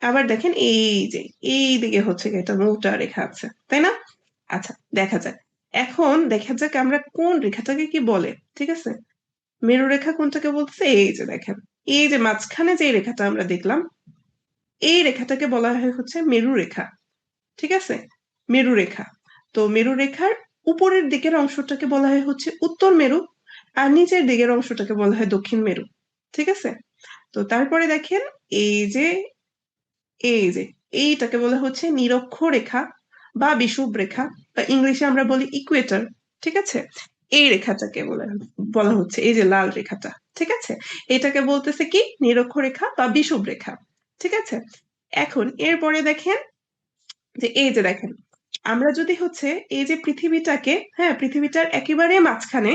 আবার দেখেন এই দিকে হচ্ছে গিয়ে একটা মোটা রেখা আছে, তাই না? আচ্ছা, দেখা যাক। এখন দেখা যাক আমরা কোন রেখাটাকে কি বলে। ঠিক আছে, মেরু রেখা কোনটাকে বলতেছে, এই যে দেখেন, এই যে মাঝখানে যে রেখাটা আমরা দেখলাম, এই রেখাটাকে বলা হয় হচ্ছে মেরু রেখা। ঠিক আছে, মেরু রেখা। তো মেরু রেখার উপরের দিকের অংশটাকে বলা হয় হচ্ছে উত্তর মেরু, আর নিচের দিকের অংশটাকে বলা হয় দক্ষিণ মেরু। ঠিক আছে, তো তারপরে দেখেন এই যে এইটাকে বলা হচ্ছে নিরক্ষরেখা বা বিষুব রেখা, বা ইংলিশে আমরা বলি ইকুয়েটর। ঠিক আছে, এই রেখাটাকে বলা হচ্ছে, এই যে লাল রেখাটা, ঠিক আছে, এটাকে বলতেছে কি নিরক্ষরেখা বা বিষুব রেখা। ঠিক আছে, এখন এরপরে দেখেন যে এই যে দেখেন, আমরা যদি হচ্ছে এই যে পৃথিবীটাকে, হ্যাঁ, পৃথিবীটার একেবারে মাঝখানে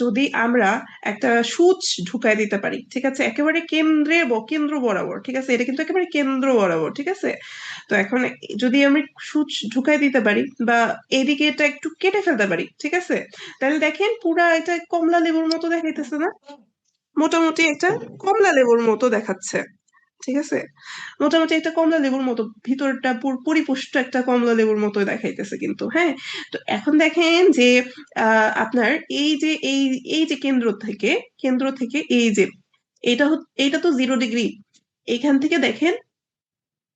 যদি আমরা একটা সূচ ঢুকাই দিতে পারি, ঠিক আছে, একেবারে কেন্দ্র বরাবর, ঠিক আছে, এটা কিন্তু একেবারে কেন্দ্র বরাবর, ঠিক আছে। তো এখন যদি আমি সূচ ঢুকাই দিতে পারি বা এদিকে এটা একটু কেটে ফেলতে পারি, ঠিক আছে, তাহলে দেখেন পুরা এটা কমলা লেবুর মতো দেখাইতেছে না? মোটামুটি একটা কমলা লেবুর মতো দেখাচ্ছে। ঠিক আছে, মোটামুটি একটা কমলা লেবুর মতো, ভিতরটা পরিপুষ্ট একটা কমলা লেবুর মতো দেখাইতেছে কিন্তু, হ্যাঁ। তো এখন দেখেন যে আপনার এই যে কেন্দ্র থেকে এই যে এইটা তো 0 ডিগ্রি। এইখান থেকে দেখেন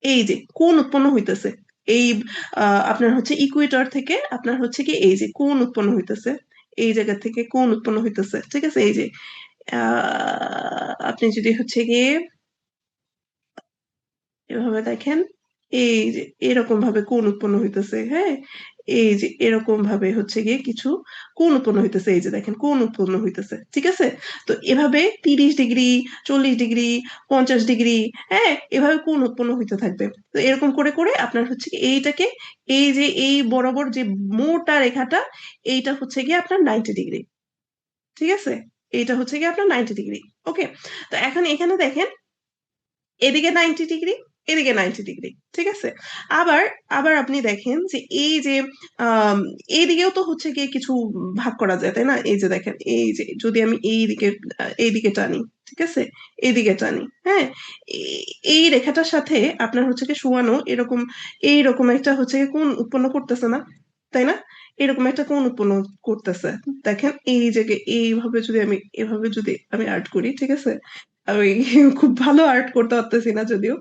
এই যে কোণ উৎপন্ন হইতেছে, এই আপনার হচ্ছে ইকুয়েটর থেকে আপনার হচ্ছে কি এই যে কোণ উৎপন্ন হইতেছে, এই জায়গা থেকে কোণ উৎপন্ন হইতেছে। ঠিক আছে, এই যে আপনি যদি হচ্ছে গিয়ে এভাবে দেখেন, এই যে এরকম ভাবে কোণ উৎপন্ন হইতেছে, হ্যাঁ, এই যে এরকম ভাবে হচ্ছে গিয়ে কিছু কোণ উৎপন্ন হইতেছে, এই যে দেখেন কোণ উৎপন্ন হইতেছে। ঠিক আছে, তো এভাবে 30 ডিগ্রি, 40 ডিগ্রি, 50 ডিগ্রি, হ্যাঁ, এভাবে কোণ উৎপন্ন হইতে থাকবে। তো এরকম করে করে আপনার হচ্ছে কি এইটাকে, এই যে এই বরাবর যে মোটা রেখাটা, এইটা হচ্ছে গিয়ে আপনার 90 ডিগ্রি। ঠিক আছে, এইটা হচ্ছে গিয়ে আপনার 90 ডিগ্রি। ওকে, তো এখন এখানে দেখেন এদিকে 90 ডিগ্রি, এদিকে 90 ডিগ্রি। ঠিক আছে, আবার আবার আপনি দেখেন যে এই যে আহ এইদিকেও তো হচ্ছে গিয়ে কিছু ভাগ করা যায়, তাই না? এই যে দেখেন, এই যে যদি আমি এইদিকে টানি, ঠিক আছে, এইদিকে টানি, হ্যাঁ, এই রেখাটার সাথে আপনার হচ্ছে কি শোয়ানো এরকম, এইরকম একটা হচ্ছে গিয়ে কোণ উৎপন্ন করতেছে না, তাই না? এরকম একটা কোণ উৎপন্ন করতেছে। দেখেন এই জায়গায় এইভাবে যদি আমি এভাবে যদি আমি আর্ট করি, ঠিক আছে, আমি খুব ভালো আর্ট করতে পারতেছি না যদিও,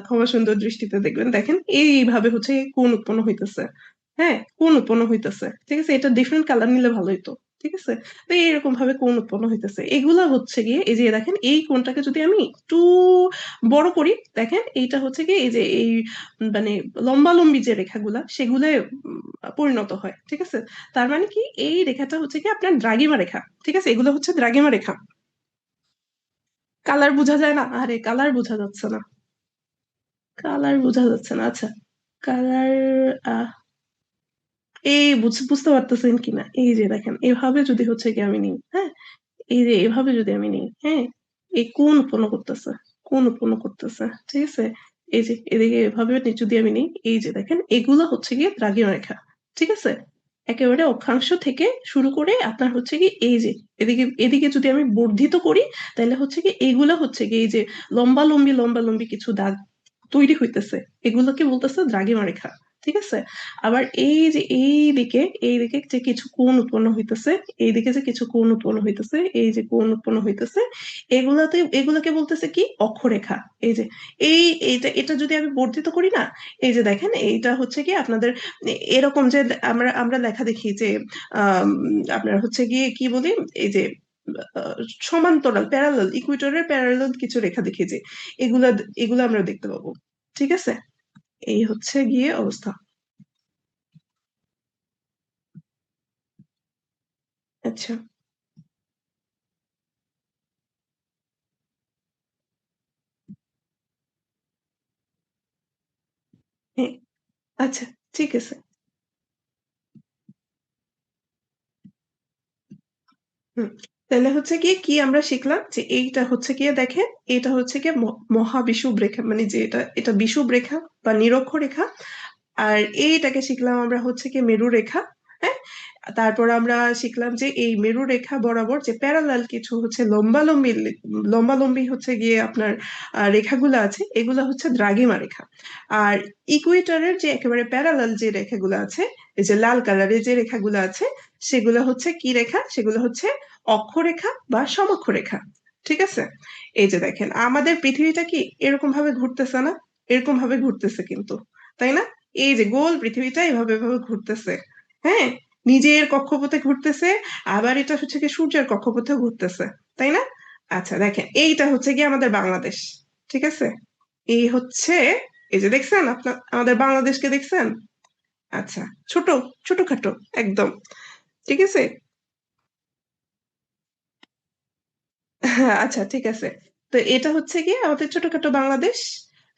ক্ষমা সুন্দর দৃষ্টিতে দেখবেন। দেখেন এইভাবে হচ্ছে কোণ উৎপন্ন হইতেছে, হ্যাঁ, কোণ উৎপন্ন হইতেছে। ঠিক আছে, এটা ডিফারেন্ট কালার নিলে ভালো হইতো। ঠিক আছে, তো এইরকম ভাবে কোণ উৎপন্ন হইতেছে, এগুলা হচ্ছে গিয়ে এই যে দেখেন এই কোণটাকে যদি আমি একটু বড় করি, দেখেন এইটা হচ্ছে কি এই যে এই মানে লম্বালম্বি যে রেখাগুলা সেগুলো পরিণত হয়। ঠিক আছে, তার মানে কি এই রেখাটা হচ্ছে কি আপনার দ্রাঘিমা রেখা। ঠিক আছে, এগুলো হচ্ছে দ্রাঘিমা রেখা। কালার বোঝা যায় না? আরে কালার বোঝা যাচ্ছে না, কালার বোঝা যাচ্ছে না। আচ্ছা, কালার এই বুঝতে পারতেছেন কিনা, এই যে দেখেন এভাবে যদি হচ্ছে কি আমি নিই, হ্যাঁ, এই যে এভাবে যদি আমি নিই, হ্যাঁ, এই কোণ উৎপন্ন করতেছে, কোণ উৎপন্ন করতেছে। ঠিক আছে, এই যে এদিকে এভাবে যদি আমি নিই, এই যে দেখেন এগুলো হচ্ছে গিয়ে দ্রাঘিমা রেখা। ঠিক আছে, একেবারে অক্ষাংশ থেকে শুরু করে আপনার হচ্ছে কি এই যে এদিকে এদিকে যদি আমি বর্ধিত করি, তাহলে হচ্ছে কি এইগুলা হচ্ছে কি এই যে লম্বা লম্বি কিছু দাগ তৈরি হইতেছে, এগুলোকে বলতেছে দ্রাঘিমা রেখা। ঠিক আছে, আবার এই দিকে যে কিছু কোণ উৎপন্ন হইতেছে, এইদিকে যে কিছু কোণ উৎপন্ন হইতেছে, এই যে কোণ উৎপন্ন হইতেছে, এগুলাকে বলতেছে কি অক্ষরেখা। এই যে এটা যদি আমি বর্ধিত করি না, এই যে দেখেন এইটা হচ্ছে কি আপনাদের এরকম যে আমরা লেখা দেখি যে আহ আপনার হচ্ছে গিয়ে কি বলি, এই যে আহ, সমান্তরাল প্যারালাল, ইকুয়েটরের প্যারালাল কিছু রেখা দেখি যে এগুলা এগুলো আমরা দেখতে পাবো। ঠিক আছে, এই হচ্ছে গিয়ে অবস্থা। আচ্ছা, হ্যাঁ, আচ্ছা, ঠিক আছে। হুম, তাহলে হচ্ছে গিয়ে কি আমরা শিখলাম যে এইটা হচ্ছে গিয়ে দেখেন, এটা হচ্ছে গিয়ে মহাবিষুব রেখা, মানে যে এটা বিষুব রেখা বা নিরক্ষ রেখা। আর এইটাকে শিখলাম আমরা হচ্ছে কি মেরু রেখা। হ্যাঁ, তারপর আমরা শিখলাম যে এই মেরু রেখা বরাবর যে প্যারালাল কিছু হচ্ছে লম্বালম্বি হচ্ছে গিয়ে আপনার রেখাগুলো আছে, এগুলো হচ্ছে দ্রাঘিমা রেখা। আর ইকুয়েটরের যে একেবারে প্যারালাল যে রেখাগুলো আছে, এই যে লাল কালারের যে রেখাগুলো আছে, সেগুলো হচ্ছে কি রেখা? সেগুলো হচ্ছে অক্ষরেখা বা সমক্ষরেখা। ঠিক আছে? এই যে দেখেন আমাদের পৃথিবীটা কি এরকম ভাবে ঘুরতেছে না? এরকম ভাবে ঘুরতেছে কিন্তু, তাই না? এই যে গোল পৃথিবীটা এভাবে এভাবে ঘুরতেছে। হ্যাঁ, নিজের কক্ষপথে ঘুরতেছে, আবার এটা হচ্ছে কি সূর্যের কক্ষপথেও ঘুরতেছে, তাই না? আচ্ছা দেখেন এইটা হচ্ছে কি আমাদের বাংলাদেশ। ঠিক আছে? এই হচ্ছে, এই যে দেখছেন আপনার আমাদের বাংলাদেশকে দেখছেন? আচ্ছা, ছোট, ছোটখাটো একদম। ঠিক আছে। আচ্ছা ঠিক আছে। তো এটা হচ্ছে গিয়ে আমাদের ছোটখাটো বাংলাদেশ।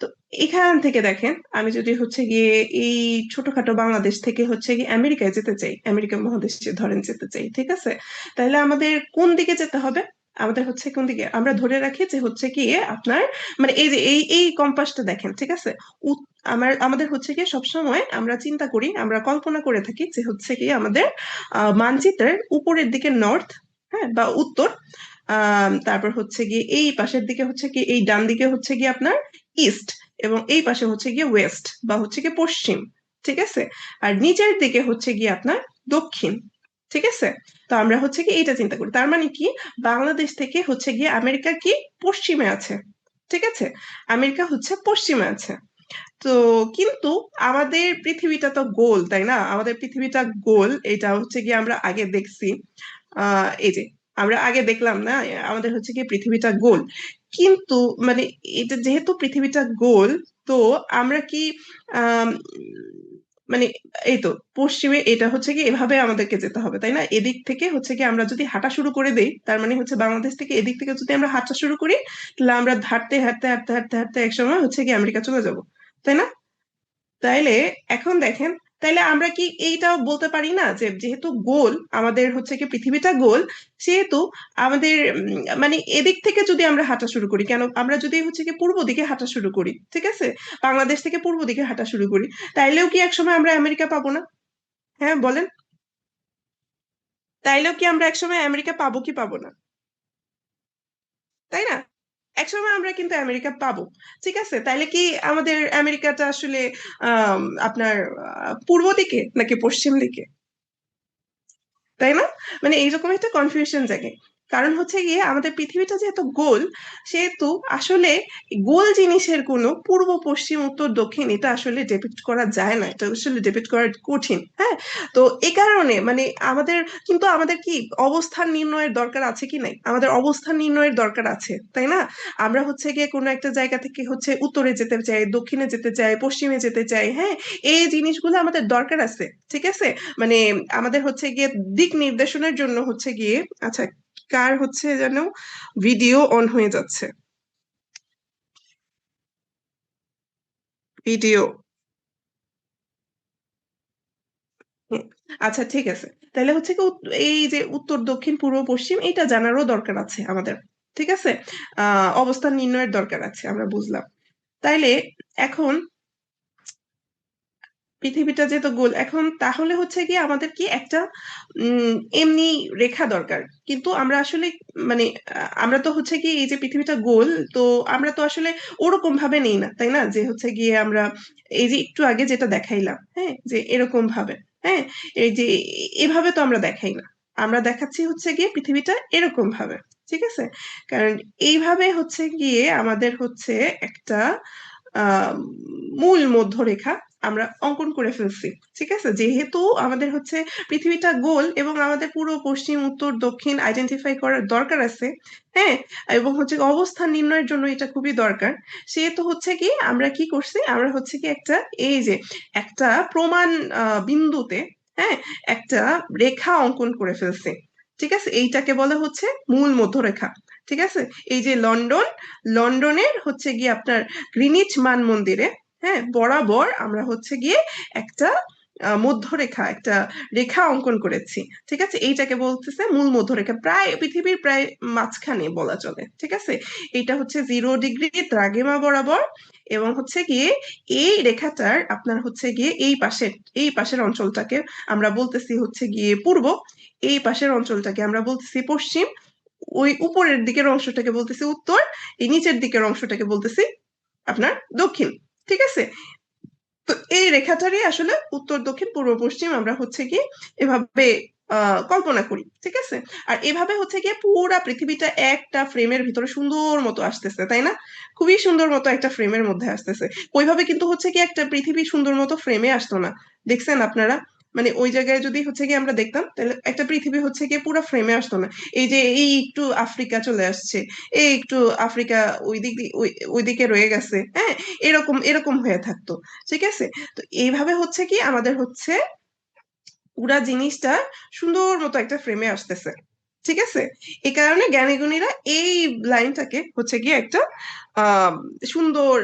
তো এখান থেকে দেখেন আমি যদি হচ্ছে গিয়ে এই ছোটখাটো বাংলাদেশ থেকে হচ্ছে গিয়ে আমেরিকায় যেতে চাই, আমেরিকা মহাদেশে ধরেন যেতে চাই, ঠিক আছে? তাহলে আমাদের কোন দিকে যেতে হবে? আমাদের হচ্ছে কোন দিকে, আমরা ধরে রাখি যে হচ্ছে গিয়ে আপনার, মানে এই যে এই কম্পাসটা দেখেন, ঠিক আছে? আমাদের হচ্ছে গিয়ে সবসময় আমরা চিন্তা করি, আমরা কল্পনা করে থাকি যে হচ্ছে গিয়ে আমাদের মানচিত্রের উপরের দিকে নর্থ, হ্যাঁ, বা উত্তর। তারপর হচ্ছে গিয়ে এই পাশের দিকে হচ্ছে কি, এই ডান দিকে হচ্ছে গিয়ে আপনার ইস্ট, এবং এই পাশে হচ্ছে গিয়ে ওয়েস্ট বা হচ্ছে গিয়ে পশ্চিম। ঠিক আছে? আর নিচের দিকে হচ্ছে গিয়ে আপনার দক্ষিণ। ঠিক আছে? তো আমরা হচ্ছে কি এইটা চিন্তা করি, তার মানে কি বাংলাদেশ থেকে হচ্ছে গিয়ে আমেরিকা কি পশ্চিমে আছে। ঠিক আছে? আমেরিকা হচ্ছে পশ্চিমে আছে। তো কিন্তু আমাদের পৃথিবীটা তো গোল, তাই না? আমাদের পৃথিবীটা গোল, এটা হচ্ছে গিয়ে আমরা আগে দেখছি। এই যে আমরা আগে দেখলাম না, আমাদের হচ্ছে কি পৃথিবীটা গোল। কিন্তু মানে এটা যেহেতু পৃথিবীটা গোল, তো আমরা কি আম, মানে এই তো পশ্চিমে এটা হচ্ছে কি এভাবে আমাদেরকে যেতে হবে, তাই না? এদিক থেকে হচ্ছে কি আমরা যদি হাঁটা শুরু করে দেই, তার মানে হচ্ছে বাংলাদেশ থেকে এদিক থেকে যদি আমরা হাঁটা শুরু করি, তাহলে আমরা হাঁটতে হাঁটতে হাঁটতে হাঁটতে হাঁটতে একসময় হচ্ছে কি আমেরিকা চলে যাব, তাই না? তাইলে এখন দেখেন, তাইলে আমরা কি এইটাও বলতে পারি না যে যেহেতু গোল, আমাদের হচ্ছে কি পৃথিবীটা গোল, সেহেতু আমাদের মানে এদিক থেকে যদি আমরা হাঁটা শুরু করি, কেন আমরা যদি হচ্ছে কি পূর্ব দিকে হাঁটা শুরু করি, ঠিক আছে, বাংলাদেশ থেকে পূর্ব দিকে হাঁটা শুরু করি, তাইলেও কি একসময় আমরা আমেরিকা পাবো না? হ্যাঁ বলেন। তাইলেও কি আমরা একসময় আমেরিকা পাবো কি পাবো না? তাই না? একসময় আমরা কিন্তু আমেরিকা পাবো। ঠিক আছে, তাইলে কি আমাদের আমেরিকাটা আসলে আপনার পূর্ব দিকে নাকি পশ্চিম দিকে? তাই না? মানে এইরকম একটা কনফিউশন জাগে। কারণ হচ্ছে গিয়ে আমাদের পৃথিবীটা যেহেতু গোল, সেহেতু আসলে গোল জিনিসের কোনো পূর্ব পশ্চিম উত্তর দক্ষিণ এটা আসলে ডিপিক্ট করা যায় না, এটা আসলে ডিপিক্ট করা কঠিন। হ্যাঁ, তো এই কারণে মানে আমাদের, কিন্তু আমাদের কি অবস্থান নির্ণয়ের দরকার আছে কি নাই? আমাদের অবস্থান নির্ণয়ের দরকার আছে, তাই না? আমরা হচ্ছে গিয়ে কোনো একটা জায়গা থেকে হচ্ছে উত্তরে যেতে চাই, দক্ষিণে যেতে চাই, পশ্চিমে যেতে চাই, হ্যাঁ, এই জিনিসগুলো আমাদের দরকার আছে। ঠিক আছে? মানে আমাদের হচ্ছে গিয়ে দিক নির্দেশনের জন্য হচ্ছে গিয়ে, আচ্ছা কার হচ্ছে যেন ভিডিও অন হয়ে যাচ্ছে, ভিডিও। আচ্ছা ঠিক আছে, তাহলে হচ্ছে কি এই যে উত্তর দক্ষিণ পূর্ব পশ্চিম এটা জানারও দরকার আছে আমাদের। ঠিক আছে? অবস্থান নির্ণয়ের দরকার আছে, আমরা বুঝলাম। তাইলে এখন পৃথিবীটা যেহেতু গোল, এখন তাহলে হচ্ছে কি আমাদের কি একটা এমনি রেখা দরকার। কিন্তু আমরা আসলে মানে আমরা তো হচ্ছে কি এই যে পৃথিবীটা গোল, তো আমরা তো আসলে ওরকম ভাবে নেই না, তাই না? যে হচ্ছে গিয়ে আমরা এই যে একটু আগে যেটা দেখাইলাম, হ্যাঁ, যে এরকম ভাবে, হ্যাঁ, এই যে এভাবে তো আমরা দেখাই না। আমরা দেখাচ্ছি হচ্ছে গিয়ে পৃথিবীটা এরকম ভাবে। ঠিক আছে? কারণ এইভাবে হচ্ছে গিয়ে আমাদের হচ্ছে একটা আহ মূল মধ্যরেখা আমরা অঙ্কন করে ফেলছি। ঠিক আছে, যেহেতু আমাদের হচ্ছে পৃথিবীটা গোল এবং আমাদের পুরো পশ্চিম উত্তর দক্ষিণ আইডেন্টিফাই করার দরকার আছে, হ্যাঁ, এবং হচ্ছে অবস্থান নির্ণয়ের জন্য এটা খুবই দরকার। সেহেতু হচ্ছে কি আমরা কি করছি, আমরা হচ্ছে কি একটা এই যে একটা প্রমাণ বিন্দুতে, হ্যাঁ, একটা রেখা অঙ্কন করে ফেলছি। ঠিক আছে, এইটাকে বলা হচ্ছে মূল মধ্যরেখা। ঠিক আছে? এই যে লন্ডনের হচ্ছে গিয়ে আপনার গ্রিনিচ মান মন্দিরে, হ্যাঁ, বরাবর আমরা হচ্ছে গিয়ে একটা মধ্যরেখা, একটা রেখা অঙ্কন করেছি, ঠিক আছে? এইটাকে বলতেছে মূল মধ্যরেখা, প্রায় পৃথিবীর প্রায় মাঝখানে বলা চলে, ঠিক আছে? এটা হচ্ছে 0 ডিগ্রি দ্রাঘিমা বরাবর, এবং হচ্ছে গিয়ে এই রেখাটার আপনার হচ্ছে গিয়ে এই পাশের অঞ্চলটাকে আমরা বলতেছি হচ্ছে গিয়ে পূর্ব, এই পাশের অঞ্চলটাকে আমরা বলতেছি পশ্চিম, ওই উপরের দিকের অংশটাকে বলতেছি উত্তর, এই নিচের দিকের অংশটাকে বলতেছি আপনার দক্ষিণ, ঠিক আছে? তো এই রেখাটারই আসলে উত্তর দক্ষিণ পূর্ব পশ্চিম আমরা হচ্ছে কি এভাবে কল্পনা করি, ঠিক আছে? আর এভাবে হচ্ছে গিয়ে পুরা পৃথিবীটা একটা ফ্রেমের ভিতরে সুন্দর মতো আসতেছে, তাই না? খুবই সুন্দর মতো একটা ফ্রেমের মধ্যে আসতেছে। ওইভাবে কিন্তু হচ্ছে কি একটা পৃথিবী সুন্দর মতো ফ্রেমে আসতো না, দেখছেন আপনারা? মানে ওই জায়গায় যদি হচ্ছে কি আমরা দেখতাম, তাহলে একটা পৃথিবী হচ্ছে গিয়ে পুরো ফ্রেমে আসতো না। এই যে এই একটু আফ্রিকা চলে আসছে, এই একটু আফ্রিকা ওই দিকে রয়ে গেছে, হ্যাঁ, এরকম এরকম হয়ে থাকতো, ঠিক আছে? তো এইভাবে হচ্ছে কি আমাদের হচ্ছে পুরা জিনিসটা সুন্দর মতো একটা ফ্রেমে আসতেছে, ঠিক আছে? এই কারণে জ্ঞানী গুণীরা এই লাইনটাকে হচ্ছে গিয়ে একটা আহ সুন্দর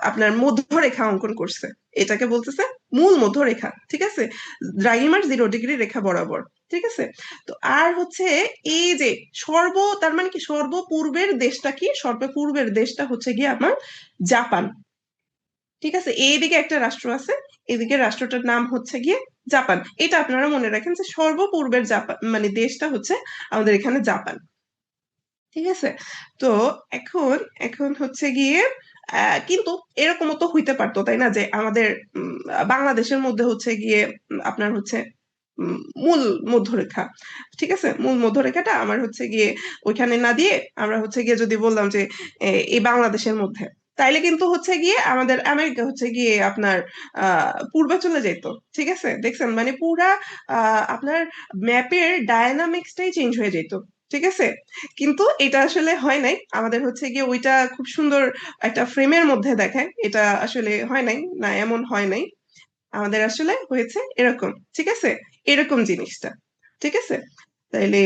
আপনার মধ্যরেখা অঙ্কন করছে, এটাকে বলতেছে মূল মধ্যরেখা, ঠিক আছে? দ্রাঘিমার 0 ডিগ্রি রেখা বরাবর, ঠিক আছে? তো আর হচ্ছে এই যে তার মানে কি সর্বপূর্বের দেশটা কি, সর্বপূর্বের দেশটা হচ্ছে গিয়ে আমার জাপান, ঠিক আছে? এইদিকে একটা রাষ্ট্র আছে, এদিকে রাষ্ট্রটার নাম হচ্ছে গিয়ে জাপান। এটা আপনারা মনে রাখেন যে সর্বপূর্বের জাপান মানে দেশটা হচ্ছে আমাদের এখানে জাপান, ঠিক আছে? তো এখন এখন হচ্ছে গিয়ে কিন্তু এরকমও তো হইতে পারতো, তাই না, যে আমাদের উম, বাংলাদেশের মধ্যে হচ্ছে গিয়ে আপনার হচ্ছে উম, মূল মধ্যরেখা, ঠিক আছে? মূল মধ্যরেখাটা আমার হচ্ছে গিয়ে ওইখানে না দিয়ে আমরা হচ্ছে গিয়ে যদি বললাম যে এই বাংলাদেশের মধ্যে, তাইলে কিন্তু হচ্ছে গিয়ে আমাদের আমেরিকা হচ্ছে গিয়ে আপনার পূর্বে চলে যেত, ঠিক আছে? দেখছেন মানে পুরা আপনার ম্যাপের ডায়নামিক্সটাই চেঞ্জ হয়ে যেত, ঠিক আছে? কিন্তু এটা আসলে হয় নাই, আমাদের হচ্ছে গিয়ে ওইটা খুব সুন্দর একটা ফ্রেমের মধ্যে দেখায়, এটা আসলে হয় নাই, না এমন হয় নাই, আমাদের আসলে হয়েছে এরকম, ঠিক আছে? এরকম জিনিসটা, ঠিক আছে? তাইলে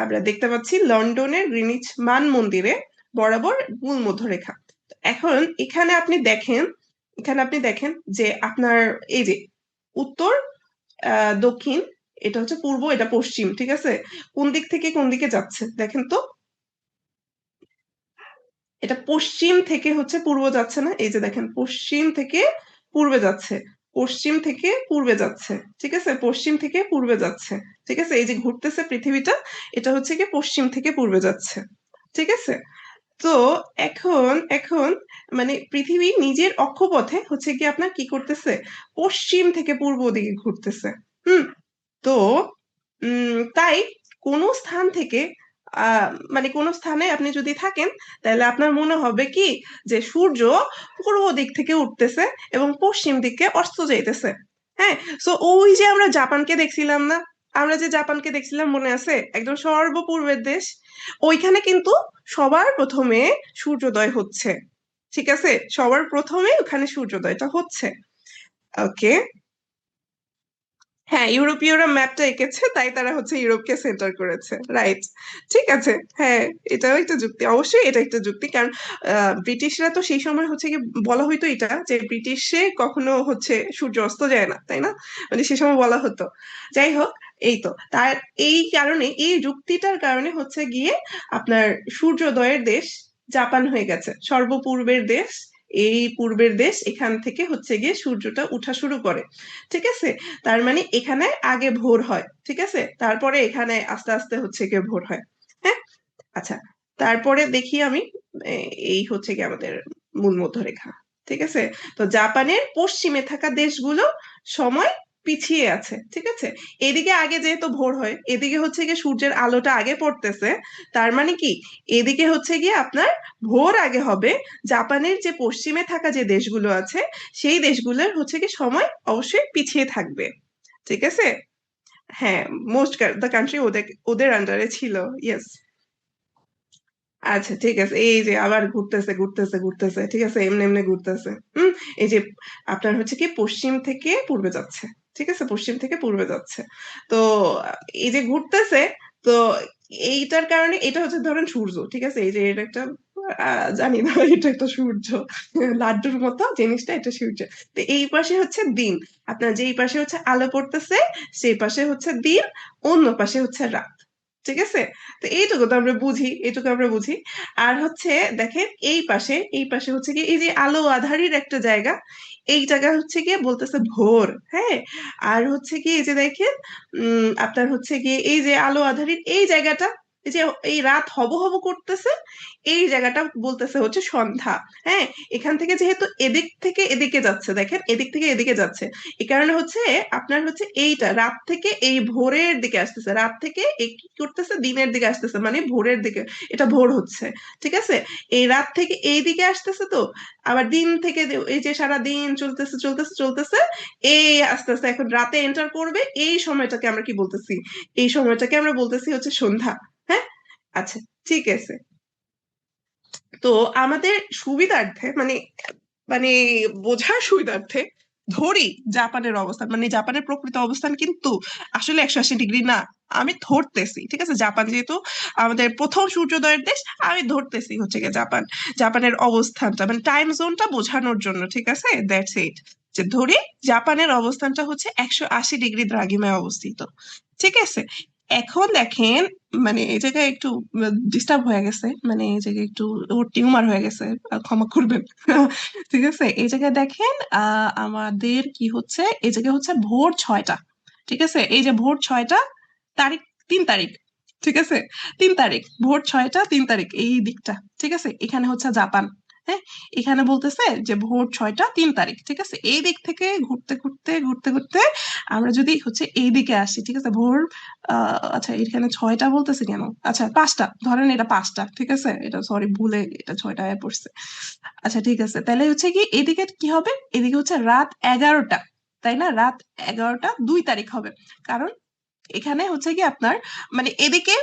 আমরা দেখতে পাচ্ছি লন্ডনের গ্রিনিচ মান মন্দিরে বরাবর মূল মধ্যরেখা। এখন এখানে আপনি দেখেন যে আপনার এই যে উত্তর, দক্ষিণ, এটা হচ্ছে পূর্ব, এটা পশ্চিম, ঠিক আছে? কোন দিক থেকে কোন দিকে যাচ্ছে দেখেন তো। এটা পশ্চিম থেকে হচ্ছে পূর্ব যাচ্ছে না, এই যে দেখেন পশ্চিম থেকে পূর্বে যাচ্ছে, পশ্চিম থেকে পূর্বে যাচ্ছে, ঠিক আছে? পশ্চিম থেকে পূর্বে যাচ্ছে, ঠিক আছে? এই যে ঘুরতেছে পৃথিবীটা, এটা হচ্ছে কি পশ্চিম থেকে পূর্বে যাচ্ছে, ঠিক আছে? তো এখন মানে পৃথিবী নিজের অক্ষপথে হচ্ছে কি আপনার কি করতেছে, পশ্চিম থেকে পূর্ব দিকে ঘুরতেছে। হুম। তো তাই কোনো স্থান থেকে মানে কোনো স্থানে আপনি যদি থাকেন, তাহলে আপনার মনে হবে কি যে সূর্য পূর্ব দিক থেকে উঠতেছে এবং পশ্চিম দিকে অস্ত যাইতেছে। হ্যাঁ। সো ওই যে আমরা জাপানকে দেখছিলাম না, আমরা যে জাপানকে দেখছিলাম মনে আছে, একদম সর্বপূর্বের দেশ, ওইখানে কিন্তু সবার প্রথমে সূর্যোদয় হচ্ছে, ঠিক আছে? সবার প্রথমে ওখানে সূর্যোদয়টা হচ্ছে। ওকে। হ্যাঁ, ইউরোপীয়রা ম্যাপটা এঁকেছে, তাই তারা হচ্ছে ইউরোপকে সেন্টার করেছে, রাইট? ঠিক আছে। হ্যাঁ, এটাও একটা যুক্তি, অবশ্যই এটা একটা যুক্তি, কারণ ব্রিটিশরা তো সেই সময় হচ্ছে কি বলা হইতো এটা যে ব্রিটিশে কখনো হচ্ছে সূর্য অস্ত যায় না, তাই না? মানে সে সময় বলা হতো। যাই হোক, এই তো তার এই কারণে, এই যুক্তিটার কারণে হচ্ছে গিয়ে আপনার সূর্যোদয়ের দেশ জাপান হয়ে গেছে সর্বপূর্বের দেশ। এই পূর্বের দেশ, এখান থেকে হচ্ছে গিয়ে সূর্যটা উঠা শুরু করে, ঠিক আছে? তার মানে এখানে আগে ভোর হয়, ঠিক আছে? তারপরে এখানে আস্তে আস্তে হচ্ছে গিয়ে ভোর হয়। হ্যাঁ। আচ্ছা, তারপরে দেখি আমি এই হচ্ছে কি আমাদের মূল মধ্যরেখা, ঠিক আছে? তো জাপানের পশ্চিমে থাকা দেশগুলো সময় পিছিয়ে আছে, ঠিক আছে? এদিকে আগে যেহেতু ভোর হয়, এদিকে হচ্ছে গিয়ে সূর্যের আলোটা আগে পড়তেছে, তার মানে কি এদিকে হচ্ছে গিয়ে আপনার ভোর আগে হবে। জাপানের যে পশ্চিমে থাকা যে দেশগুলো আছে, সেই দেশগুলোর হচ্ছে কি সময় অবশ্যই পিছিয়ে থাকবে, ঠিক আছে? হ্যাঁ, মোস্ট দ্য কান্ট্রি ওদের ওদের আন্ডারে ছিল। ইয়েস। আচ্ছা, ঠিক আছে, এই যে আবার ঘুরতেছে ঘুরতেছে ঘুরতেছে, ঠিক আছে, এমনি এমনি ঘুরতেছে। এই যে আপনার হচ্ছে কি পশ্চিম থেকে পূর্বে যাচ্ছে, ঠিক আছে? পশ্চিম থেকে পূর্বে যাচ্ছে। তো এই যে ঘুরতেছে, তো এইটার কারণে এটা হচ্ছে ধরেন সূর্য, ঠিক আছে? এই যে এটা একটা জানি না, এটা তো সূর্য, লাড্ডুর মতো জিনিসটা, এটা সূর্য। তো এই পাশে হচ্ছে দিন, আপনার যেই পাশে হচ্ছে আলো পড়তেছে সেই পাশে হচ্ছে দিন, অন্য পাশে হচ্ছে রাত। ঠিক আছে? তো এইটুকু তো আমরা বুঝি, এইটুকু আমরা বুঝি। আর হচ্ছে দেখেন এই পাশে হচ্ছে কি, এই যে আলো আঁধারির একটা জায়গা, এই জায়গা হচ্ছে গিয়ে বলতেছে ভোর। হ্যাঁ, আর হচ্ছে কি এই যে দেখেন, আপনার হচ্ছে গিয়ে এই যে আলো আঁধারির এই জায়গাটা, এই যে এই রাত হব হব করতেছে, এই জায়গাটা বলতেছে হচ্ছে সন্ধ্যা। হ্যাঁ, এখান থেকে যেহেতু এদিক থেকে এদিকে যাচ্ছে, দেখেন এদিক থেকে এদিকে যাচ্ছে, এই কারণে হচ্ছে আপনার হচ্ছে এইটা রাত থেকে এই ভোরের দিকে আসতেছে, রাত থেকে এই কি করতেছে, দিনের দিকে আসতেছে, মানে ভোরের দিকে, এটা ভোর হচ্ছে। ঠিক আছে? এই রাত থেকে এই দিকে আসতেছে, তো আবার দিন থেকে এই যে সারা দিন চলতেছে চলতেছে চলতেছে, এই আস্তে আস্তে এখন রাতে এন্টার করবে, এই সময়টাকে আমরা কি বলতেছি, এই সময়টাকে আমরা বলতেছি হচ্ছে সন্ধ্যা। হ্যাঁ, আচ্ছা, ঠিক আছে। তো আমাদের সুবিধার্থে, মানে মানে বোঝার সুবিধার্থে ধরি জাপানের অবস্থান, মানে জাপানের প্রকৃত অবস্থান কিন্তু আসলে 180 ডিগ্রি না। আমি ধরতেছি, ঠিক আছে, জাপান যেহেতু আমাদের প্রথম সূর্যোদয়ের দেশ, আমি ধরতেছি হচ্ছে গিয়ে জাপানের অবস্থানটা, মানে টাইম জোনটা বোঝানোর জন্য, ঠিক আছে, দ্যাটস ইট। যে ধরি জাপানের অবস্থানটা হচ্ছে 180 ডিগ্রি দ্রাঘিমায় অবস্থিত। ঠিক আছে? এখন দেখেন, মানে এই জায়গায় একটু ডিস্টার্ব হয়ে গেছে, মানে এই জায়গায় একটু ওর টিউমার হয়ে গেছে, ক্ষমা করবেন। ঠিক আছে, এই জায়গায় দেখেন আমাদের কি হচ্ছে, এই জায়গায় হচ্ছে ভোর 6টা। ঠিক আছে, এই যে ভোর 6টা, তারিখ 3 তারিখ। ঠিক আছে, 3 তারিখ, ভোর 6টা 3 তারিখ, এই দিকটা। ঠিক আছে, এখানে হচ্ছে জাপান। হ্যাঁ, এখানে বলতেছে যে ভোর 6টা 3 তারিখ। ঠিক আছে, এই দিক থেকে ঘুরতে ঘুরতে ঘুরতে ঘুরতে আমরা যদি হচ্ছে এই দিকে আসি, ঠিক আছে, আচ্ছা এখানে 6টা বলতেছে কেন, আচ্ছা 5টা, ধরেন এটা 5টা। ঠিক আছে, এটা সরি, ভুলে এটা 6টায় পড়ছে। আচ্ছা ঠিক আছে, তাহলে হচ্ছে কি এদিকে কি হবে, এদিকে হচ্ছে রাত 11টা, তাই না, রাত 11টা 2 তারিখ হবে। কারণ এখানে হচ্ছে কি আপনার, মানে এদিকে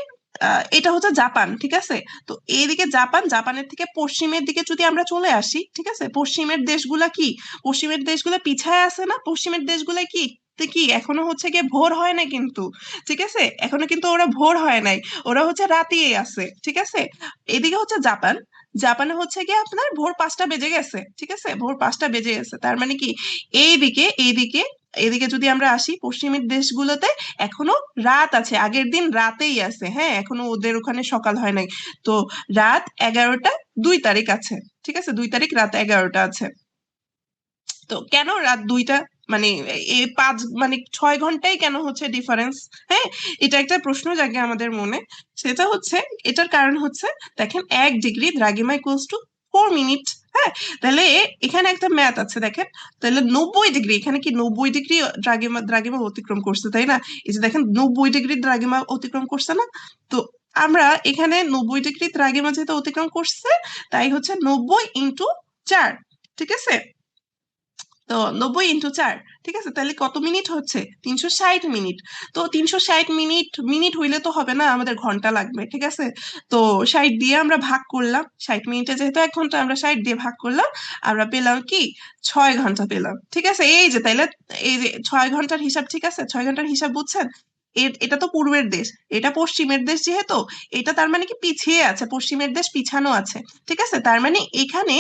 এটা হচ্ছে জাপান। ঠিক আছে, তো এইদিকে জাপানের থেকে পশ্চিমের দিকে যদি আমরা চলে আসি, ঠিক আছে, পশ্চিমের দেশগুলা পিছায় আছে না, পশ্চিমের দেশগুলা কি কি এখনো হচ্ছে গিয়ে ভোর হয় না কিন্তু। ঠিক আছে, এখনো কিন্তু ওরা ভোর হয় নাই, ওরা হচ্ছে রাতেই আছে। ঠিক আছে, এদিকে হচ্ছে জাপানে হচ্ছে গিয়ে আপনার ভোর 5টা বেজে গেছে। ঠিক আছে, ভোর 5টা বেজে গেছে, তার মানে কি এইদিকে এদিকে যদি আমরা আসি পশ্চিমের দেশগুলোতে এখনো রাত আছে, আগের দিন রাতেই আছে। হ্যাঁ, এখনো ওদের ওখানে সকাল হয় নাই। তো রাত 11টা 2 তারিখ আছে। ঠিক আছে, 2 তারিখ রাত 11টা আছে। তো কেন রাত 2টা, মানে এই 6 ঘন্টাই কেন হচ্ছে ডিফারেন্স? হ্যাঁ, এটা একটা প্রশ্ন জাগে আমাদের মনে। সেটা হচ্ছে, এটার কারণ হচ্ছে, দেখেন 1 ডিগ্রি দ্রাঘিমা ইকুয়ালস টু 4 মিনিট। হ্যাঁ, তাহলে এখানে একটা ম্যাথ আছে, দেখেন, তাহলে 90 ডিগ্রি, এখানে কি 90 ডিগ্রি দ্রাঘিমা দ্রাঘিমা অতিক্রম করছে, তাই না? এই যে দেখেন 90 ডিগ্রি দ্রাঘিমা অতিক্রম করছে না? তো আমরা এখানে 90 ডিগ্রি দ্রাঘিমা যেহেতু অতিক্রম করছে, তাই হচ্ছে 90 × 4। ঠিক আছে, তো 90 × 4, ঠিক আছে, তাহলে কত মিনিট হচ্ছে? 360 মিনিট। তো 360 মিনিট, মিনিট হইলে তো হবে না, আমাদের ঘন্টা লাগবে। ঠিক আছে, তো 60 দিয়ে আমরা ভাগ করলাম, 60 মিনিটে যেহেতু 1 ঘন্টা, আমরা 60 দিয়ে ভাগ করলাম, আমরা পেলাম কি 6 ঘন্টা পেলাম। ঠিক আছে, এই যে তাইলে এই যে 6 ঘন্টার হিসাব, ঠিক আছে, 6 ঘন্টার হিসাব বুঝছেন? এটা তো পূর্বের দেশ, এটা পশ্চিমের দেশ যেহেতু, এটা তার মানে কি পিছিয়ে আছে, পশ্চিমের দেশ পিছানো আছে। ঠিক আছে, তার মানে এখানে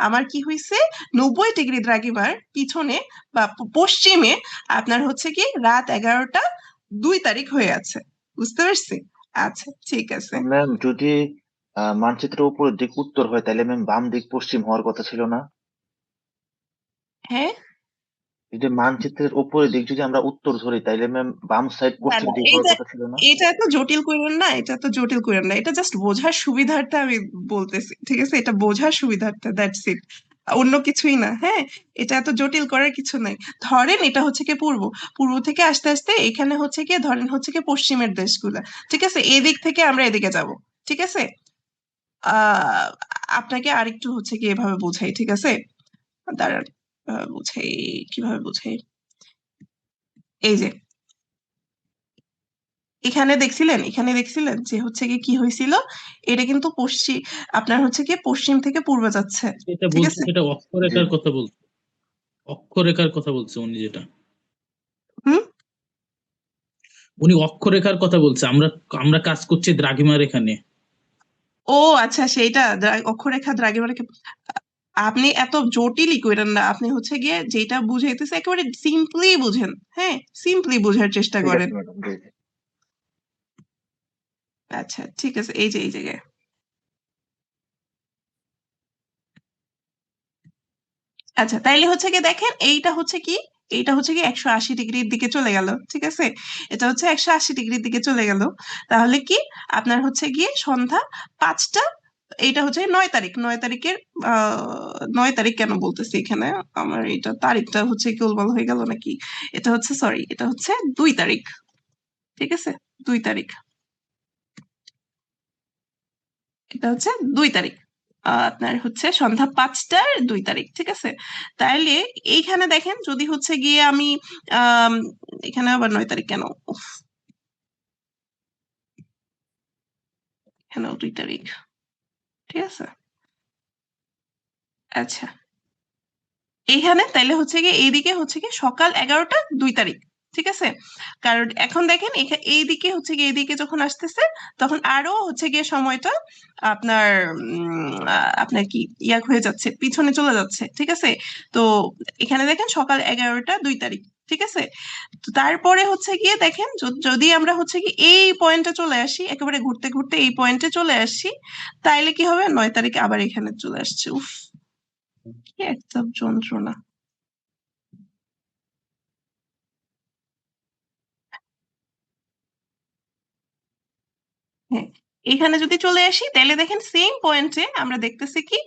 আমার কি হয়েছে, 90 ডিগ্রি দ্রাঘিমার পিছনে বা পশ্চিমে আপনার হচ্ছে কি রাত 11টা 2 তারিখ হয়ে আছে। বুঝতে পারছি? আচ্ছা ঠিক আছে। ম্যাম, যদি মানচিত্রের উপরের দিক উত্তর হয় তাহলে ম্যাম বাম দিক পশ্চিম হওয়ার কথা ছিল না? হ্যাঁ, যদি মানচিত্রের উপরের দিক যদি আমরা উত্তর ধরি তাইলে ম্যাম বাম সাইড না পশ্চিম না, দিক হওয়ার এইটা কথা ছিল না? এটা এত জটিল করেন না, এটা তো জটিল করেন না, এটা জাস্ট বোঝার সুবিধার্থে আমি বলতেছি। ঠিক আছে, এটা বোঝার সুবিধার্থে, দ্যাটস ইট, অন্য কিছুই না। হ্যাঁ, এটা এত জটিল করার কিছু নাই। ধরেন এটা হচ্ছে কি পূর্ব, পূর্ব থেকে আস্তে আস্তে এখানে হচ্ছে কি, ধরেন হচ্ছে কি পশ্চিমের দেশগুলা। ঠিক আছে, এদিক থেকে আমরা এদিকে যাব। ঠিক আছে, আহ আপনাকে আরেকটু হচ্ছে কি এভাবে বোঝাই, ঠিক আছে, দাঁড়ান, বুঝাই, কিভাবে বুঝাই, এই যে এখানে দেখছিলেন যে হচ্ছে কি কি হয়েছিল, এটা কিন্তু আপনার হচ্ছে কি পশ্চিম থেকে পূর্বে যাচ্ছে। যেটা ঠিক বলছে আছে, সেটা জি। অক্ষরেখার কথা বলছে, অক্ষরেখার কথা বলছে উনি, যেটা হুম, উনি অক্ষরেখার কথা বলছে। আমরা আমরা কাজ করছি দ্রাঘিমা রেখা নিয়ে। ও আচ্ছা, সেইটা অক্ষরেখা দ্রাঘিমারেখা। আপনি এত জটিলই কইরেন না, আপনি হচ্ছে গিয়ে যেটা বুঝাইতেছে একেবারে সিম্পলি বুঝেন। হ্যাঁ, সিম্পলি বোঝার চেষ্টা ঠিক করেন। আছে ম্যাডাম, জি জি। আচ্ছা ঠিক আছে, এই যে এই জায়গায়। আচ্ছা তাইলে হচ্ছে কি দেখেন, এইটা হচ্ছে কি, এইটা হচ্ছে কি 180 ডিগ্রির দিকে চলে গেল, ঠিক আছে। এটা হচ্ছে 180 ডিগ্রির দিকে চলে গেল। তাহলে কি আপনার হচ্ছে গিয়ে সন্ধ্যা 5টা। এইটা হচ্ছে 9 তারিখ, 9 তারিখের 9 তারিখ কেন বলতেছি এখানে, আমার এটা তারিখটা হচ্ছে কি গোলমাল হয়ে গেল নাকি। এটা হচ্ছে সরি, এটা হচ্ছে 2 তারিখ, ঠিক আছে। 2 তারিখ, এটা হচ্ছে 2 তারিখ। আপনার হচ্ছে সন্ধ্যা 5টার 2 তারিখ, ঠিক আছে। তাইলে এইখানে দেখেন যদি হচ্ছে গিয়ে আমি আম, এখানে আবার 9 তারিখ কেন, উফ, এখানেও 2 তারিখ, ঠিক আছে। আচ্ছা এইখানে তাইলে হচ্ছে গিয়ে এইদিকে হচ্ছে গিয়ে সকাল 11টা 2 তারিখ, ঠিক আছে। কারণ এখন দেখেন এইদিকে হচ্ছে গিয়ে এইদিকে যখন আসতেছে তখন আরো হচ্ছে গিয়ে সময়টা আপনার আপনার কি ইয়াক হয়ে যাচ্ছে, পিছনে চলে যাচ্ছে, ঠিক আছে। তো এখানে দেখেন সকাল 11টা 2 তারিখ, ঠিক আছে। তো তারপরে হচ্ছে গিয়ে দেখেন যদি আমরা হচ্ছে কি এই পয়েন্টে চলে আসি, একেবারে ঘুরতে ঘুরতে এই পয়েন্টে চলে আসি, তাইলে কি হবে, 9 তারিখে আবার এখানে চলে আসছে। উফ, কি একটা যন্ত্রণা। হ্যাঁ, এখানে যদি চলে আসি তাহলে দেখেন সেম পয়েন্টে আমরা দেখতেছি কি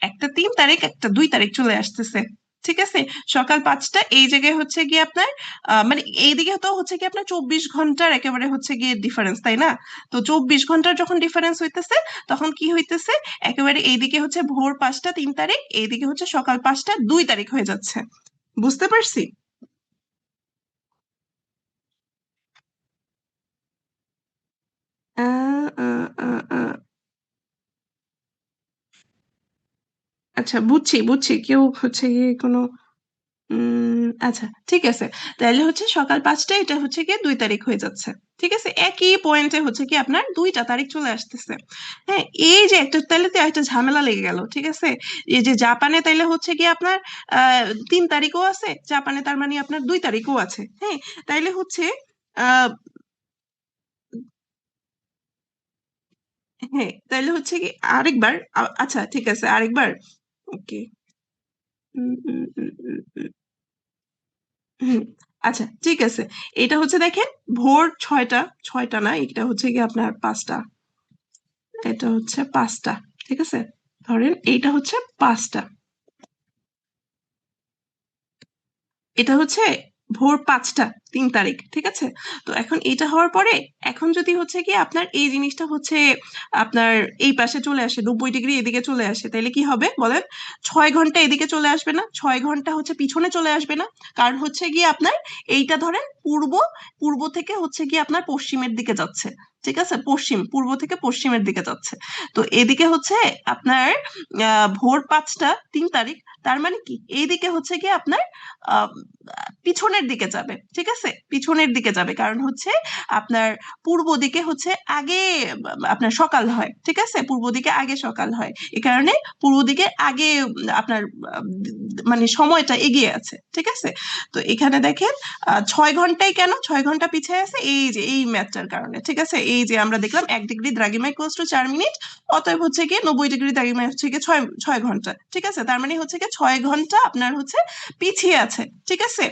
একটা 3 তারিখ একটা 2 তারিখ চলে আসতেছে, ঠিক আছে। সকাল 5টা এই জায়গায় হচ্ছে গিয়ে আপনার মানে এইদিকে তো হচ্ছে কি আপনার 24 ঘন্টার একেবারে হচ্ছে গিয়ে ডিফারেন্স, তাই না। তো 24 ঘন্টার যখন ডিফারেন্স হইতেছে তখন কি হইতেছে, একেবারে এইদিকে হচ্ছে ভোর 5টা 3 তারিখ, এইদিকে হচ্ছে সকাল 5টা 2 তারিখ হয়ে যাচ্ছে। বুঝতে পারছি। আহ, আহ, আহ, আহ, আচ্ছা বুঝছি বুঝছি, কেউ হচ্ছে গিয়ে কোনো আচ্ছা ঠিক আছে। তাহলে হচ্ছে সকাল 5টায় এটা হচ্ছে গিয়ে 2 তারিখ হয়ে যাচ্ছে, ঠিক আছে। একই পয়েন্টে হচ্ছে কি আপনার 2টা তারিখ চলে আসতেছে। হ্যাঁ, এই যে একটা তাইলে তো একটা ঝামেলা লেগে গেল, ঠিক আছে। এই যে জাপানে তাইলে হচ্ছে কি আপনার 3 তারিখও আছে জাপানে, তার মানে আপনার 2 তারিখও আছে। হ্যাঁ, তাইলে হচ্ছে আহ হ্যাঁ তাইলে হচ্ছে কি আরেকবার আচ্ছা ঠিক আছে আরেকবার। ওকে। হুম, আচ্ছা ঠিক আছে। এটা হচ্ছে দেখেন ভোর 6টা, 6টা না, এটা হচ্ছে কি আপনার 5টা, এটা হচ্ছে 5টা, ঠিক আছে। ধরেন এইটা হচ্ছে 5টা, এটা হচ্ছে ভোর 5টা 3 তারিখ, ঠিক আছে। তো এখন এটা হওয়ার পরে এখন যদি হচ্ছে কি আপনার এই জিনিসটা হচ্ছে আপনার এই পাশে চলে আসে, 90 ডিগ্রি এদিকে চলে আসে, তাহলে কি হবে বলেন। 6 ঘন্টা এদিকে চলে আসবে না, 6 ঘন্টা হচ্ছে পিছনে চলে আসবে না। কারণ হচ্ছে গিয়ে আপনার এইটা ধরেন পূর্ব, পূর্ব থেকে হচ্ছে গিয়ে আপনার পশ্চিমের দিকে যাচ্ছে, ঠিক আছে। পূর্ব থেকে পশ্চিমের দিকে যাচ্ছে। তো এদিকে হচ্ছে আপনার ভোর 5টা 3 তারিখ, তার মানে কি এইদিকে হচ্ছে গিয়ে আপনার আহ পিছনের দিকে যাবে, ঠিক আছে। পিছনের দিকে যাবে কারণ হচ্ছে আপনার পূর্ব দিকে হচ্ছে আগে আপনার সকাল হয়, ঠিক আছে। পূর্ব দিকে আগে সকাল হয়, এই কারণে পূর্ব দিকে আগে আপনার মানে সময়টা এগিয়ে আছে, ঠিক আছে। তো এখানে দেখেন 6 ঘন্টায় কেন 6 ঘন্টা পিছিয়ে আছে, এই যে এই ম্যাথটার কারণে, ঠিক আছে। এই যে আমরা দেখলাম 1 ডিগ্রি দ্রাঘিমা ইকুয়ালস টু 4 মিনিট, অতএব হচ্ছে গিয়ে 90 ডিগ্রি দ্রাঘিমা হচ্ছে গিয়ে ছয় ছয় ঘন্টা, ঠিক আছে। তার মানে হচ্ছে গিয়ে 6 ঘন্টা আপনার হচ্ছে পিছিয়ে আছে, ঠিক আছে।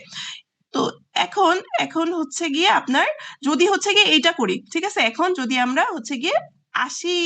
তো এখন এখন হচ্ছে গিয়ে আপনার যদি হচ্ছে গিয়ে এইটা করি, ঠিক আছে। এখন যদি আমরা হচ্ছে গিয়ে 80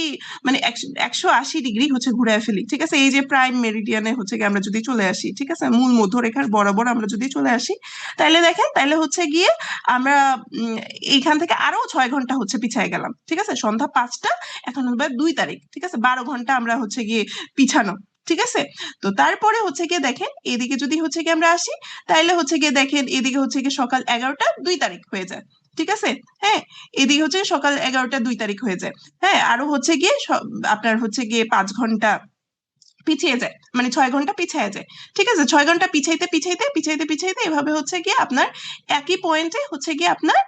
মানে 180 ডিগ্রি হচ্ছে ঘুরে ফেলি, ঠিক আছে। এই যে প্রাইম মেরিডিয়ানে হচ্ছে গিয়ে আমরা যদি চলে আসি, ঠিক আছে, মূল মধ্যরেখার বরাবর আমরা যদি চলে আসি, তাহলে দেখেন তাহলে হচ্ছে গিয়ে আমরা উম, এইখান থেকে আরো 6 ঘন্টা হচ্ছে পিছায় গেলাম, ঠিক আছে। সন্ধ্যা 5টা, এখন হবে 2 তারিখ, ঠিক আছে। 12 ঘন্টা আমরা হচ্ছে গিয়ে পিছানো, ঠিক আছে। তো তারপরে হচ্ছে গিয়ে দেখেন এদিকে যদি হচ্ছে গিয়ে আমরা আসি, তাইলে হচ্ছে গিয়ে দেখেন এদিকে হচ্ছে গিয়ে সকাল 11টা 2 তারিখ হয়ে যায়, ঠিক আছে। হ্যাঁ, এদিকে হচ্ছে সকাল 11টা 2 তারিখ হয়ে যায়। হ্যাঁ, আরো হচ্ছে গিয়ে আপনার হচ্ছে গিয়ে 5 ঘন্টা পিছিয়ে যায়, মানে 6 ঘন্টা পিছিয়ে যায়। ঠিক আছে, 6 ঘন্টা পিছাইতে পিছাইতে পিছাইতে পিছাইতে এভাবে হচ্ছে গিয়ে আপনার একই পয়েন্টে হচ্ছে গিয়ে আপনার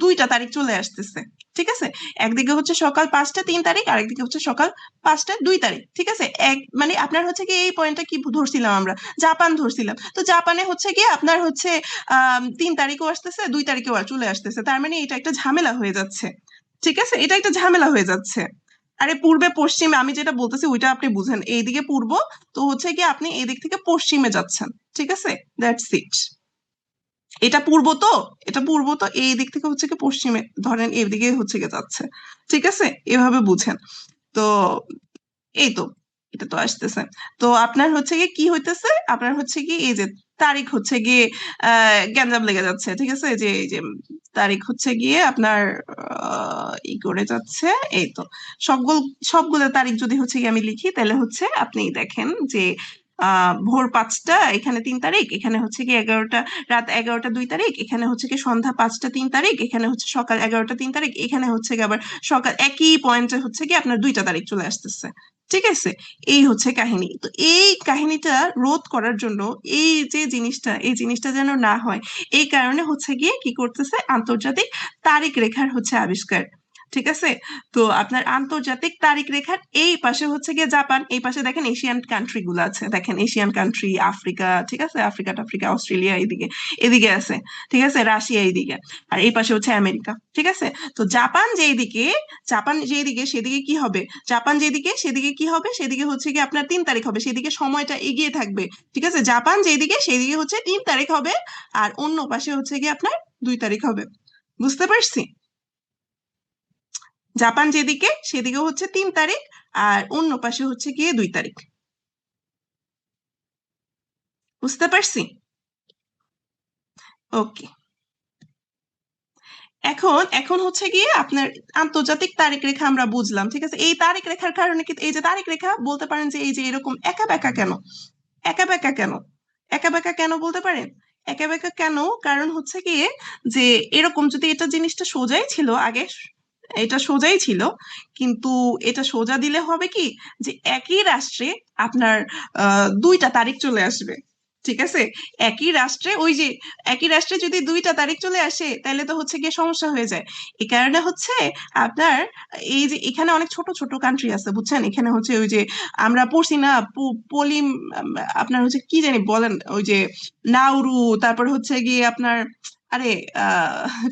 2টা তারিখ চলে আসতেছে। ঠিক আছে, একদিকে হচ্ছে সকাল 5টা 3 তারিখ, আরেকদিকে হচ্ছে সকাল 5টা 2 তারিখ। ঠিক আছে, মানে আপনার হচ্ছে গিয়ে এই পয়েন্টটা কি ধরছিলাম আমরা, জাপান ধরছিলাম। তো জাপানে হচ্ছে গিয়ে আপনার হচ্ছে 3 তারিখও আসতেছে, 2 তারিখেও চলে আসতেছে। তার মানে এটা একটা ঝামেলা হয়ে যাচ্ছে। ঠিক আছে, এটা একটা ঝামেলা হয়ে যাচ্ছে। আরে পূর্বে পশ্চিম আমি যেটা বলতেছি ওইটা আপনি বুঝেন, এইদিকে পূর্ব, তো হচ্ছে কি আপনি এই দিক থেকে পশ্চিমে যাচ্ছেন। ঠিক আছে, দ্যাটস ইট। এটা পূর্ব তো, এটা পূর্ব তো, এই দিক থেকে হচ্ছে কি পশ্চিমে ধরেন এইদিকে হচ্ছে কি যাচ্ছে। ঠিক আছে, এভাবে বুঝেন। তো এই তো, এটা তো আসতেছে। তো আপনার হচ্ছে গিয়ে কি হইতেছে, আপনার হচ্ছে কি এই যে তারিখ হচ্ছে গিয়ে গ্যাঞ্জাম লেগে যাচ্ছে। ঠিক আছে, যে এই যে তারিখ হচ্ছে গিয়ে আপনার ই করে যাচ্ছে। এই তো, সবগুলো সবগুলো তারিখ যদি হচ্ছে গিয়ে আমি লিখি, তাহলে হচ্ছে আপনি দেখেন যে ভোর 5টা এখানে 3 তারিখ, এখানে হচ্ছে কি 11টা, রাত 11টা 2 তারিখ, এখানে হচ্ছে কি সন্ধ্যা 5টা 3 তারিখ, এখানে হচ্ছে সকাল 11টা 3 তারিখ, এখানে হচ্ছে কি আবার সকাল একই পয়েন্টে হচ্ছে কি আপনার 2টা তারিখ চলে আসতেছে। ঠিক আছে, এই হচ্ছে কাহিনী। তো এই কাহিনীটা রোধ করার জন্য, এই যে জিনিসটা, এই জিনিসটা যেন না হয়, এই কারণে হচ্ছে গিয়ে কি করতেছে, আন্তর্জাতিক তারিখ রেখার হচ্ছে আবিষ্কার। ঠিক আছে, তো আপনার আন্তর্জাতিক তারিখ রেখার এই পাশে হচ্ছে গিয়ে জাপান, এই পাশে দেখেন এশিয়ান কান্ট্রি গুলো আছে, দেখেন এশিয়ান কান্ট্রি, আফ্রিকা, ঠিক আছে, আফ্রিকা টাফ্রিকা, অস্ট্রেলিয়া এইদিকে, এদিকে আছে। ঠিক আছে, রাশিয়া এইদিকে, আর এই পাশে হচ্ছে আমেরিকা। ঠিক আছে, তো জাপান যেদিকে, জাপান যেদিকে সেদিকে কি হবে, জাপান যেদিকে সেদিকে কি হবে, সেদিকে হচ্ছে কি আপনার 3 তারিখ হবে, সেদিকে সময়টা এগিয়ে থাকবে। ঠিক আছে, জাপান যেদিকে সেদিকে হচ্ছে 3 তারিখ হবে, আর অন্য পাশে হচ্ছে কি আপনার 2 তারিখ হবে। বুঝতে পারছি? জাপান যেদিকে সেদিকে হচ্ছে 3 তারিখ, আর অন্য পাশে হচ্ছে গিয়ে 2 তারিখ। বুঝতে পারছি? ওকে, এখন এখন হচ্ছে গিয়ে আপনার আন্তর্জাতিক তারিখ রেখা আমরা বুঝলাম। ঠিক আছে, এই তারিখ রেখার কারণে কি, এই যে তারিখ রেখা বলতে পারেন যে এই যে এরকম একা বেঁকা কেন, একা বেঁকা কেন, একা বেঁকা কেন বলতে পারেন? একা বেঁকা কেন, কারণ হচ্ছে গিয়ে যে এরকম যদি এটা জিনিসটা সোজাই ছিল আগে, এটা সোজাই ছিল, কিন্তু এটা সোজা দিলে হবে কি, যে একই রাষ্ট্রে আপনার 2টা তারিখ চলে আসবে। ঠিক আছে, একই রাষ্ট্রে, ওই যে একই রাষ্ট্রে যদি 2টা তারিখ চলে আসে, তাহলে তো হচ্ছে গিয়ে সমস্যা হয়ে যায়। এই কারণে হচ্ছে আপনার এই যে এখানে অনেক ছোট ছোট কান্ট্রি আছে, বুঝছেন, এখানে হচ্ছে ওই যে আমরা পড়ছি না, পলিম, আপনার হচ্ছে কি জানি বলেন, ওই যে নাউরু, তারপর হচ্ছে গিয়ে আপনার আরে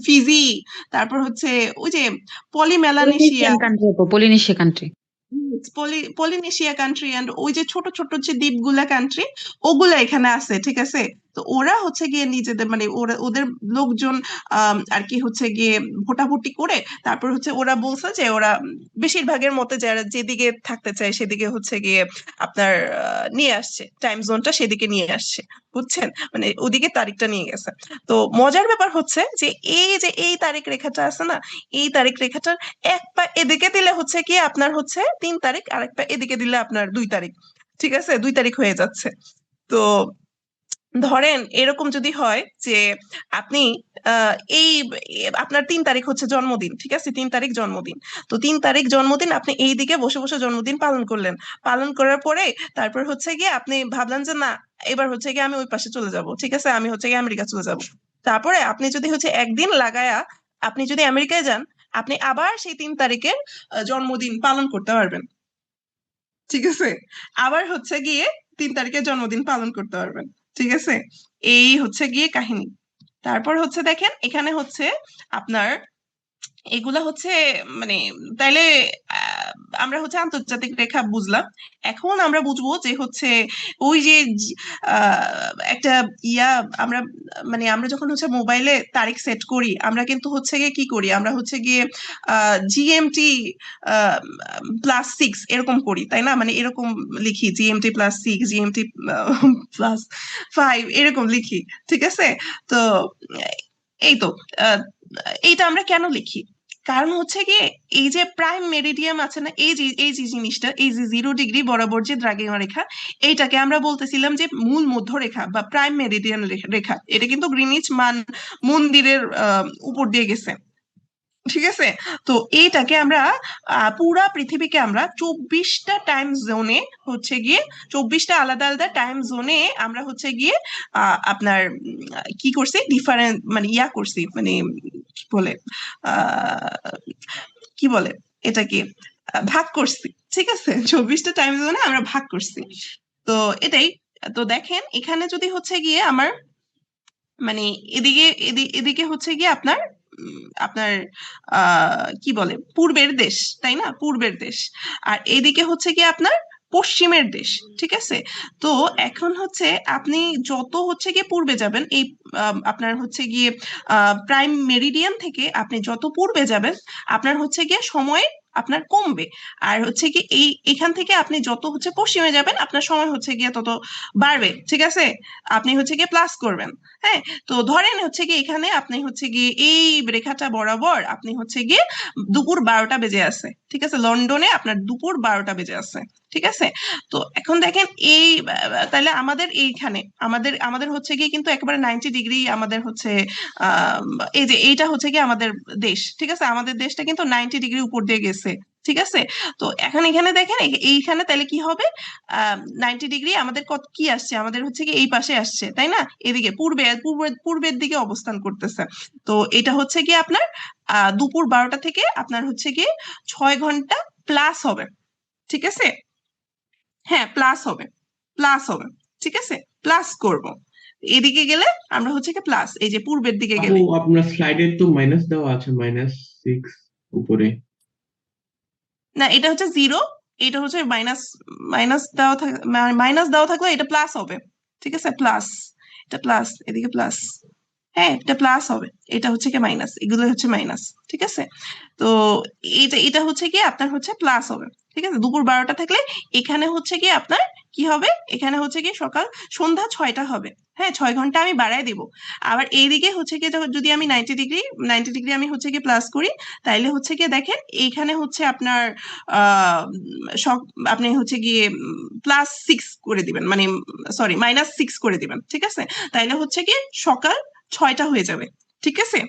ফিজি, তারপর হচ্ছে ওই যে পলিমেলানেশিয়া, Polynesian country, Polynesia country. Polynesia country, and ওই যে ছোট ছোট যে দ্বীপগুলা কান্ট্রি, ওগুলা এখানে আছে। ঠিক আছে, তো ওরা হচ্ছে গিয়ে নিজেদের মানে ওরা ওদের লোকজন আর কি হচ্ছে গিয়ে ভোটাভুটি করে, তারপর হচ্ছে ওরা বলছে যে ওরা বেশিরভাগের মতে যারা যেদিকে থাকতে চায় সেদিকে হচ্ছে গিয়ে আপনার নিয়ে আসছে, টাইম জোনটা সেদিকে নিয়ে আসছে। বুঝছেন, মানে ওদিকে তারিখটা নিয়ে গেছে। তো মজার ব্যাপার হচ্ছে যে এই তারিখ রেখাটা আছে না, এই তারিখ রেখাটার এক পা এদিকে দিলে হচ্ছে কি আপনার হচ্ছে 3 তারিখ, আর এক পা এদিকে দিলে আপনার 2 তারিখ। ঠিক আছে, 2 তারিখ হয়ে যাচ্ছে। তো ধরেন এরকম যদি হয় যে আপনি এই আপনার 3 তারিখ হচ্ছে জন্মদিন। ঠিক আছে, 3 তারিখ জন্মদিন, তো 3 তারিখ জন্মদিন আপনি এই দিকে বসে বসে জন্মদিন পালন করলেন। পালন করার পরে তারপর হচ্ছে গিয়ে আপনি ভাবলেন যে না, এবার হচ্ছে গিয়ে আমি ওই পাশে চলে যাব। ঠিক আছে, আমি হচ্ছে গিয়ে আমেরিকা চলে যাব। তারপরে আপনি যদি হচ্ছে একদিন লাগায়া আপনি যদি আমেরিকায় যান, আপনি আবার সেই 3 তারিখের জন্মদিন পালন করতে পারবেন। ঠিক আছে, আবার হচ্ছে গিয়ে 3 তারিখে জন্মদিন পালন করতে পারবেন। ঠিক আছে, এই হচ্ছে গিয়ে কাহিনী। তারপর হচ্ছে দেখেন এখানে হচ্ছে আপনার এগুলা হচ্ছে মানে তাইলে আহ, আমরা হচ্ছে আন্তর্জাতিক রেখা বুঝলাম। এখন আমরা বুঝবো যে হচ্ছে ওই যে একটা ইয়া, আমরা মানে আমরা যখন হচ্ছে মোবাইলে তারিখ সেট করি, আমরা কিন্তু হচ্ছে গিয়ে কি করি, আমরা হচ্ছে গিয়ে জিএমটি +6 এরকম করি, তাই না, মানে এরকম লিখি জিএমটি +6, জিএমটি +5 এরকম লিখি। ঠিক আছে, তো এই তো আহ, এইটা আমরা কেন লিখি, কারণ হচ্ছে গিয়ে এই যে প্রাইম মেরিডিয়াম আছে না, এই যে জিনিসটা, এই যে 0 ডিগ্রি বরাবর যে দ্রাঘিমা রেখা, এইটাকে আমরা বলতেছিলাম যে মূল মধ্যরেখা বা প্রাইম মেরিডিয়ান রেখা। এটা কিন্তু গ্রিনিচ মান মন্দিরের উপর দিয়ে গেছে। ঠিক আছে? তো এইটাকে আমরা পুরা পৃথিবীকে আমরা 24টা টাইম জোনে হচ্ছে গিয়ে 24টা আলাদা আলাদা টাইম জোনে আমরা হচ্ছে গিয়ে আপনার কি করছি ডিফারেন্ট মানে করছি মানে কি বলে আহ কি বলে এটাকে ভাগ করছি। ঠিক আছে, 24টা টাইম জোনে আমরা ভাগ করছি। তো এটাই। তো দেখেন এখানে যদি হচ্ছে গিয়ে আমার মানে এদিকে হচ্ছে গিয়ে আপনার আপনার কি বলে পূর্বের দেশ, তাই না? পূর্বের দেশ। আর এদিকে হচ্ছে গিয়ে আপনার পশ্চিমের দেশ। ঠিক আছে? তো এখন হচ্ছে আপনি যত হচ্ছে গিয়ে পূর্বে যাবেন এই আপনার হচ্ছে গিয়ে প্রাইম মেরিডিয়ান থেকে আপনি যত পূর্বে যাবেন আপনার হচ্ছে গিয়ে সময় আপনার কমবে। আর হচ্ছে কি এখান থেকে আপনি যত হচ্ছে পশ্চিমে যাবেন আপনার সময় হচ্ছে গিয়ে তত বাড়বে। ঠিক আছে? আপনি হচ্ছে গিয়ে প্লাস করবেন। হ্যাঁ, তো ধরেন হচ্ছে গিয়ে এখানে আপনি হচ্ছে গিয়ে এই রেখাটা বরাবর আপনি হচ্ছে গিয়ে দুপুর 12টা বেজে আছে। ঠিক আছে, লন্ডনে আপনার দুপুর 12টা বেজে আছে। ঠিক আছে? তো এখন দেখেন এই তাহলে আমাদের এইখানে আমাদের আমাদের হচ্ছে গিয়ে কিন্তু একেবারে 90 ডিগ্রি আমাদের হচ্ছে আহ এই যে এইটা হচ্ছে গিয়ে আমাদের দেশ। ঠিক আছে, আমাদের দেশটা কিন্তু 90 ডিগ্রি উপর দিয়ে গেছে। ঠিক আছে? তো এখন এখানে দেখেন এইখানে তাহলে কি হবে 90 ডিগ্রি আমাদের কত কি আসছে আমাদের হচ্ছে কি এই পাশে আসছে, তাই না? এদিকে পূর্বের দিকে অবস্থান করতেছে। তো এটা হচ্ছে কি আপনার দুপুর 12টা থেকে আপনার হচ্ছে কি 6 ঘন্টা প্লাস হবে। ঠিক আছে? হ্যাঁ, প্লাস হবে, প্লাস হবে। ঠিক আছে, প্লাস করব। এদিকে গেলে আমরা হচ্ছে কি প্লাস, এই যে পূর্বের দিকে আপু গেলে আপনার স্লাইডে তো মাইনাস দেওয়া আছে, -6 উপরে। না, এটা হচ্ছে 0। এটা হচ্ছে মাইনাস মাইনাস দেওয়া থাকলে এটা প্লাস হবে। ঠিক আছে, প্লাস। এটা প্লাস, এদিকে প্লাস। হ্যাঁ, এটা প্লাস হবে, এটা হচ্ছে কি মাইনাস, এগুলো হচ্ছে মাইনাস। ঠিক আছে? তো এটা এটা হচ্ছে কি আপনার হচ্ছে প্লাস হবে। ঠিক আছে, দুপুর 12টা থাকলে এখানে হচ্ছে কি আপনার কি হবে, এখানে হচ্ছে কি সন্ধ্যা 6টা হবে। হ্যাঁ, 6 ঘন্টা আমি বাড়ায় দিব। আবার এইদিকে হচ্ছে কি যদি আমি 90 ডিগ্রি আমি হচ্ছে কি প্লাস করি, তাইলে হচ্ছে কি দেখেন এইখানে হচ্ছে আপনার আহ সব আপনি হচ্ছে গিয়ে +6 করে দিবেন, মানে সরি -6 করে দিবেন। ঠিক আছে? তাইলে হচ্ছে কি সকাল 6টা হয়ে যাবে। ঠিক আছে?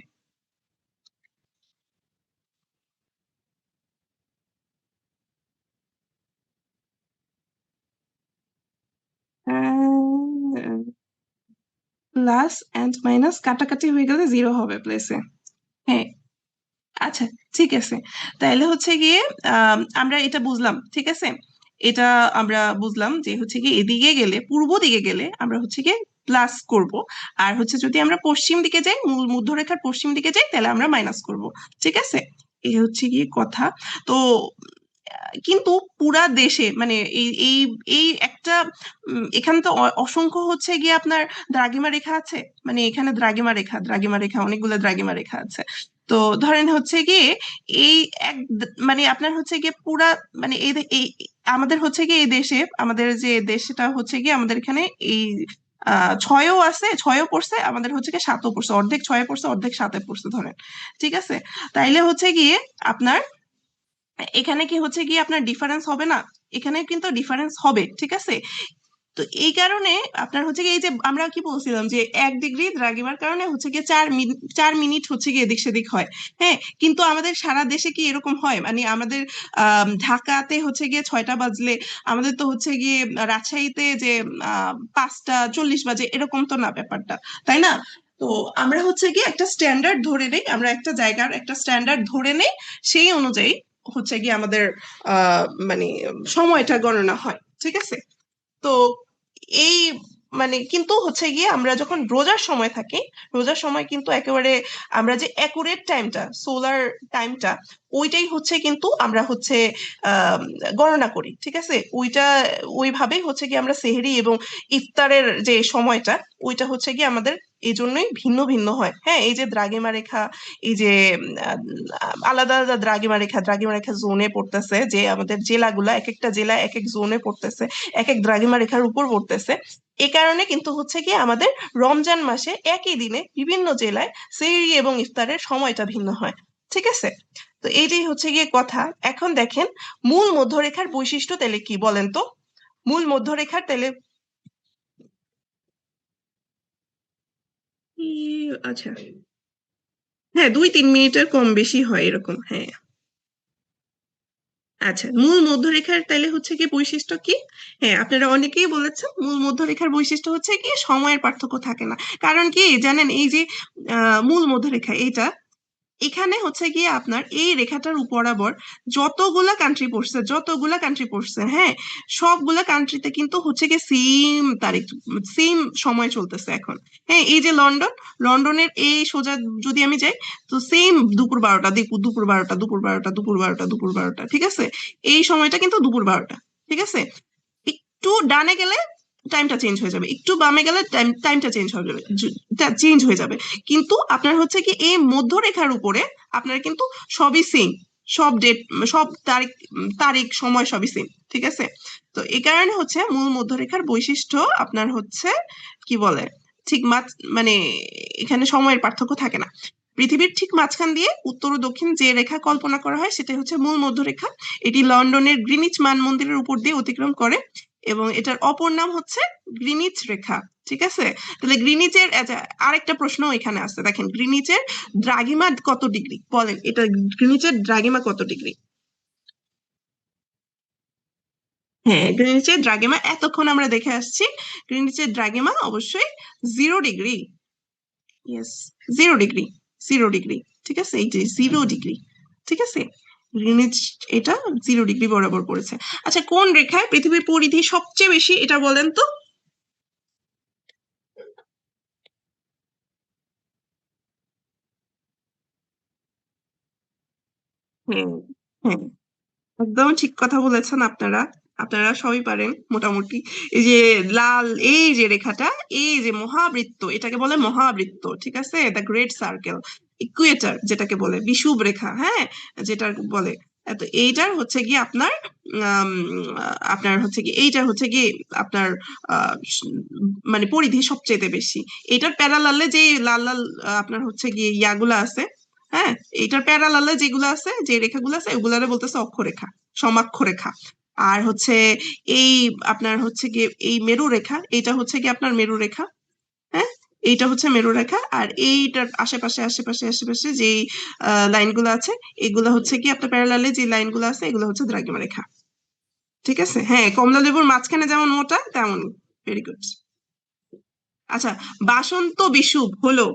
প্লাস এন্ড মাইনাস কাটাকাটি হয়ে গেলে 0 হবে প্লেসে। হ্যাঁ, আচ্ছা, ঠিক আছে। তাইলে হচ্ছে গিয়ে আমরা এটা বুঝলাম। ঠিক আছে, এটা আমরা বুঝলাম যে হচ্ছে কি এদিকে গেলে পূর্ব দিকে গেলে আমরা হচ্ছে গিয়ে প্লাস করব। আর হচ্ছে যদি আমরা পশ্চিম দিকে যাই, মূল মধ্যরেখার পশ্চিম দিকে যাই, তাহলে আমরা মাইনাস করব। ঠিক আছে, এই হচ্ছে গিয়ে কথা। তো কিন্তু পুরা দেশে মানে এই এই এই একটা এখানে তো অসংখ্য হচ্ছে গিয়ে আপনার দ্রাঘিমা রেখা আছে। মানে এখানে দ্রাঘিমা রেখা অনেকগুলো দ্রাঘিমা রেখা আছে। তো ধরেন হচ্ছে গিয়ে এই এক মানে আপনার হচ্ছে গিয়ে পুরা মানে এই আমাদের হচ্ছে গিয়ে এই দেশে আমাদের যে দেশটা হচ্ছে গিয়ে আমাদের এখানে এই 6ও আছে, 6ও পড়ছে, আমাদের হচ্ছে গিয়ে 7ও পড়ছে, অর্ধেক 6-এ পড়ছে অর্ধেক 7-এ পড়ছে ধরেন। ঠিক আছে? তাইলে হচ্ছে গিয়ে আপনার এখানে কি হচ্ছে গিয়ে আপনার ডিফারেন্স হবে না? এখানে কিন্তু ডিফারেন্স হবে। ঠিক আছে? তো এই কারণে আপনার হচ্ছে গিয়ে এই যে আমরা কি বলছিলাম যে 1 ডিগ্রি দ্রাঘিমার কারণে হচ্ছে গিয়ে 4 মিনিট হচ্ছে গিয়ে এদিক সেদিক হয়। হ্যাঁ, কিন্তু আমাদের সারা দেশে কি এরকম হয়? মানে আমাদের ঢাকাতে হচ্ছে গিয়ে 6টা বাজলে আমাদের তো হচ্ছে গিয়ে রাজশাহীতে যে 5টা 40 বাজে, এরকম তো না ব্যাপারটা, তাই না? তো আমরা হচ্ছে গিয়ে একটা স্ট্যান্ডার্ড ধরে নেই, আমরা একটা জায়গার একটা স্ট্যান্ডার্ড ধরে নেই, সেই অনুযায়ী হচ্ছে গিয়ে আমাদের মানে সময়টা গণনা হয়। ঠিক আছে? তো এই মানে কিন্তু হচ্ছে গিয়ে আমরা যখন রোজার সময় থাকি, রোজার সময় কিন্তু একেবারে আমরা যে অ্যাকুরেট টাইমটা সোলার টাইমটা ওইটাই হচ্ছে কিন্তু আমরা হচ্ছে আহ গণনা করি। ঠিক আছে? ওইভাবেই হচ্ছে কি আমরা সেহরি এবং ইফতারের যে সময়টা ওইটা হচ্ছে কি আমাদের এই জন্যই ভিন্ন ভিন্ন হয়। হ্যাঁ, এই যে দ্রাঘিমা রেখা, এই যে আলাদা আলাদা দ্রাঘিমা রেখা জোনে পড়তেছে, যে আমাদের জেলাগুলা এক একটা জেলা এক এক জোনে পড়তেছে, এক এক দ্রাঘিমা রেখার উপর পড়তেছে। এ কারণে কিন্তু হচ্ছে কি আমাদের রমজান মাসে একই দিনে বিভিন্ন জেলায় সেহরি এবং ইফতারের সময়টা ভিন্ন হয়। ঠিক আছে? তো এইটাই হচ্ছে গিয়ে কথা। এখন দেখেন মূল মধ্যরেখার বৈশিষ্ট্য তাহলে কি বলেন তো? মূল মধ্যরেখার তাহলে আচ্ছা, হ্যাঁ 2-3 মিনিটের কম বেশি হয় এরকম, হ্যাঁ। আচ্ছা, মূল মধ্যরেখার তাইলে হচ্ছে কি বৈশিষ্ট্য কি? হ্যাঁ, আপনারা অনেকেই বলেছেন মূল মধ্যরেখার বৈশিষ্ট্য হচ্ছে কি সময়ের পার্থক্য থাকে না। কারণ কি জানেন, এই যে মূল মধ্যরেখা এইটা, এখানে হচ্ছে গিয়ে আপনার এই রেখাটার বরাবর যতগুলা কান্ট্রি পড়ছে, হ্যাঁ, সবগুলা কান্ট্রিতে কিন্তু হচ্ছে গিয়ে সেম তারিখ, সেম সময় চলতেছে এখন। হ্যাঁ, এই যে লন্ডনের এই সোজা যদি আমি যাই, তো সেম দুপুর 12টা, দুপুর 12টা, দুপুর 12টা, দুপুর 12টা, দুপুর 12টা, ঠিক আছে? এই সময়টা কিন্তু দুপুর 12টা, ঠিক আছে? একটু ডানে গেলে টাইমটা চেঞ্জ হয়ে যাবে, একটু বামে গেলে টাইমটা চেঞ্জ হয়ে যাবে। কিন্তু আপনার হচ্ছে কি এই মধ্যরেখার উপরে আপনার কিন্তু সবই সেম, সব ডেট, সব তারিখ সময় সবই সেম, ঠিক আছে? তো এই কারণে হচ্ছে মূল মধ্যরেখার বৈশিষ্ট্য আপনার হচ্ছে কি বলে, ঠিক মানে এখানে সময়ের পার্থক্য থাকে না। পৃথিবীর ঠিক মাঝখান দিয়ে উত্তর ও দক্ষিণ যে রেখা কল্পনা করা হয় সেটা হচ্ছে মূল মধ্যরেখা। এটি লন্ডনের গ্রিনিচ মানমন্দিরের উপর দিয়ে অতিক্রম করে এবং এটার অপর নাম হচ্ছে গ্রিনিচ রেখা, ঠিক আছে? তাহলে গ্রিনিচের আরেকটা প্রশ্ন এখানে আছে, দেখেন গ্রিনিচের দ্রাঘিমা কত ডিগ্রি, বলেন এটা গ্রিনিচের দ্রাঘিমা কত ডিগ্রি? হ্যাঁ, গ্রিনিচের দ্রাঘিমা এতক্ষণ আমরা দেখে আসছি, গ্রিনিচের দ্রাঘিমা অবশ্যই 0 ডিগ্রি। ইয়েস, 0 ডিগ্রি, 0 ডিগ্রি, ঠিক আছে? এই যে 0 ডিগ্রি, ঠিক আছে? গ্রিনিচ এটা 0 ডিগ্রি বরাবর পড়েছে। আচ্ছা, কোন রেখায় পৃথিবীর পরিধি সবচেয়ে বেশি এটা বলেন তো? হ্যাঁ, হ্যাঁ, একদম ঠিক কথা বলেছেন আপনারা, আপনারা সবই পারেন মোটামুটি। এই যে লাল এই যে রেখাটা, এই যে মহাবৃত্ত, এটাকে বলে মহাবৃত্ত, ঠিক আছে? দ্য গ্রেট সার্কেল, ইকুয়েটর যেটাকে বলে, বিষুব রেখা, হ্যাঁ, যেটা বলে। তো এইটার হচ্ছে কি আপনার আম, আপনার হচ্ছে কি এইটার হচ্ছে কি আপনার মানে পরিধি সবচেয়ে বেশি। এটার প্যারালালে যে লাল লাল আপনার হচ্ছে কি ইয়াগুলা আছে, হ্যাঁ, এটার প্যারালালে যেগুলো আছে, যে রেখাগুলো আছে, ওগুলারে বলতেছে অক্ষরেখা, সমাক্ষরেখা। আর হচ্ছে এই আপনার হচ্ছে গিয়ে এই মেরু রেখা, এটা হচ্ছে কি আপনার মেরু রেখা, হ্যাঁ, এইটা হচ্ছে মেরু রেখা। আর এইটার আশেপাশে আশেপাশে আশেপাশে যে লাইনগুলো আছে, এগুলো হচ্ছে কি আপনার প্যারালালে যে লাইনগুলো আছে, এগুলো হচ্ছে দ্রাঘিমা রেখা, ঠিক আছে? হ্যাঁ, কমলা লেবুর মাঝখানে যেমন মোটা তেমন। Very good. আচ্ছা, বাসন্ত বিষুব হলো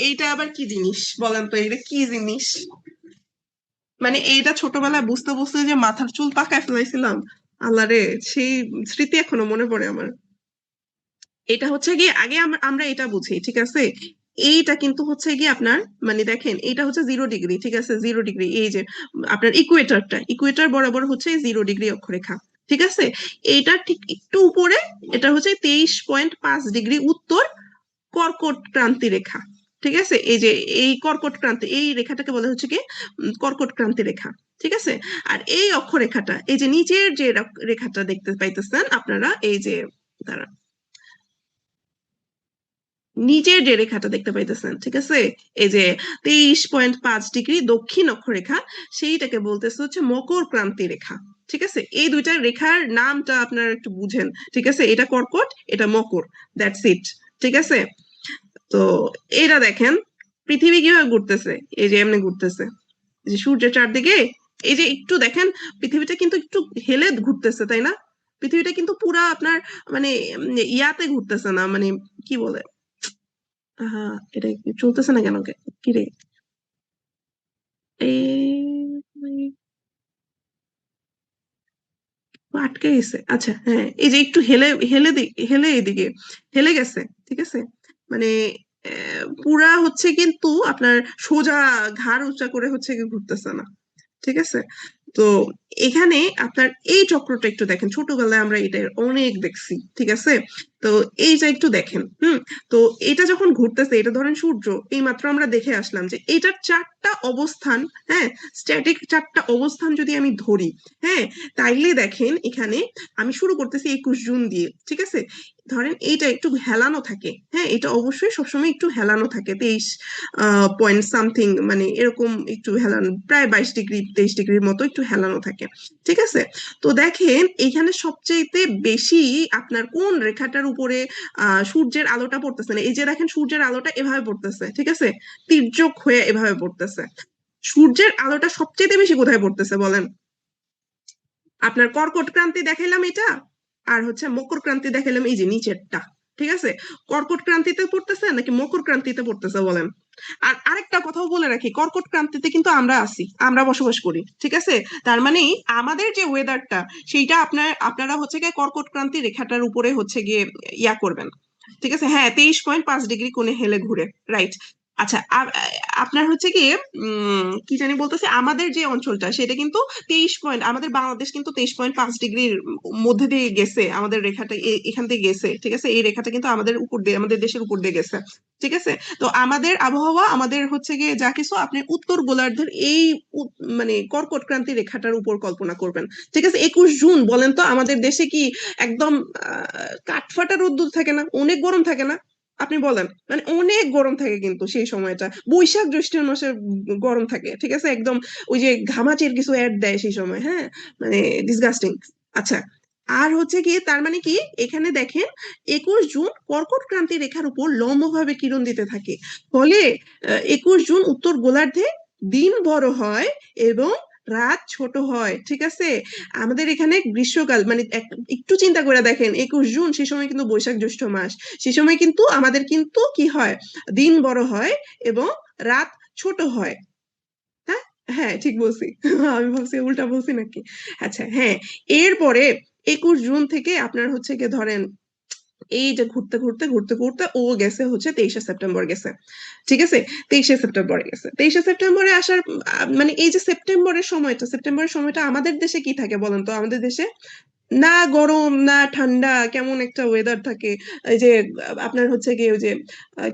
এইটা আবার কি জিনিস বলেন তো, এটা কি জিনিস? মানে এইটা ছোটবেলায় বুঝতে বুঝতে যে মাথার চুল পাকায় ফেলাইছিলাম, আল্লাহ রে, সেই স্মৃতি এখনো মনে পড়ে আমার। এটা হচ্ছে গিয়ে আগে আমরা এটা বুঝি, ঠিক আছে? এইটা কিন্তু হচ্ছে গিয়ে আপনার মানে দেখেন, এটা হচ্ছে 0 ডিগ্রি, ঠিক আছে? 0 ডিগ্রি, এই যে আপনার ইকুয়েটর বরাবর হচ্ছে 0 ডিগ্রি অক্ষরেখা, ঠিক আছে? এইটা ঠিক একটু উপরে, এটা হচ্ছে 23.5 ডিগ্রি উত্তর কর্কট ক্রান্তি রেখা, ঠিক আছে? এই যে এই কর্কট ক্রান্তি, এই রেখাটাকে বলা হচ্ছে কি কর্কট ক্রান্তি রেখা, ঠিক আছে? আর এই অক্ষরেখাটা, এই যে নিচের যে রেখাটা দেখতে পাইতেছেন আপনারা, এই যে দাঁড়া, নিচের যে রেখাটা দেখতে পাইতেছেন, ঠিক আছে, এই যে 23.5 ডিগ্রি দক্ষিণ অক্ষরেখা, সেইটাকে বলতেছে হচ্ছে মকর ক্রান্তি রেখা, ঠিক আছে? এই দুইটা রেখার নামটা আপনারা একটু বুঝেন, ঠিক আছে? এটা কর্কট, এটা মকর, দ্যাটস ইট, ঠিক আছে? তো এটা দেখেন পৃথিবী কিভাবে ঘুরতেছে, এই যে এমনি ঘুরতেছে, এই যে সূর্যের চারদিকে, এই যে একটু দেখেন পৃথিবীটা কিন্তু একটু হেলে ঘুরতেছে, তাই না? পৃথিবীটা কিন্তু পুরা আপনার মানে ইয়াতে ঘুরতেছে না, মানে কি বলে, এটা চলতেছে না কেন, কি রে, এই আটকে গেছে। আচ্ছা, হ্যাঁ, এই যে একটু হেলে হেলে হেলে এদিকে হেলে গেছে, ঠিক আছে? মানে পুরা হচ্ছে কিন্তু আপনার সোজা ঘাড় উঁচা করে হচ্ছে কি ঘুরতেছে না, ঠিক আছে? তো এখানে আপনার এই চক্রটা একটু দেখেন, ছোটবেলায় আমরা এটা অনেক দেখছি, ঠিক আছে? তো এইটা একটু দেখেন, তো এটা যখন ঘুরতেছে, এটা ধরেন সূর্য, এই মাত্র আমরা দেখে আসলাম যে এটার চারটা অবস্থান, হ্যাঁ, স্ট্যাটিক চারটা অবস্থান যদি আমি ধরি, হ্যাঁ, তাইলে দেখেন এখানে আমি শুরু করতেছি 21 জুন দিয়ে, ঠিক আছে? ধরেন এইটা একটু হেলানো থাকে, হ্যাঁ, এটা অবশ্যই সবসময় একটু হেলানো থাকে, 23 পয়েন্ট সামথিং, মানে এরকম একটু হেলানো, প্রায় 22 ডিগ্রি 23 ডিগ্রির মতো একটু হেলানো থাকে, ঠিক আছে? তো দেখেন এখানে সবচেয়ে বেশি আপনার কোন রেখাটার উপরে সূর্যের আলোটা পড়তেছে না। এই যে দেখেন সূর্যের আলোটা এভাবে পড়তেছে, ঠিক আছে, তির্যক হয়ে এভাবে পড়তেছে। সূর্যের আলোটা সবচেয়ে বেশি কোথায় পড়তেছে বলেন? আপনার কর্কট ক্রান্তি দেখাইলাম এটা, আর হচ্ছে মকর ক্রান্তি দেখাইলাম এই যে নিচেরটা, ঠিক আছে। কর্কট ক্রান্তিতে পড়তেছে নাকি মকর ক্রান্তিতে পড়তেছে বলেন? আর আরেকটা কথাও বলে রাখি, কর্কট ক্রান্তিতে কিন্তু আমরা আছি, আমরা বসবাস করি, ঠিক আছে। তার মানে আমাদের যে ওয়েদারটা সেইটা আপনারা হচ্ছে গিয়ে কর্কট ক্রান্তি রেখাটার উপরে হচ্ছে গিয়ে ইয়া করবেন, ঠিক আছে। হ্যাঁ, 23.5 ডিগ্রি কোণে হেলে ঘুরে, রাইট। আচ্ছা, আপনার হচ্ছে কি কি জানি বলতেছে, আমাদের যে অঞ্চলটা সেটা কিন্তু আমাদের বাংলাদেশ কিন্তু 23.5 ডিগ্রির মধ্যে দিয়ে গেছে, আমাদের রেখাটা এখান থেকে গেছে, ঠিক আছে। এই রেখাটা কিন্তু আমাদের উপর দিয়ে, আমাদের দেশের উপর দিয়ে গেছে, ঠিক আছে। তো আমাদের আবহাওয়া, আমাদের হচ্ছে গিয়ে যা কিছু আপনি উত্তর গোলার্ধের এই মানে কর্কট ক্রান্তি রেখাটার উপর কল্পনা করবেন, ঠিক আছে। 21 জুন বলেন তো আমাদের দেশে কি একদম কাঠফাটা রোদ্দুর থাকে না? অনেক গরম থাকে না? আপনি বলেন, মানে অনেক গরম থাকে কিন্তু সেই সময়টা, বৈশাখ জ্যৈষ্ঠ মাসে গরম থাকে, ঠিক আছে, একদম ওই যে ঘামাচির কিছু অ্যাড দেয় সেই সময়, হ্যাঁ, মানে ডিসগাস্টিং। আচ্ছা, আর হচ্ছে কি তার মানে কি এখানে দেখেন 21 জুন কর্কট ক্রান্তি রেখার উপর লম্বভাবে কিরণ দিতে থাকে, ফলে 21 জুন উত্তর গোলার্ধে দিন বড় হয় এবং রাত ছোট হয়, ঠিক আছে। আমাদের এখানে গ্রীষ্মকাল, মানে একটু চিন্তা করে দেখেন 21 জুন, সে সময় কিন্তু বৈশাখ জ্যৈষ্ঠ মাস, সে সময় কিন্তু আমাদের কিন্তু কি হয়, দিন বড় হয় এবং রাত ছোট হয়। হ্যাঁ, হ্যাঁ, ঠিক বলছি। আমি ভাবছি উল্টা বলছি নাকি। আচ্ছা, হ্যাঁ, এরপরে 21 জুন থেকে আপনার হচ্ছে গিয়ে ধরেন এই যে ঘুরতে ঘুরতে ঘুরতে ঘুরতে ও গেছে হচ্ছে 23শে সেপ্টেম্বর গেছে, ঠিক আছে। 23শে সেপ্টেম্বরে গেছে, 23শে সেপ্টেম্বরে আসার মানে এই যে সেপ্টেম্বরের সময়টা আমাদের দেশে কি থাকে বলেন তো? আমাদের দেশে না গরম না ঠান্ডা, কেমন একটা ওয়েদার থাকে। এই যে আপনার হচ্ছে গিয়ে ওই যে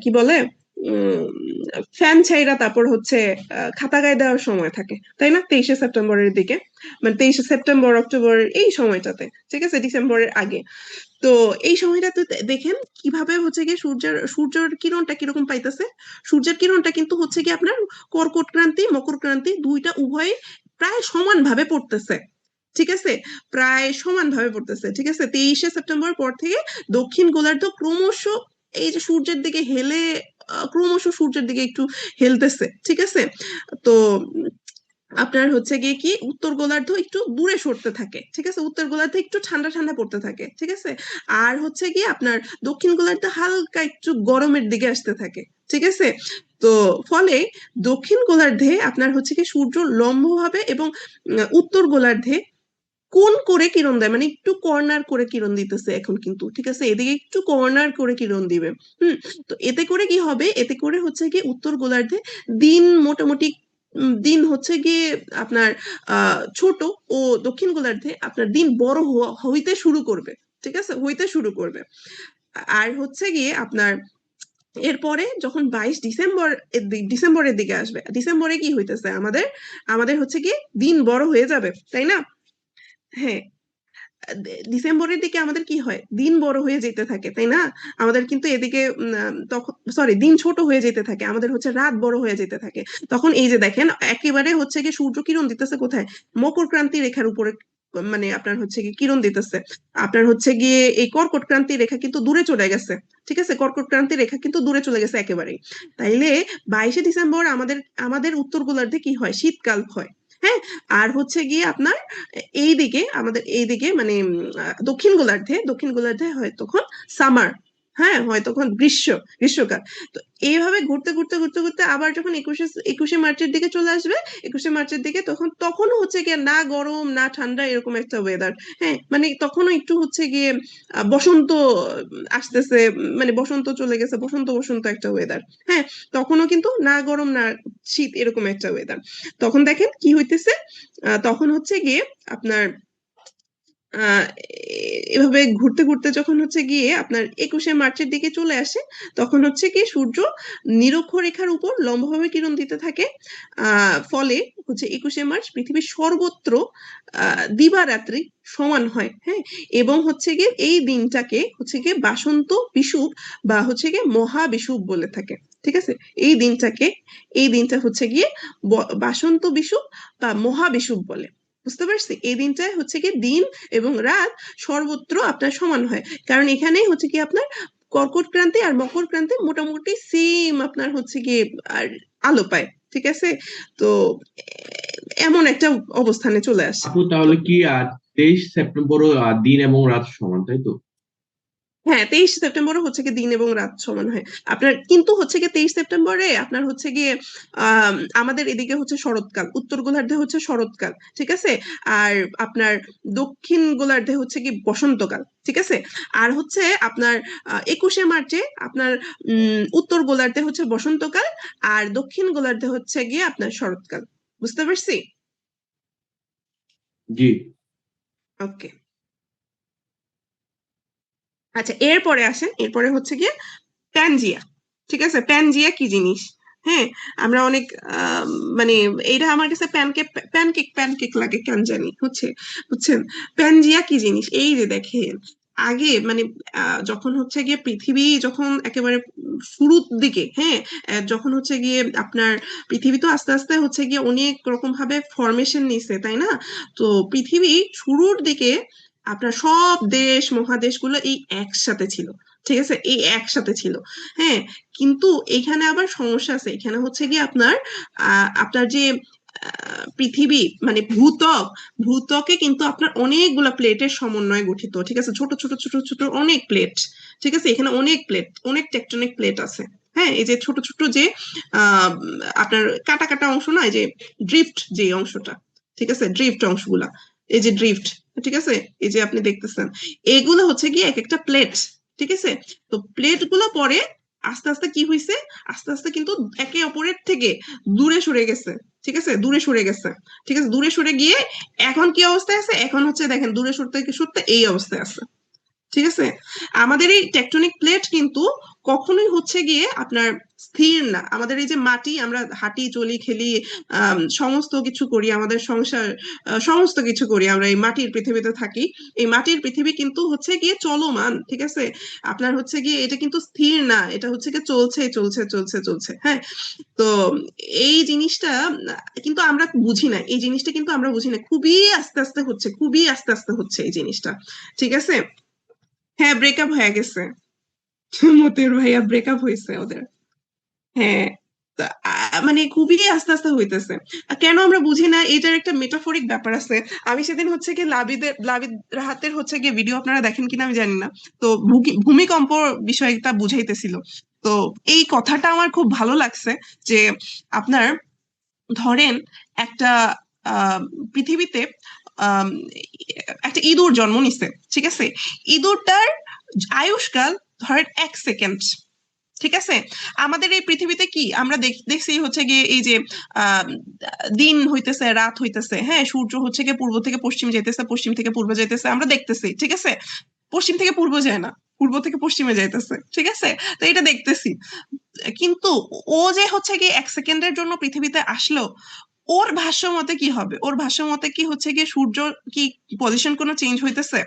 কি বলে ফ্যান ছাইরা তারপর হচ্ছে খাতা গায়ে দেওয়ার সময় থাকে, তাই না? 23শে সেপ্টেম্বরের দিকে, মানে 23শে সেপ্টেম্বর অক্টোবর এই সময়টাতে, ঠিক আছে, ডিসেম্বরের আগে। তো এই সময়টাতে দেখেন কিভাবে হচ্ছে গিয়ে সূর্যের কিরণটা কিরকম পাইতেছে। সূর্যের কিরণটা কিন্তু হচ্ছে কি আপনার কর্কট ক্রান্তি মকর ক্রান্তি দুইটা উভয় প্রায় সমানভাবে পড়তেছে, ঠিক আছে, প্রায় সমানভাবে পড়তেছে, ঠিক আছে। 23শে সেপ্টেম্বর পর থেকে দক্ষিণ গোলার্ধ ক্রমশ এই যে সূর্যের দিকে হেলে ক্রমশ সূর্যের দিকে একটু হেলতেছে, ঠিক আছে। তো আপনার হচ্ছে গিয়ে কি উত্তর গোলার্ধ একটু দূরে সরতে থাকে, ঠিক আছে, উত্তর গোলার্ধে একটু ঠান্ডা ঠান্ডা পড়তে থাকে, ঠিক আছে। আর হচ্ছে গিয়ে আপনার দক্ষিণ গোলার্ধ হালকা একটু গরমের দিকে আসতে থাকে, ঠিক আছে। তো ফলে দক্ষিণ গোলার্ধে আপনার হচ্ছে কি সূর্য লম্বভাবে এবং উত্তর গোলার্ধে কোণ করে কিরণ দেয়, মানে একটু কর্নার করে কিরণ দিতেছে এখন কিন্তু, ঠিক আছে, এদিকে একটু কর্নার করে কিরণ দিবে। তো এতে করে কি হবে, এতে করে হচ্ছে কি উত্তর গোলার্ধে দিন মোটামুটি দিন হচ্ছে গিয়ে আপনার ছোট, ও দক্ষিণ গোলার্ধে আপনার দিন বড় হইতে শুরু করবে, ঠিক আছে, হইতে শুরু করবে। আর হচ্ছে গিয়ে আপনার এরপরে যখন 22 ডিসেম্বরের দিকে আসবে, ডিসেম্বরে কি হইতেছে আমাদের, আমাদের হচ্ছে কি দিন বড় হয়ে যাবে, তাই না? হ্যাঁ, ডিসেম্বরের দিকে আমাদের কি হয়, দিন বড় হয়ে যেতে থাকে, তাই না? আমাদের কিন্তু এদিকে তখন সরি দিন ছোট হয়ে যেতে থাকে, আমাদের হচ্ছে রাত বড় হয়ে যেতে থাকে। তখন এই যে দেখেন একেবারে হচ্ছে কি সূর্য কিরণ দিতেছে কোথায়, মকর ক্রান্তি রেখার উপরে, মানে আপনার হচ্ছে কি কিরণ দিতেছে। আপনার হচ্ছে গিয়ে এই কর্কট ক্রান্তি রেখা কিন্তু দূরে চলে গেছে, ঠিক আছে, কর্কট ক্রান্তি রেখা কিন্তু দূরে চলে গেছে একেবারেই। তাইলে 22শে ডিসেম্বর আমাদের আমাদের উত্তর গোলার্ধে কি হয়, শীতকাল হয়। হ্যাঁ, আর হচ্ছে গিয়ে আপনার আমাদের এইদিকে মানে দক্ষিণ গোলার্ধে হয় তখন সামার, হ্যাঁ, হয় তখন গ্রীষ্মকাল। তো এইভাবে ঘুরতে ঘুরতে ঘুরতে ঘুরতে আবার যখন একুশে মার্চের দিকে চলে আসবে, 21শে মার্চের দিকে তখনও হচ্ছে গিয়ে না গরম না ঠান্ডা এরকম একটা ওয়েদার। হ্যাঁ, মানে তখনও একটু হচ্ছে গিয়ে বসন্ত আসতেছে, মানে বসন্ত চলে গেছে, বসন্ত বসন্ত একটা ওয়েদার। হ্যাঁ, তখনও কিন্তু না গরম না শীত এরকম একটা ওয়েদার। তখন দেখেন কি হইতেছে, তখন হচ্ছে গিয়ে আপনার এভাবে ঘুরতে ঘুরতে যখন হচ্ছে গিয়ে আপনার 21শে মার্চের দিকে চলে আসে, তখন হচ্ছে কি সূর্য নিরক্ষরেখার উপর লম্বভাবে কিরণ দিতে থাকে। ফলে হচ্ছে 21শে মার্চ পৃথিবীর সর্বত্র দিবারাত্রি সমান হয়। হ্যাঁ, এবং হচ্ছে গিয়ে এই দিনটাকে হচ্ছে গিয়ে বাসন্ত বিষুব বা হচ্ছে গিয়ে মহা বিষুব বলে থাকে, ঠিক আছে। এই দিনটা হচ্ছে গিয়ে বাসন্ত বিষুব বা মহা বিষুব বলে, বুঝতে পারছি? এই দিনটায় হচ্ছে কি দিন এবং রাত সর্বত্র আপনার সমান হয়, কারণ এখানেই হচ্ছে কি আপনার কর্কট ক্রান্তি আর মকর ক্রান্তি মোটামুটি সেম আপনার হচ্ছে গিয়ে আর আলো পায়, ঠিক আছে? তো এমন একটা অবস্থানে চলে আসে। আপু তাহলে কি 23 সেপ্টেম্বরও দিন এবং রাত সমান, তাই তো? হ্যাঁ, 23 সেপ্টেম্বরও হচ্ছে গিয়ে দিন এবং রাত সমান হয় আপনার, কিন্তু হচ্ছে গিয়ে 23 সেপ্টেম্বরে আপনার হচ্ছে গিয়ে আমাদের এদিকে হচ্ছে শরৎকাল, উত্তর গোলার্ধে হচ্ছে শরৎকাল, ঠিক আছে? আর আপনার দক্ষিণ গোলার্ধে হচ্ছে কি বসন্তকাল, ঠিক আছে? আর হচ্ছে আপনার 21শে মার্চে আপনার উত্তর গোলার্ধে হচ্ছে বসন্তকাল, আর দক্ষিণ গোলার্ধে হচ্ছে গিয়ে আপনার শরৎকাল। বুঝতে পারছি? জি। ওকে, আচ্ছা এরপরে আসেন, এরপরে হচ্ছে গিয়ে প্যানজিয়া, ঠিক আছে? প্যানজিয়া কি জিনিস? হ্যাঁ, আমরা অনেক মানে এইটা আমার কাছে প্যানকেক প্যানকেক প্যানকেক লাগে কেন জানি, হচ্ছে বুঝছেন? প্যানজিয়া কি জিনিস? এই যে দেখেন, আগে মানে যখন হচ্ছে গিয়ে পৃথিবী যখন একেবারে শুরুর দিকে, হ্যাঁ, যখন হচ্ছে গিয়ে আপনার পৃথিবী তো আস্তে আস্তে হচ্ছে গিয়ে অনেক রকম ভাবে ফরমেশন নিছে, তাই না? তো পৃথিবী শুরুর দিকে আপনার সব দেশ মহাদেশগুলো এই একসাথে ছিল, ঠিক আছে? এই একসাথে ছিল, হ্যাঁ। কিন্তু এখানে আবার সমস্যা আছে, এখানে হচ্ছে কি আপনার আপনার যে পৃথিবী মানে ভূত্বক, ভূত্বকে কিন্তু আপনার অনেকগুলা প্লেটের সমন্বয়ে গঠিত, ঠিক আছে? ছোট ছোট ছোট ছোট অনেক প্লেট, ঠিক আছে? এখানে অনেক প্লেট, অনেক টেকটনিক প্লেট আছে, হ্যাঁ। এই যে ছোট ছোট যে আহ আপনার কাটা কাটা অংশ না, এই যে ড্রিফট যে অংশটা, ঠিক আছে? ড্রিফট অংশগুলা, এই যে ড্রিফট, ঠিক আছে? এই যে আপনি দেখতেছেন, এগুলো হচ্ছে কি এক একটা প্লেট, ঠিক আছে? তো প্লেট গুলো পরে আস্তে আস্তে কি হয়েছে, আস্তে আস্তে কিন্তু একে অপরের থেকে দূরে সরে গেছে, ঠিক আছে? দূরে সরে গেছে, ঠিক আছে? দূরে সরে গিয়ে এখন কি অবস্থায় আছে, এখন হচ্ছে দেখেন দূরে সরতে সরতে এই অবস্থায় আছে, ঠিক আছে? আমাদের এই টেকটনিক প্লেট কিন্তু কখনোই হচ্ছে গিয়ে আপনার স্থির না। আমাদের এই যে মাটি, আমরা হাঁটি চলি খেলি সমস্ত কিছু করি, আমাদের সংসার সমস্ত কিছু করি, আমরা এই মাটির পৃথিবীতে থাকি। এই মাটির পৃথিবী কিন্তু হচ্ছে গিয়ে চলমান, ঠিক আছে? আপনার হচ্ছে গিয়ে এটা কিন্তু স্থির না, এটা হচ্ছে গিয়ে চলছে চলছে চলছে চলছে, হ্যাঁ। তো এই জিনিসটা কিন্তু আমরা বুঝি না, এই জিনিসটা কিন্তু আমরা বুঝি না, খুবই আস্তে আস্তে হচ্ছে, খুবই আস্তে আস্তে হচ্ছে এই জিনিসটা, ঠিক আছে? হ্যাঁ, ব্রেকআপ হয়ে গেছে। মতের ভাইয়া ব্রেকআপ হয়েছে ওদের, হ্যাঁ। তা, মানে খুবই আস্তে আস্তে হইতেছে। কেন আমরা বুঝি না, এটার একটা মেটাফরিক ব্যাপার আছে। আমি সেদিন হচ্ছে কি লাবিদ রাহাতের হচ্ছে গিয়ে ভিডিও আপনারা দেখেন কিনা আমি জানি না, তো ভূমিকম্প বিষয়টা বুঝাইতেছিল। তো এই কথাটা আমার খুব ভালো লাগছে, যে আপনার ধরেন একটা আহ পৃথিবীতে আহ একটা ইঁদুর জন্ম নিছে, ঠিক আছে? ইঁদুরটার আয়ুষ্কাল ধরেন 1 সেকেন্ড, ঠিক আছে? আমাদের এই পৃথিবীতে কি আমরা দেখছি হচ্ছে গিয়ে এই যে আহ দিন হইতেছে রাত হইতেছে, হ্যাঁ, সূর্য হচ্ছে গিয়ে পূর্ব থেকে পশ্চিম যাইতেছে, পশ্চিম থেকে পূর্বে যাইতেছে, আমরা দেখতেছি, ঠিক আছে? পশ্চিম থেকে পূর্ব যায় না, পূর্ব থেকে পশ্চিমে যাইতেছে, ঠিক আছে? তো এটা দেখতেছি, কিন্তু ও যে হচ্ছে গিয়ে 1 সেকেন্ডের জন্য পৃথিবীতে আসলো, ওর ভাষ্য মতে কি হবে? ওর ভাষ্য মতে কি হচ্ছে গিয়ে সূর্য কি পজিশন কোনো চেঞ্জ হইতেছে?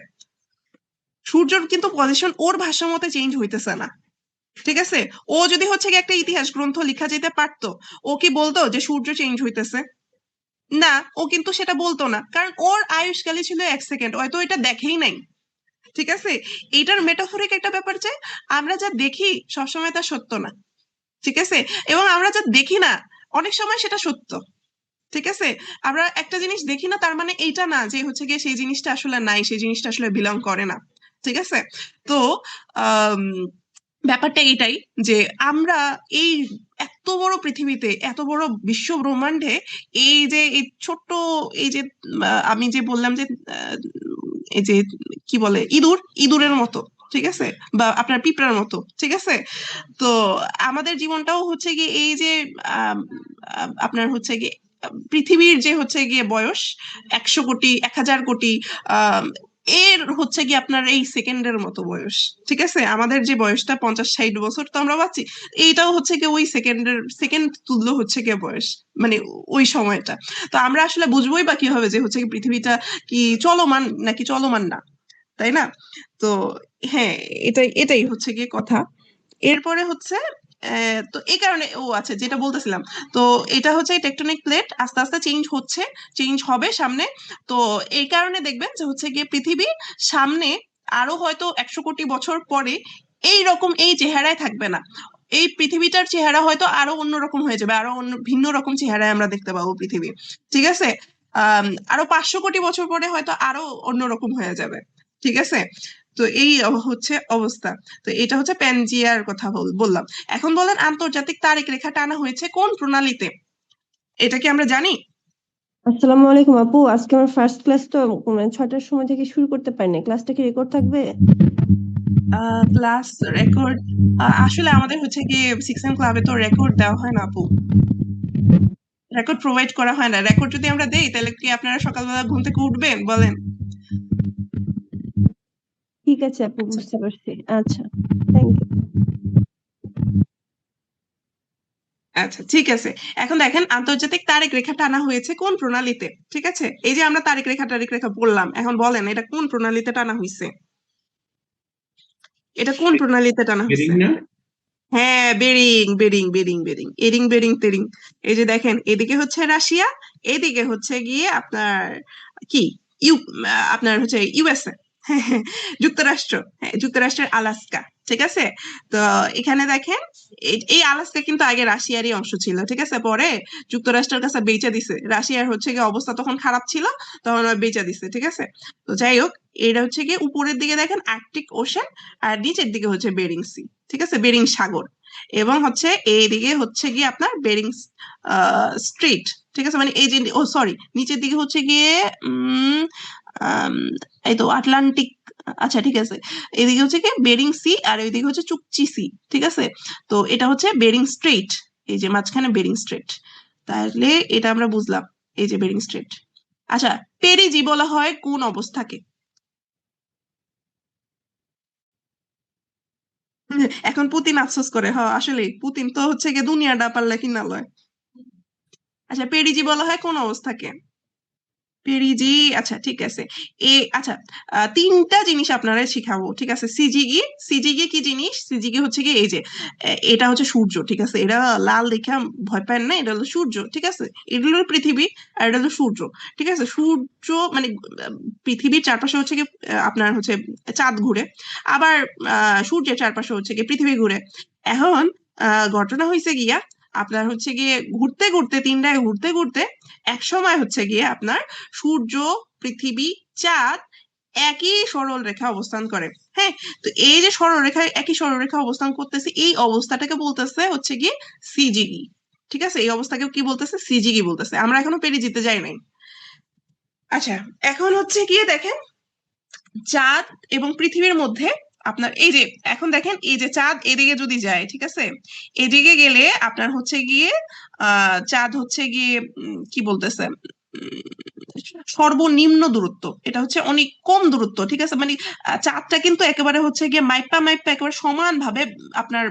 সূর্যর কিন্তু পজিশন ওর ভাষ্য মতে চেঞ্জ হইতেছে না, ঠিক আছে? ও যদি হচ্ছে গিয়ে একটা ইতিহাস গ্রন্থ লিখা যেতে পারতো, ও কি বলতো যে সূর্য চেঞ্জ হইতেছে? না, ও কিন্তু সেটা বলতো না, কারণ ওর আয়ুষ্কালই ছিল 1 সেকেন্ড, হয়তো এটা দেখেই নাই, ঠিক আছে? এইটার মেটাফরিক একটা ব্যাপার যে আমরা যা দেখি সবসময় তা সত্য না, ঠিক আছে? এবং আমরা যা দেখি না অনেক সময় সেটা সত্য, ঠিক আছে? আমরা একটা জিনিস দেখি না তার মানে এইটা না যে হচ্ছে গিয়ে সেই জিনিসটা আসলে নাই, সেই জিনিসটা আসলে বিলং করে না, ঠিক আছে? তো আহ ব্যাপারটা এটাই, যে আমরা এই এত বড় পৃথিবীতে, এত বড় বিশ্ব ব্রহ্মাণ্ডে, এই যে এই ছোট্ট, এই যে আমি যে বললাম যে এই যে কি বলে ইঁদুর, ইঁদুরের মতো, ঠিক আছে? বা আপনার পিঁপড়ার মতো, ঠিক আছে? তো আমাদের জীবনটাও হচ্ছে গিয়ে এই যে আপনার হচ্ছে গিয়ে পৃথিবীর যে হচ্ছে গিয়ে বয়স 100 কোটি 1000 কোটি এর হচ্ছে গিয়ে আপনার এই সেকেন্ডের মতো বয়স, ঠিক আছে? আমাদের যে বয়সটা 50-60 বছর তো আমরা বাঁচি, এইটাও হচ্ছে গিয়ে ওই সেকেন্ড তুল্য হচ্ছে গিয়ে বয়স, মানে ওই সময়টা। তো আমরা আসলে বুঝবোই বা কিভাবে যে হচ্ছে কি পৃথিবীটা কি চলমান নাকি চলমান না, তাই না? তো হ্যাঁ, এটাই এটাই হচ্ছে গিয়ে কথা। এরপরে হচ্ছে তো এই কারণে আচ্ছা যেটা বলতেছিলাম, তো এটা হচ্ছে টেকটনিক প্লেট আস্তে আস্তে চেঞ্জ হবে সামনে। তো এই কারণে দেখবেন যে হচ্ছে গিয়ে পৃথিবী সামনে আরো হয়তো 100 কোটি বছর পরে এই রকম এই চেহারায় থাকবে না। এই পৃথিবীটার চেহারা হয়তো আরো অন্যরকম হয়ে যাবে, আরো অন্য ভিন্ন রকম চেহারায় আমরা দেখতে পাবো পৃথিবী, ঠিক আছে। আরো 500 কোটি বছর পরে হয়তো আরো অন্যরকম হয়ে যাবে, ঠিক আছে। তো এই হচ্ছে অবস্থা। তো এটা হচ্ছে প্যানজিয়ার কথা বললাম। এখন বলেন আন্তর্জাতিক তারিখ রেখা টানা হয়েছে কোন প্রণালীতে? এটা কি আমরা জানি? আসসালামু আলাইকুম আপু, আজকে আমার ফার্স্ট ক্লাস, তো 6টার সময় থেকে শুরু করতে পারিনি। ক্লাসটা কি রেকর্ড থাকবে? ক্লাস রেকর্ড আসলে আমাদের হচ্ছে গিয়ে 6M ক্লাবে তো রেকর্ড দেওয়া হয় না আপু, রেকর্ড প্রোভাইড করা হয় না। রেকর্ড যদি আমরা দেই তাহলে কি আপনারা সকালবেলা ঘুম থেকে উঠবেন বলেন? ঠিক আছে আপু, বুঝতে পারছি। আচ্ছা, থ্যাংক ইউ। আচ্ছা ঠিক আছে। এখন দেখেন আন্তর্জাতিক তারিখ রেখা টানা হয়েছে কোন প্রণালীতে? ঠিক আছে, এই যে আমরা তারিখ রেখা বললাম, এখন বলেন এটা কোন প্রণালীতে টানা হয়েছে? এটা কোন প্রণালীতে টানা বেরিং হয়েছে? না? হ্যাঁ, বেরিং, এরিং বেরিং তেরিং। এই যে দেখেন, এদিকে হচ্ছে রাশিয়া, এদিকে হচ্ছে গিয়ে আপনার কি ইউ আপনার হচ্ছে ইউএসএ, যুক্তরাষ্ট্র, হ্যাঁ যুক্তরাষ্ট্রের আলাস্কা, ঠিক আছে। তো এখানে দেখেন এই আলাস্কা কিন্তু আগে রাশিয়ারই অংশ ছিল, ঠিক আছে। পরে যুক্তরাষ্ট্রের কাছে বেচে দিছে, রাশিয়ার হচ্ছে গিয়ে অবস্থা তখন খারাপ ছিল, তখন বেচে দিছে, ঠিক আছে। তো যাই হোক, এটা হচ্ছে গিয়ে উপরের দিকে দেখেন আর্কটিক ওশেন, আর নিচের দিকে হচ্ছে বেরিং সি, ঠিক আছে, বেরিং সাগর। এবং হচ্ছে এইদিকে হচ্ছে গিয়ে আপনার বেরিং স্ট্রেট, ঠিক আছে। মানে এই যে সরি, নিচের দিকে হচ্ছে গিয়ে আম, এই তো আটলান্টিক, আচ্ছা ঠিক আছে। এদিকে হচ্ছে কি বেরিং সি, আর ওইদিকে হচ্ছে চুকচি সি, ঠিক আছে। তো এটা হচ্ছে বেরিং স্ট্রেট, এই যে মাঝখানে বেরিং স্ট্রেট। তাহলে এটা আমরা বুঝলাম, এই যে বেরিং স্ট্রেট। আচ্ছা, পেরিজি বলা হয় কোন অবস্থাকে? এখন পুতিন আফসোস করে, আসলে পুতিন তো হচ্ছে গিয়ে দুনিয়াটা পারলে কিনা লয়। আচ্ছা, পেরিজি বলা হয় কোন অবস্থাকে? পেরিজি, আচ্ছা ঠিক আছে। আচ্ছা, তিনটা জিনিস আপনারা শিখাবো, ঠিক আছে। সিজিগি কি জিনিস? সিজিগি হচ্ছে কি এই যে এটা হচ্ছে সূর্য, ঠিক আছে। এটা লাল দেখা ভয় পায় না, এটা হলো সূর্য, ঠিক আছে। এটা হলো পৃথিবী, আর এটা হলো সূর্য, ঠিক আছে। সূর্য মানে পৃথিবীর চারপাশে হচ্ছে কি আপনার হচ্ছে চাঁদ ঘুরে, আবার সূর্যের চারপাশে হচ্ছে কি পৃথিবী ঘুরে। এখন ঘটনা হয়েছে গিয়া আপনার হচ্ছে গিয়ে ঘুরতে ঘুরতে তিনটায় ঘুরতে ঘুরতে এক সময় হচ্ছে গিয়ে আপনার সূর্য, পৃথিবী, চাঁদ একই সরল রেখা অবস্থান করে। হ্যাঁ, তো এই যে একই সরলরেখা অবস্থান করতেছে, এই অবস্থাটাকে বলতেছে হচ্ছে গিয়ে সিজিগি, ঠিক আছে। এই অবস্থাকে কি বলতেছে? সিজিগি বলতেছে। আমরা এখনো পেরিজিতে যাই নাই। আচ্ছা, এখন হচ্ছে গিয়ে দেখেন চাঁদ এবং পৃথিবীর মধ্যে আপনার এই যে এখন দেখেন এই যে চাঁদ এদিকে যদি যায়, ঠিক আছে, এদিকে গেলে আপনার হচ্ছে গিয়ে চাঁদ হচ্ছে গিয়ে কি বলতেছে সর্বনিম্ন দূরত্ব, এটা হচ্ছে অনেক কম দূরত্ব, ঠিক আছে। মানে চাঁদটা কিন্তু একেবারে হচ্ছে গিয়ে মাইপা একেবারে সমান ভাবে আপনার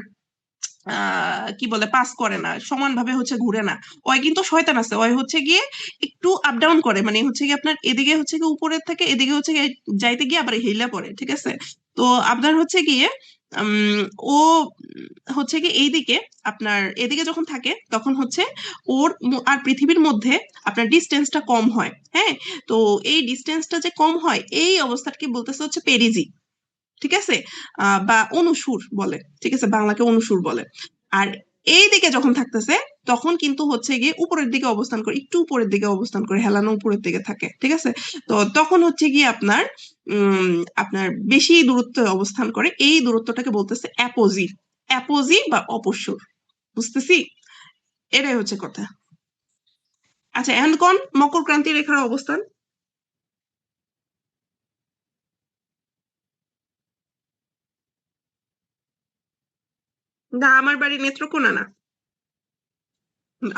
কি বলে পাস করে না, সমান ভাবে হচ্ছে ঘুরে না। ওই কিন্তু শয়তান আছে, ওই হচ্ছে গিয়ে একটু আপ ডাউন করে, মানে হচ্ছে গিয়ে আপনার এদিকে হচ্ছে গিয়ে উপরের থেকে এদিকে হচ্ছে গিয়ে যাইতে গিয়ে আবার হিলা পড়ে, ঠিক আছে। তো আপনার হচ্ছে গিয়ে ও হচ্ছে গিয়ে এইদিকে আপনার এদিকে যখন থাকে তখন হচ্ছে ওর আর পৃথিবীর মধ্যে আপনার ডিস্টেন্সটা কম হয়। হ্যাঁ, তো এই ডিস্টেন্সটা যে কম হয় এই অবস্থাটাকে বলতেছে হচ্ছে পেরিজি, ঠিক আছে। বা অনুসুর বলে, ঠিক আছে, বাংলাকে অনুসুর বলে। আর এই দিকে যখন থাকতেছে তখন কিন্তু হচ্ছে গিয়ে উপরের দিকে অবস্থান করে, একটু উপরের দিকে অবস্থান করে, হেলানো উপরের দিকে থাকে, ঠিক আছে। তো তখন হচ্ছে গিয়ে আপনার আপনার বেশি দূরত্বে অবস্থান করে, এই দূরত্বটাকে বলতেছে অ্যাপোজি বা অপসুর। বুঝতেছি, এটাই হচ্ছে কথা। আচ্ছা, এখন কোন মকর ক্রান্তি রেখার অবস্থান? না, আমার বাড়ি নেত্রকোনা না,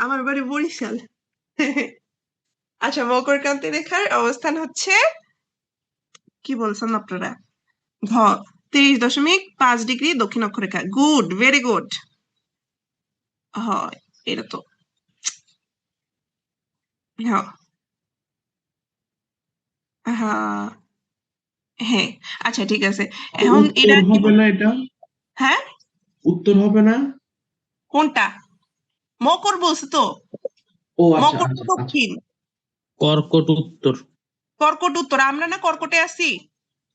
আমার বাড়ি বরিশাল। আচ্ছা, মকর ক্রান্তি রেখার অবস্থান হচ্ছে কি বলছেন আপনারা? 30.5 ডিগ্রি দক্ষিণ অক্ষরেখা। Good, very good. হয়, এটা তো হ্যাঁ, হ্যাঁ, হ্যাঁ। আচ্ছা ঠিক আছে, এখন এটা উত্তর কি হবে না এটা? হ্যাঁ, উত্তর হবে না? কোনটা? মকর বলছে তো, ও আচ্ছা মকর তো আচ্ছা আচ্ছা দক্ষিণ, কর্কট উত্তর। কর্কট উত্তর। আমরা না কর্কটে আছি,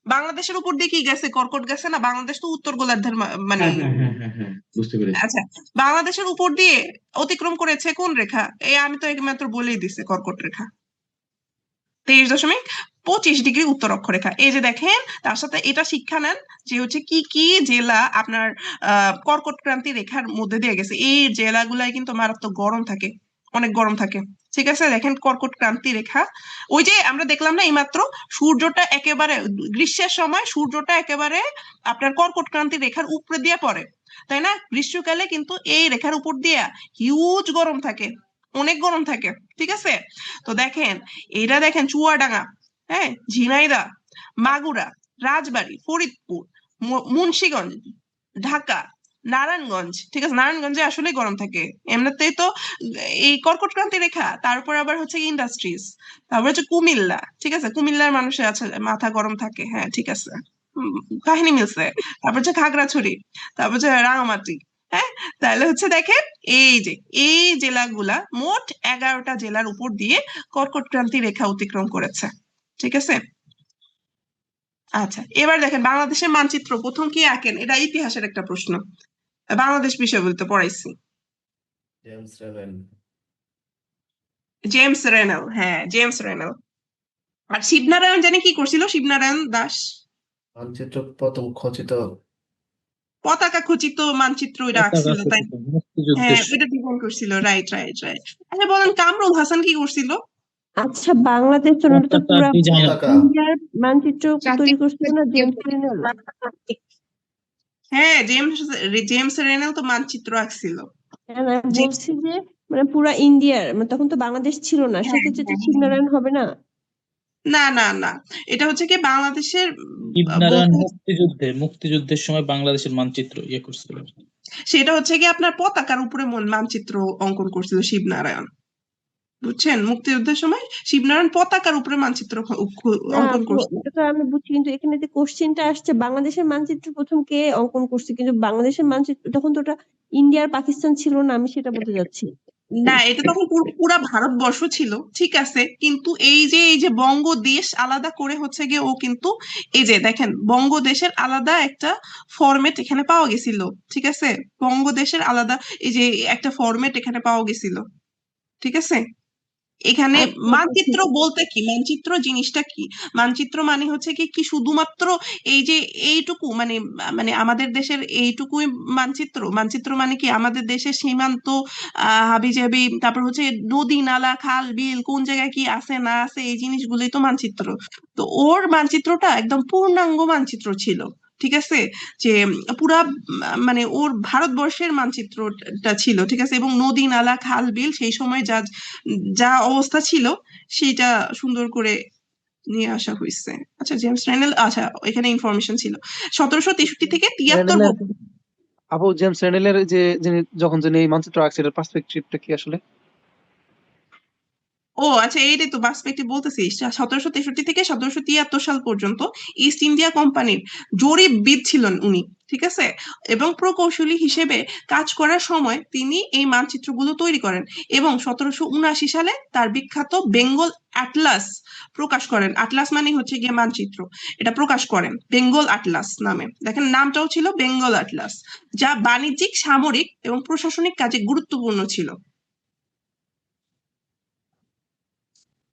বাংলাদেশের উপর দিয়ে কি গেছে? কর্কট গেছে না? বাংলাদেশ তো উত্তর গোলার্ধের মানে হ্যাঁ হ্যাঁ হ্যাঁ হ্যাঁ হ্যাঁ বুঝতে পেরেছি। আচ্ছা, বাংলাদেশের উপর দিয়ে অতিক্রম করেছে কোন রেখা? এই আমি তো একমাত্র বলেই দিছি, কর্কট রেখা। 23.25 ডিগ্রি উত্তর অক্ষরেখা। এই যে দেখেন, তার সাথে এটা শিক্ষা নেন যে হচ্ছে কি কি জেলা আপনার কর্কট ক্রান্তি রেখার মধ্যে দিয়ে গেছে। এই জেলাগুলাই কিন্তু মারাত্মক গরম থাকে, অনেক গরম থাকে। ঠিক আছে, দেখেন কর্কট ক্রান্তি রেখা, ওই যে আমরা দেখলাম না এইমাত্র, সূর্যটা একেবারে গ্রীষ্মের সময় সূর্যটা একেবারে আপনার কর্কট ক্রান্তি রেখার উপরে দিয়ে পড়ে, তাই না? গ্রীষ্মকালে কিন্তু এই রেখার উপর দিয়ে হিউজ গরম থাকে, অনেক গরম থাকে। ঠিক আছে, তো দেখেন, এটা দেখেন চুয়াডাঙ্গা, হ্যাঁ, ঝিনাইদহ, মাগুরা, রাজবাড়ী, ফরিদপুর, মুন্সিগঞ্জ, ঢাকা, নারায়ণগঞ্জ। ঠিক আছে, নারায়ণগঞ্জে আসলে গরম থাকে এমনিতেই তো, এই কর্কট ক্রান্তি রেখা। তারপর আবার হচ্ছে ইন্ডাস্ট্রিজ, তারপর হচ্ছে কুমিল্লা। ঠিক আছে, কুমিল্লার মানুষের আছে মাথা গরম থাকে, হ্যাঁ ঠিক আছে, কাহিনী মিলছে। তারপর হচ্ছে খাগড়াছড়ি, তারপর হচ্ছে রাঙামাটি। হ্যাঁ, তাহলে হচ্ছে দেখেন, এই যে এই জেলাগুলা মোট 11টা জেলার উপর দিয়ে কর্কট ক্রান্তি রেখা অতিক্রম করেছে। ঠিক আছে, আচ্ছা এবার দেখেন বাংলাদেশের মানচিত্র প্রথম কি আঁকেন? এটা ইতিহাসের একটা প্রশ্ন, বাংলাদেশ বিষয় বলতে পড়াইছি। জেমস রেভেন। জেমস রেনেল, হ্যাঁ জেমস রেনেল। আর শিবনারায়ণ জানি কি করছিল? শিবনারায়ণ দাস মানচিত্র প্রথম খচিত। পতাকা খচিত মানচিত্র ওইটা পতাকা আঁকছিল, তাই? খচিত মুক্তিযুদ্ধের হ্যাঁ, ওইটা ডিজাইন করছিল, রাইট রাইট রাইট। আচ্ছা বলেন, কামরুল হাসান কি করছিল? আচ্ছা, বাংলাদেশ তো ওনারা তো পতাকা পুরা ডিজাইন। পতাকা। ইন্ডিয়ার মানচিত্র তৈরি করছিল না জেমস রেনেল? হ্যাঁ, জেমস রেনেল তো মানচিত্র আঁকছিল। হ্যাঁ, আমি জি, বলছি যে মানে পুরা ইন্ডিয়ার, মানে তখন তো বাংলাদেশ ছিল না, হ্যাঁ সেক্ষেত্রে তো হ্যাঁ হ্যাঁ। শিবনারায়ণ হবে না? না না না, এটা হচ্ছে কি বাংলাদেশের শিবনারায়ণ বলতে, মুক্তিযুদ্ধের সময় বাংলাদেশের মানচিত্র করছিল। সেটা হচ্ছে কি আপনার পতাকার উপরে মানচিত্র অঙ্কন করছিল শিবনারায়ণ। বুঝছেন, মুক্তিযুদ্ধের সময় শিবনারায়ণ পতাকার উপরে মানচিত্র না অঙ্কন আপু, করছিল। এটা তো আমি বুঝছি, কিন্তু এখানে যে কোশ্চেনটা আসছে বাংলাদেশের মানচিত্র প্রথম কে অঙ্কন করছে, কিন্তু বাংলাদেশের মানচিত্র তখন তো ওটা ইন্ডিয়ার পাকিস্তান ছিল না, আমি সেটা বলতে যাচ্ছি। না, এটা তখন পুরা ভারতবর্ষ ছিল, ঠিক আছে, কিন্তু এই যে বঙ্গদেশ আলাদা করে হচ্ছে গিয়ে ও কিন্তু, এই যে দেখেন বঙ্গদেশের আলাদা একটা ফরম্যাট এখানে পাওয়া গেছিল। ঠিক আছে, বঙ্গদেশের আলাদা এই যে একটা ফরম্যাট এখানে পাওয়া গেছিল। ঠিক আছে, এখানে আচ্ছা আচ্ছা, ঠিক মানচিত্র আছে। বলতে কি, মানচিত্র জিনিসটা কি? মানচিত্র মানে হচ্ছে কি কি শুধুমাত্র এই যে এইটুকু মানে, মানে আমাদের দেশের এইটুকুই মানচিত্র? মানচিত্র মানে কি আমাদের দেশের সীমান্ত, হাবিজাবি, তারপর হচ্ছে নদী নালা খাল বিল কোন জায়গায় কি আছে না আছে, এই জিনিসগুলোই তো মানচিত্র। তো ওর মানচিত্রটা একদম পূর্ণাঙ্গ মানচিত্র ছিল। ঠিক আছে, যে পুরা মানে ওর ভারতবর্ষের মানচিত্রটা ছিল। ঠিক আছে, এবং নদী নালা খাল বিল সেই সময় যা যা অবস্থা ছিল সেটা সুন্দর করে নিয়ে আসা হয়েছে। আচ্ছা, জেমস রেনেল, আচ্ছা এখানে ইনফরমেশন ছিল 1763 থেকে 73 রেনেলের আপু, জেমস রেনেলের যে যিনি যখন যিনি এই মানচিত্র আঁকছে এটার পার্সপেক্টিভটা কি আসলে? ও আচ্ছা, এইটাই তো পার্সপেক্টিভ বলতেছি। 1763 থেকে 1773 সাল পর্যন্ত ইস্ট ইন্ডিয়া কোম্পানির জরিপবিদ ছিলেন উনি। ঠিক আছে, এবং প্রকৌশলী হিসেবে কাজ করার সময় তিনি এই মানচিত্রগুলো তৈরি করেন, এবং 1779 সালে তার বিখ্যাত বেঙ্গল অ্যাটলাস প্রকাশ করেন। আটলাস মানে হচ্ছে গিয়ে মানচিত্র, এটা প্রকাশ করেন বেঙ্গল আটলাস নামে। দেখেন নামটাও ছিল বেঙ্গল আটলাস, যা বাণিজ্যিক, সামরিক এবং প্রশাসনিক কাজে গুরুত্বপূর্ণ ছিল।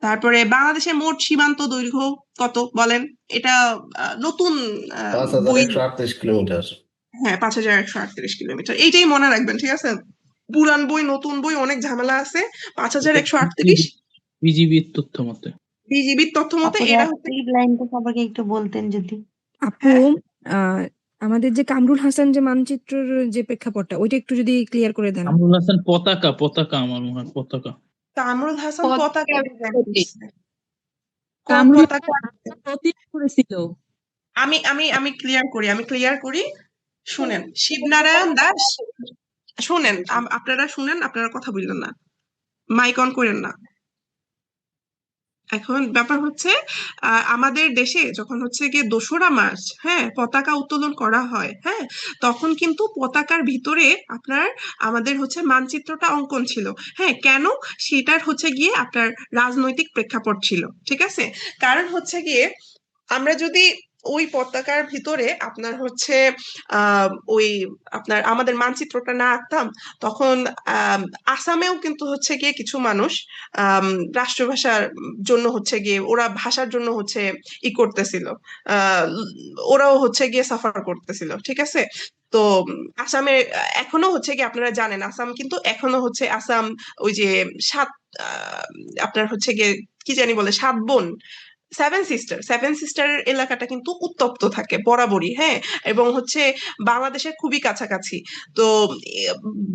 তারপরে বাংলাদেশের মোট সীমান্ত দৈর্ঘ্য কত বলেন? এটা নতুন বই। 5138 কিলোমিটার। হ্যাঁ, 5138 কিলোমিটার, এইটাই মনে রাখবেন। ঠিক আছে, পুরান বই নতুন বই অনেক ঝামেলা আছে। 5138 বিজিবির তথ্য মতে। বিজিবির তথ্য মতে আপুরে এরা হচ্ছে। এই লাইনটা সবাইকে একটু বলতেন যদি। আপু, আহ আমাদের যে কামরুল হাসান যে মানচিত্রের যে প্রেক্ষাপটটা ওইটা একটু যদি ক্লিয়ার করে দেন। কামরুল হাসান পতাকা আমার মনে হয় পতাকা। কামরুল হাসান পতাকা ডিজাইন করছে। কোন কামরুল পতাকা? প্রতীক করেছিল। আমি ক্লিয়ার করি। শুনেন, শিবনারায়ণ দাস, শুনেন, আপনারা শুনেন, আপনারা কথা বললেন না, মাইক অন করেন না। এখন ব্যাপার হচ্ছে আমাদের দেশে যখন হচ্ছে গিয়ে ২রা মার্চ, হ্যাঁ, পতাকা উত্তোলন করা হয়, হ্যাঁ, তখন কিন্তু পতাকার ভিতরে আপনার আমাদের হচ্ছে মানচিত্রটা অঙ্কন ছিল। হ্যাঁ, কেন? সেটার হচ্ছে গিয়ে আপনার রাজনৈতিক প্রেক্ষাপট ছিল, ঠিক আছে। কারণ হচ্ছে গিয়ে আমরা যদি ওই পতাকার ভিতরে আপনার হচ্ছে ওই আপনার আমাদের মানচিত্রটা না আঁকতাম, তখন আহ আসামেও কিন্তু হচ্ছে গিয়ে কিছু মানুষ আহ রাষ্ট্রভাষার জন্য হচ্ছে গিয়ে ওরা ভাষার জন্য হচ্ছে করতেছিল, আহ ওরাও হচ্ছে গিয়ে সাফার করতেছিল, ঠিক আছে। তো আসামে এখনো হচ্ছে কি আপনারা জানেন, আসাম কিন্তু এখনো হচ্ছে আসাম ওই যে সাত আহ, আপনার হচ্ছে গিয়ে কি জানি বলে 7 বোন, 7 সিস্টারের এলাকাটা কিন্তু উত্তপ্ত থাকে বরাবরই, হ্যাঁ, এবং হচ্ছে বাংলাদেশের খুবই কাছাকাছি। তো এ,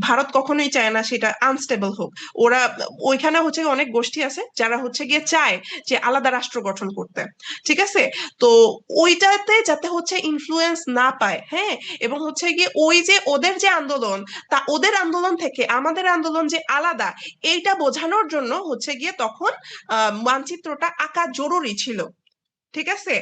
ভারত কখনোই চায় না সেটা আনস্টেবল হোক। ওরা ওইখানে হচ্ছে অনেক গোষ্ঠী আছে যারা হচ্ছে গিয়ে চায় যে আলাদা রাষ্ট্র গঠন করতে, ঠিক আছে। তো ওইটাতে যাতে হচ্ছে ইনফ্লুয়েন্স না পায়, হ্যাঁ, এবং হচ্ছে গিয়ে ওই যে ওদের যে আন্দোলন, তা ওদের আন্দোলন থেকে আমাদের আন্দোলন যে আলাদা, এইটা বোঝানোর জন্য হচ্ছে গিয়ে তখন মানচিত্রটা আঁকা জরুরি ছিল, ঠিক আছে।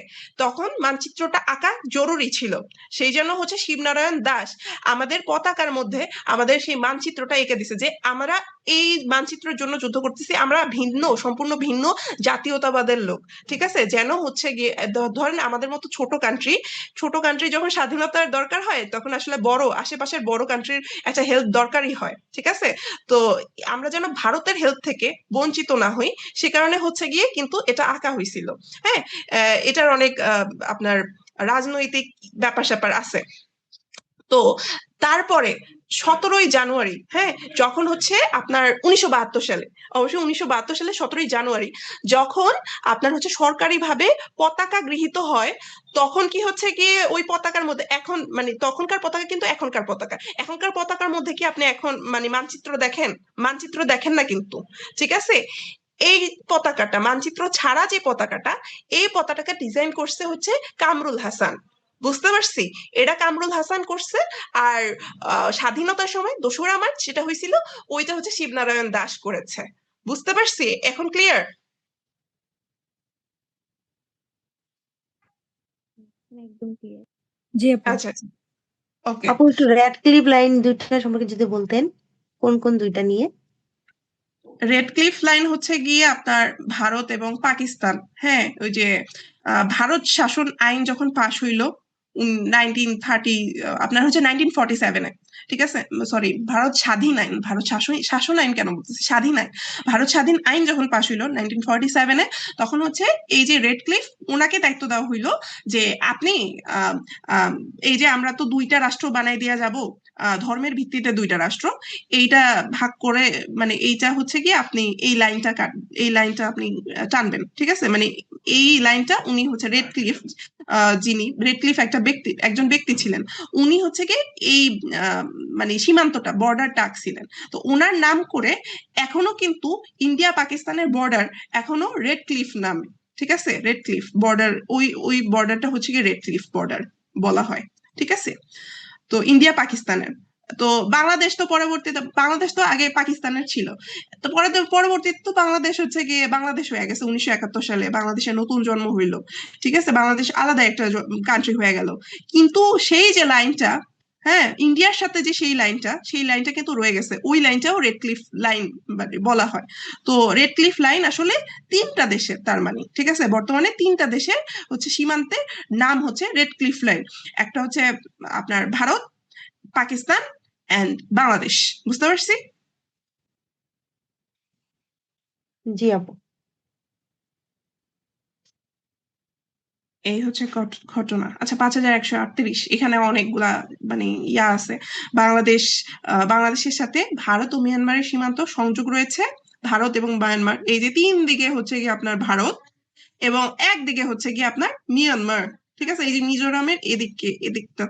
তখন মানচিত্রটা আঁকা জরুরি ছিল, সেই জন্য হচ্ছে শিবনারায়ণ দাস আমাদের পতাকার মধ্যে আমাদের সেই মানচিত্রটা এঁকে দিছে যে আমরা এই মানচিত্রের জন্য যুদ্ধ করতেছি, আমরা ভিন্ন, সম্পূর্ণ ভিন্ন জাতীয়তাবাদের লোক, ঠিক আছে। যেন হচ্ছে গিয়ে ধরেন আমাদের মতো ছোট কান্ট্রি যখন স্বাধীনতার দরকার হয়, তখন আসলে বড় আশেপাশের বড় কান্ট্রির একটা হেল্প দরকারই হয়, ঠিক আছে। তো আমরা যেন ভারতের হেল্প থেকে বঞ্চিত না হই, সে কারণে হচ্ছে গিয়ে কিন্তু এটা আঁকা হয়েছিল। হ্যাঁ, এটার অনেক আপনার রাজনৈতিক ব্যাপার স্যাপার আছে। তো তারপরে 17ই জানুয়ারি, হ্যাঁ, যখন হচ্ছে আপনার 1972 সালে, অবশ্যই 1972 সালে 17ই জানুয়ারি যখন আপনার হচ্ছে সরকারিভাবে পতাকা গৃহীত হয়, তখন কি হচ্ছে কি ওই পতাকার মধ্যে এখন মানে তখনকার পতাকা কিন্তু এখনকার পতাকার মধ্যে কি আপনি এখন মানে মানচিত্র দেখেন না কিন্তু, ঠিক আছে। এই পতাকাটা মানচিত্র ছাড়া যে পতাকাটা, এই পতাকাটা ডিজাইন করছে হচ্ছে কামরুল হাসান, বুঝতে পারছি। এটা কামরুল হাসান করছে। আর স্বাধীনতার সময় 2রা মার্চ সেটা হয়েছিল, ওইটা হচ্ছে শিবনারায়ণ দাস করেছে, বুঝতে পারছি। এখন ক্লিয়ার? একদম ক্লিয়ার। জি আপু। আচ্ছা আচ্ছা, ওকে। আপু একটু রেড ক্লিপ লাইন দুইটা সম্পর্কে যদি বলতেন, কোন কোন দুইটা নিয়ে? রেড ক্লিফ লাইন হচ্ছে গিয়ে আপনার ভারত এবং পাকিস্তান, হ্যাঁ, ওই যে ভারত শাসন আইন যখন পাশ হইলো 1930, আপনার হচ্ছে 1947-এ, ঠিক আছে। সরি, ভারত স্বাধীন আইন, ভারত শাসন শাসন আইন কেন বলতেছি, স্বাধীন আইন। ভারত স্বাধীন আইন যখন পাশ হইলো 1947-এ, তখন হচ্ছে এই যে রেড ক্লিফ, ওনাকে দায়িত্ব দেওয়া হইলো যে আপনি আহ, আহ, এই যে আমরা তো 2টা রাষ্ট্র বানাই দেওয়া যাব, ধর্মের ভিত্তিতে 2টা রাষ্ট্র, এইটা ভাগ করে, মানে এইটা হচ্ছে কি আপনি এই লাইনটা আপনি টানবেন, ঠিক আছে। মানে এই লাইনটা উনি হচ্ছে রেড ক্লিফ, যিনি রেড ক্লিফ একজন ব্যক্তি ছিলেন, উনি হচ্ছে কি এই আহ, মানে সীমান্তটা, বর্ডারটা আঁকছিলেন। তো ওনার নাম করে এখনো কিন্তু ইন্ডিয়া পাকিস্তানের বর্ডার এখনো রেড ক্লিফ নামে, ঠিক আছে। রেড ক্লিফ বর্ডার, ওই বর্ডারটা হচ্ছে কি রেড ক্লিফ বর্ডার বলা হয়, ঠিক আছে। তো ইন্ডিয়া পাকিস্তানের, তো বাংলাদেশ তো আগে পাকিস্তানের ছিল। তো পরবর্তীতে তো বাংলাদেশ হচ্ছে গিয়ে বাংলাদেশ হয়ে গেছে 1971 সালে, বাংলাদেশের নতুন জন্ম হইলো, ঠিক আছে। বাংলাদেশ আলাদা একটা কান্ট্রি হয়ে গেল, কিন্তু সেই যে লাইনটা, হ্যাঁ, ইন্ডিয়ার সাথে যে সেই লাইনটা কিন্তু রয়ে গেছে, ওই লাইনটাও রেড ক্লিফ লাইন বলা হয়। তো রেড ক্লিফ লাইন আসলে 3টা দেশের, তার মানে, ঠিক আছে, বর্তমানে 3টা দেশের হচ্ছে সীমান্তের নাম হচ্ছে রেড ক্লিফ লাইন। একটা হচ্ছে আপনার ভারত, পাকিস্তান এন্ড বাংলাদেশ, বুঝতে পারছি। জি আপু। এই হচ্ছে ঘটনা। আচ্ছা, 5138, এখানে অনেকগুলা মানে ইয়া আছে। বাংলাদেশের সাথে ভারত ও মিয়ানমারের সীমান্ত সংযোগ রয়েছে। ভারত এবং মায়ানমার, এই যে 3 দিকে হচ্ছে গিয়ে আপনার ভারত, এবং একদিকে হচ্ছে গিয়ে আপনার মিয়ানমার, ঠিক আছে। এই যে মিজোরামের এদিকটা,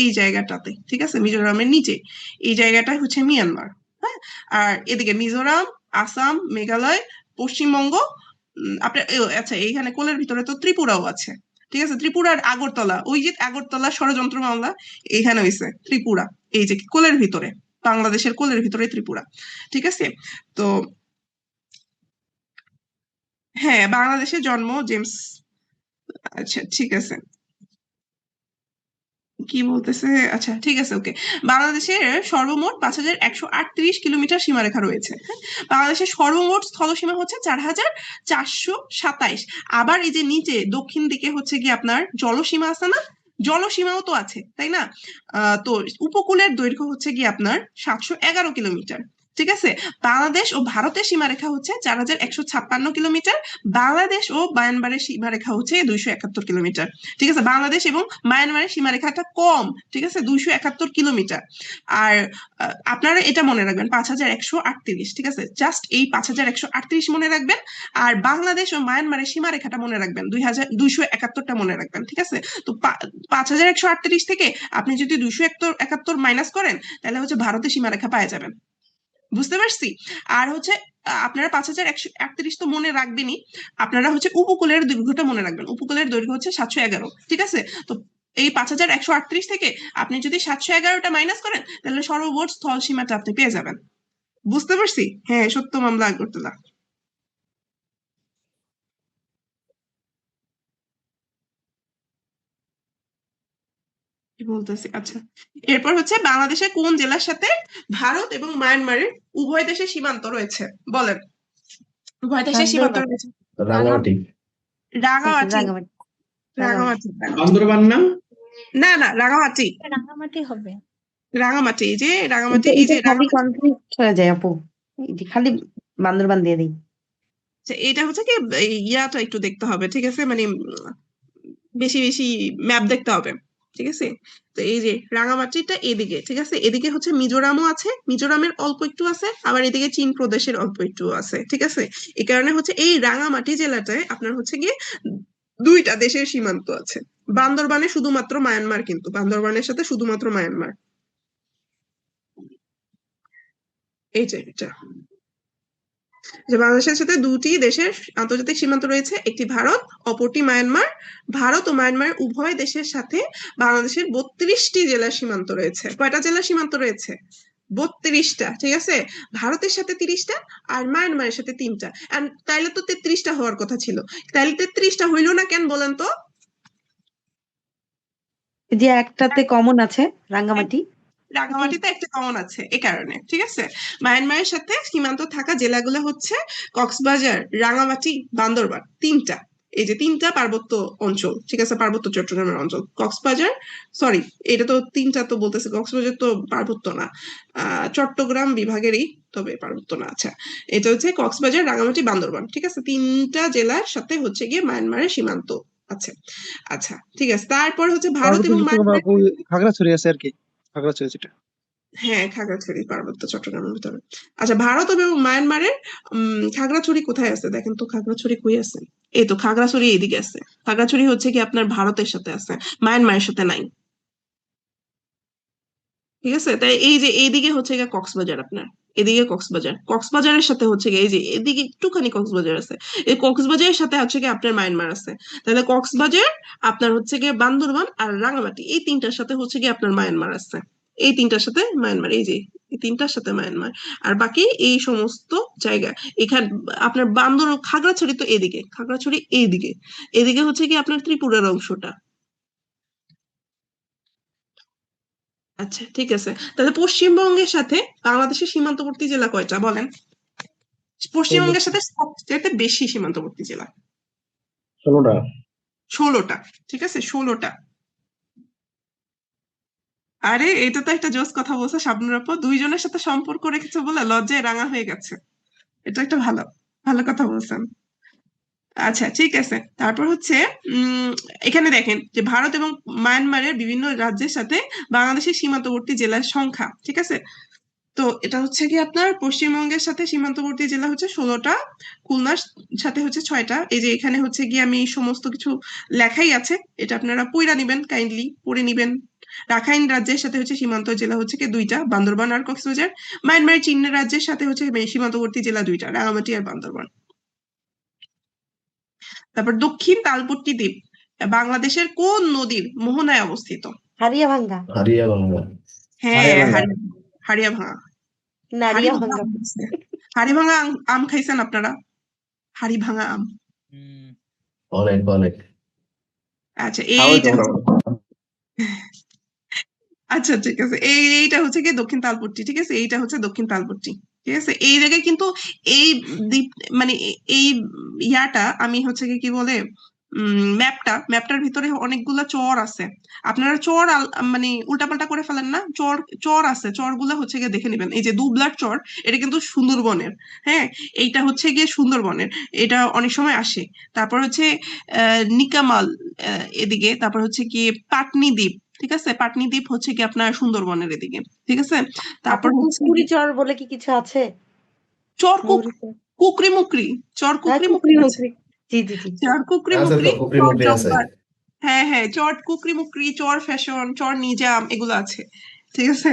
এই জায়গাটাতে, ঠিক আছে, মিজোরামের নিচে এই জায়গাটা হচ্ছে মিয়ানমার, হ্যাঁ। আর এদিকে মিজোরাম, আসাম, মেঘালয়, পশ্চিমবঙ্গ, আপনার আচ্ছা, এইখানে কোলের ভিতরে তো ত্রিপুরাও আছে, ঠিক আছে। ত্রিপুরার আগরতলা, ওই যে আগরতলা ষড়যন্ত্র মামলা এইখানে হয়েছে, ত্রিপুরা, এই যে কোলের ভিতরে, বাংলাদেশের কোলের ভিতরে ত্রিপুরা, ঠিক আছে। তো হ্যাঁ, বাংলাদেশে জন্ম জেমস। আচ্ছা ঠিক আছে, কি বলতেছে, আচ্ছা ঠিক আছে ওকে। বাংলাদেশের সর্বমোট 5138 কিলোমিটার সীমারেখা রয়েছে। হ্যাঁ, বাংলাদেশের সর্বমোট স্থলসীমা হচ্ছে 4427। আবার এই যে নিচে দক্ষিণ দিকে হচ্ছে কি আপনার জলসীমা আছে না, জলসীমাও তো আছে তাই না। তো উপকূলের দৈর্ঘ্য হচ্ছে কি আপনার 711 কিলোমিটার। ঠিক আছে, বাংলাদেশ ও ভারতের সীমারেখা হচ্ছে 4156 কিলোমিটার। বাংলাদেশ ও মায়ানমারের সীমারেখা হচ্ছে 271 কিলোমিটার। ঠিক আছে, বাংলাদেশ এবং মায়ানমারের সীমারেখাটা কম, ঠিক আছে, 271 কিলোমিটার। আর আপনারা এটা মনে রাখবেন 5138, ঠিক আছে, জাস্ট এই 5138 মনে রাখবেন। আর বাংলাদেশ ও মায়ানমারের সীমারেখাটা মনে রাখবেন 271টা মনে রাখবেন। ঠিক আছে, তো 5138 থেকে আপনি যদি 271 মাইনাস করেন তাহলে হচ্ছে ভারতের সীমারেখা পাওয়া যাবেন। বুঝতে পারছি। আর হচ্ছে আপনারা 5138 তো মনে রাখবেনই, আপনারা হচ্ছে উপকূলের দৈর্ঘ্যটা মনে রাখবেন। উপকূলের দৈর্ঘ্য হচ্ছে 711। ঠিক আছে, তো এই 5138 থেকে আপনি যদি 711টা মাইনাস করেন তাহলে সর্বমোট স্থল সীমাটা আপনি পেয়ে যাবেন। বুঝতে পারছি। হ্যাঁ, সত্য মামলা আগরতলা। কি বলতেছি, আচ্ছা এরপর হচ্ছে বাংলাদেশের কোন জেলার সাথে ভারত এবং মায়ানমারের উভয় দেশের সীমান্ত রয়েছে বলেন। উভয় দেশের সীমান্ত বান্দরবান। রয়েছে রাঙামাটি। রাঙামাটি। রাঙামাটি। রাঙামাটি বান্দরবান না? না না, রাঙামাটি। রাঙামাটি হবে। রাঙামাটি, এই যে রাঙামাটি, এই এটা যে খালি রাঙামাটি। কনফিউজ হয়ে যায় আপু, এই যে খালি বান্দরবান দিয়ে দিই। আচ্ছা, এটা হচ্ছে কি এই ইয়াটা একটু দেখতে হবে, ঠিক আছে, মানে বেশি বেশি ম্যাপ দেখতে হবে। ঠিক আছে, তো এই যে রাঙামাটিটা এদিকে, ঠিক আছে, এদিকে হচ্ছে মিজোরামও আছে, মিজোরামের অল্প একটু আছে, আবার এদিকে চীন প্রদেশের অল্প একটু আছে। ঠিক আছে, এই কারণে হচ্ছে এই রাঙামাটি জেলাটায় আপনার হচ্ছে গিয়ে দুইটা দেশের সীমান্ত আছে। বান্দরবানে শুধুমাত্র মায়ানমার, কিন্তু বান্দরবানের সাথে শুধুমাত্র মায়ানমার। এই যে এটা, যে বাংলাদেশের সাথে দুটি দেশের আন্তর্জাতিক সীমান্ত রয়েছে, একটি ভারত, অপরটি মায়ানমার। ভারত ও মায়ানমার উভয় দেশের সাথে বাংলাদেশের 32টি জেলার সীমান্ত রয়েছে। কয়টা জেলার সীমান্ত রয়েছে? 32টা। ঠিক আছে, ভারতের সাথে 30টা আর মায়ানমারের সাথে 3টা। তাইলে তো 33টা হওয়ার কথা ছিল, তাইলে 33টা হইলো না কেন বলেন তো? এই যে একটাতে কমন আছে রাঙ্গামাটি। রাঙামাটিতে একটা কমন আছে এ কারণে। ঠিক আছে, মায়ানমারের সাথে সীমান্ত থাকা জেলাগুলো হচ্ছে কক্সবাজার, রাঙামাটি, বান্দরবান, 3টা। এই যে 3টা পার্বত্য অঞ্চল, ঠিক আছে, পার্বত্য চট্টগ্রামের অঞ্চল। কক্সবাজার, সরি এটা তো 3টা তো বলতেছে, কক্সবাজার তো পার্বত্য না, চট্টগ্রাম বিভাগেরই, তবে পার্বত্য না। আচ্ছা, এটা হচ্ছে কক্সবাজার, রাঙামাটি, বান্দরবান। ঠিক আছে, 3টা জেলার সাথে হচ্ছে গিয়ে মায়ানমারের সীমান্ত আছে। আচ্ছা ঠিক আছে, তারপর হচ্ছে ভারত এবং মায়ানমার। খাগড়াছড়ি আছে আর কি, খাগড়াছড়ি যেটা। হ্যাঁ, খাগড়াছড়ি পার্বত্য চট্টগ্রামের ভিতরে। আচ্ছা, ভারত এবং মায়ানমারের খাগড়াছড়ি কোথায় আছে দেখেন তো, খাগড়াছড়ি কই আছে? এই তো খাগড়াছড়ি এইদিকে আছে। খাগড়াছড়ি হচ্ছে কি আপনার ভারতের সাথে আছে, মায়ানমারের সাথে নাই। ঠিক আছে, তাই এই যে এইদিকে হচ্ছে গিয়ে কক্সবাজার আপনার, এদিকে কক্সবাজার, কক্সবাজারের সাথে হচ্ছে গিয়ে এই যে এদিকে একটুখানি কক্সবাজার আছে, এই কক্সবাজারের সাথে হচ্ছে গিয়ে আপনার মায়ানমার আছে। তাহলে কক্সবাজার, আপনার হচ্ছে গিয়ে বান্দরবান আর রাঙামাটি, এই 3টার সাথে হচ্ছে গিয়ে আপনার মায়ানমার আছে। এই 3টার সাথে মায়ানমার, এই যে এই 3টার সাথে মায়ানমার। আর বাকি এই সমস্ত জায়গা এখানে আপনার খাগড়াছড়ি তো এদিকে, খাগড়াছড়ি এইদিকে, এদিকে হচ্ছে কি আপনার ত্রিপুরার অংশটা। আচ্ছা ঠিক আছে, তাহলে পশ্চিমবঙ্গের সাথে বাংলাদেশের সীমান্তবর্তী জেলা কয়টা বলেন? পশ্চিমবঙ্গের সাথে সবচেয়ে বেশি সীমান্তবর্তী জেলা 16টা। 16টা। ঠিক আছে, 16টা। আরে এটা তো একটা জোস কথা বলছে শাবনুর আপু, 2জনের সাথে সম্পর্ক রেখেছে বলে লজ্জায় রাঙা হয়ে গেছে। এটা একটা ভালো ভালো কথা বলছেন। আচ্ছা ঠিক আছে, তারপর হচ্ছে এখানে দেখেন যে ভারত এবং মায়ানমারের বিভিন্ন রাজ্যের সাথে বাংলাদেশের সীমান্তবর্তী জেলার সংখ্যা। ঠিক আছে, তো এটা হচ্ছে কি আপনার পশ্চিমবঙ্গের সাথে সীমান্তবর্তী জেলা হচ্ছে 16টা, খুলনার সাথে হচ্ছে 6টা। এই যে এখানে হচ্ছে গিয়ে আমি সমস্ত কিছু লেখাই আছে, এটা আপনারা পড়ে নিবেন, কাইন্ডলি পড়ে নিবেন। রাখাইন রাজ্যের সাথে হচ্ছে সীমান্ত জেলা হচ্ছে কি 2টা, বান্দরবান আর কক্সবাজার। মায়ানমার চীন রাজ্যের সাথে হচ্ছে সীমান্তবর্তী জেলা 2টা, রাঙামাটি আর বান্দরবান। তারপর দক্ষিণ তালপট্টি দ্বীপ বাংলাদেশের কোন নদীর মোহনায় অবস্থিত? হারিয়াভাঙ্গা। হারিয়াভাঙ্গা। হ্যাঁ, হাড়িয়াভাঙা। নারিয়াভাঙ্গা। হাড়িভাঙা আম খাইছেন আপনারা? হাড়িভাঙা আম হুম, অনেক অনেক। আচ্ছা তাও এইটা তোমরা আচ্ছা ঠিক আছে, এইটা হচ্ছে কি দক্ষিণ তালপট্টি, ঠিক আছে, এইটা হচ্ছে দক্ষিণ তালপট্টি, ঠিক আছে। এই জায়গায় কিন্তু এই দ্বীপ মানে এই ইয়াটা আমি হচ্ছে কি বলে ম্যাপটার ভিতরে অনেকগুলা চর আছে। আপনারা চর মানে উল্টাপাল্টা করে ফেলেন না, চর চর আছে, চরগুলা হচ্ছে গিয়ে দেখে নেবেন। এই যে দুবলার চর, এটা কিন্তু সুন্দরবনের, হ্যাঁ, এইটা হচ্ছে গিয়ে সুন্দরবনের, এটা অনেক সময় আসে। তারপর হচ্ছে নিকামাল, এদিকে, তারপর হচ্ছে কি পাটনি দ্বীপ, ঠিক আছে, পাটনি দ্বীপ হচ্ছে কি আপনার সুন্দরবনের এদিকে, ঠিক আছে। তারপর আপু হচ্ছে কুকুরি চর বলে কি কিছু আছে? চর মৌরি চর? কুকরি মুকরি, চর হ্যাঁ, কুকরি মুকরি কুকরি আছে, মুকরি। জি জি জি। চর কুকরি আছে মুকরি, তো, কুকরি চর মুকরি আছে। জব্বার, হ্যাঁ হ্যাঁ, চর কুকরি মুকরি, চর ফ্যাশন, চর নিজাম, এগুলো আছে, ঠিক আছে।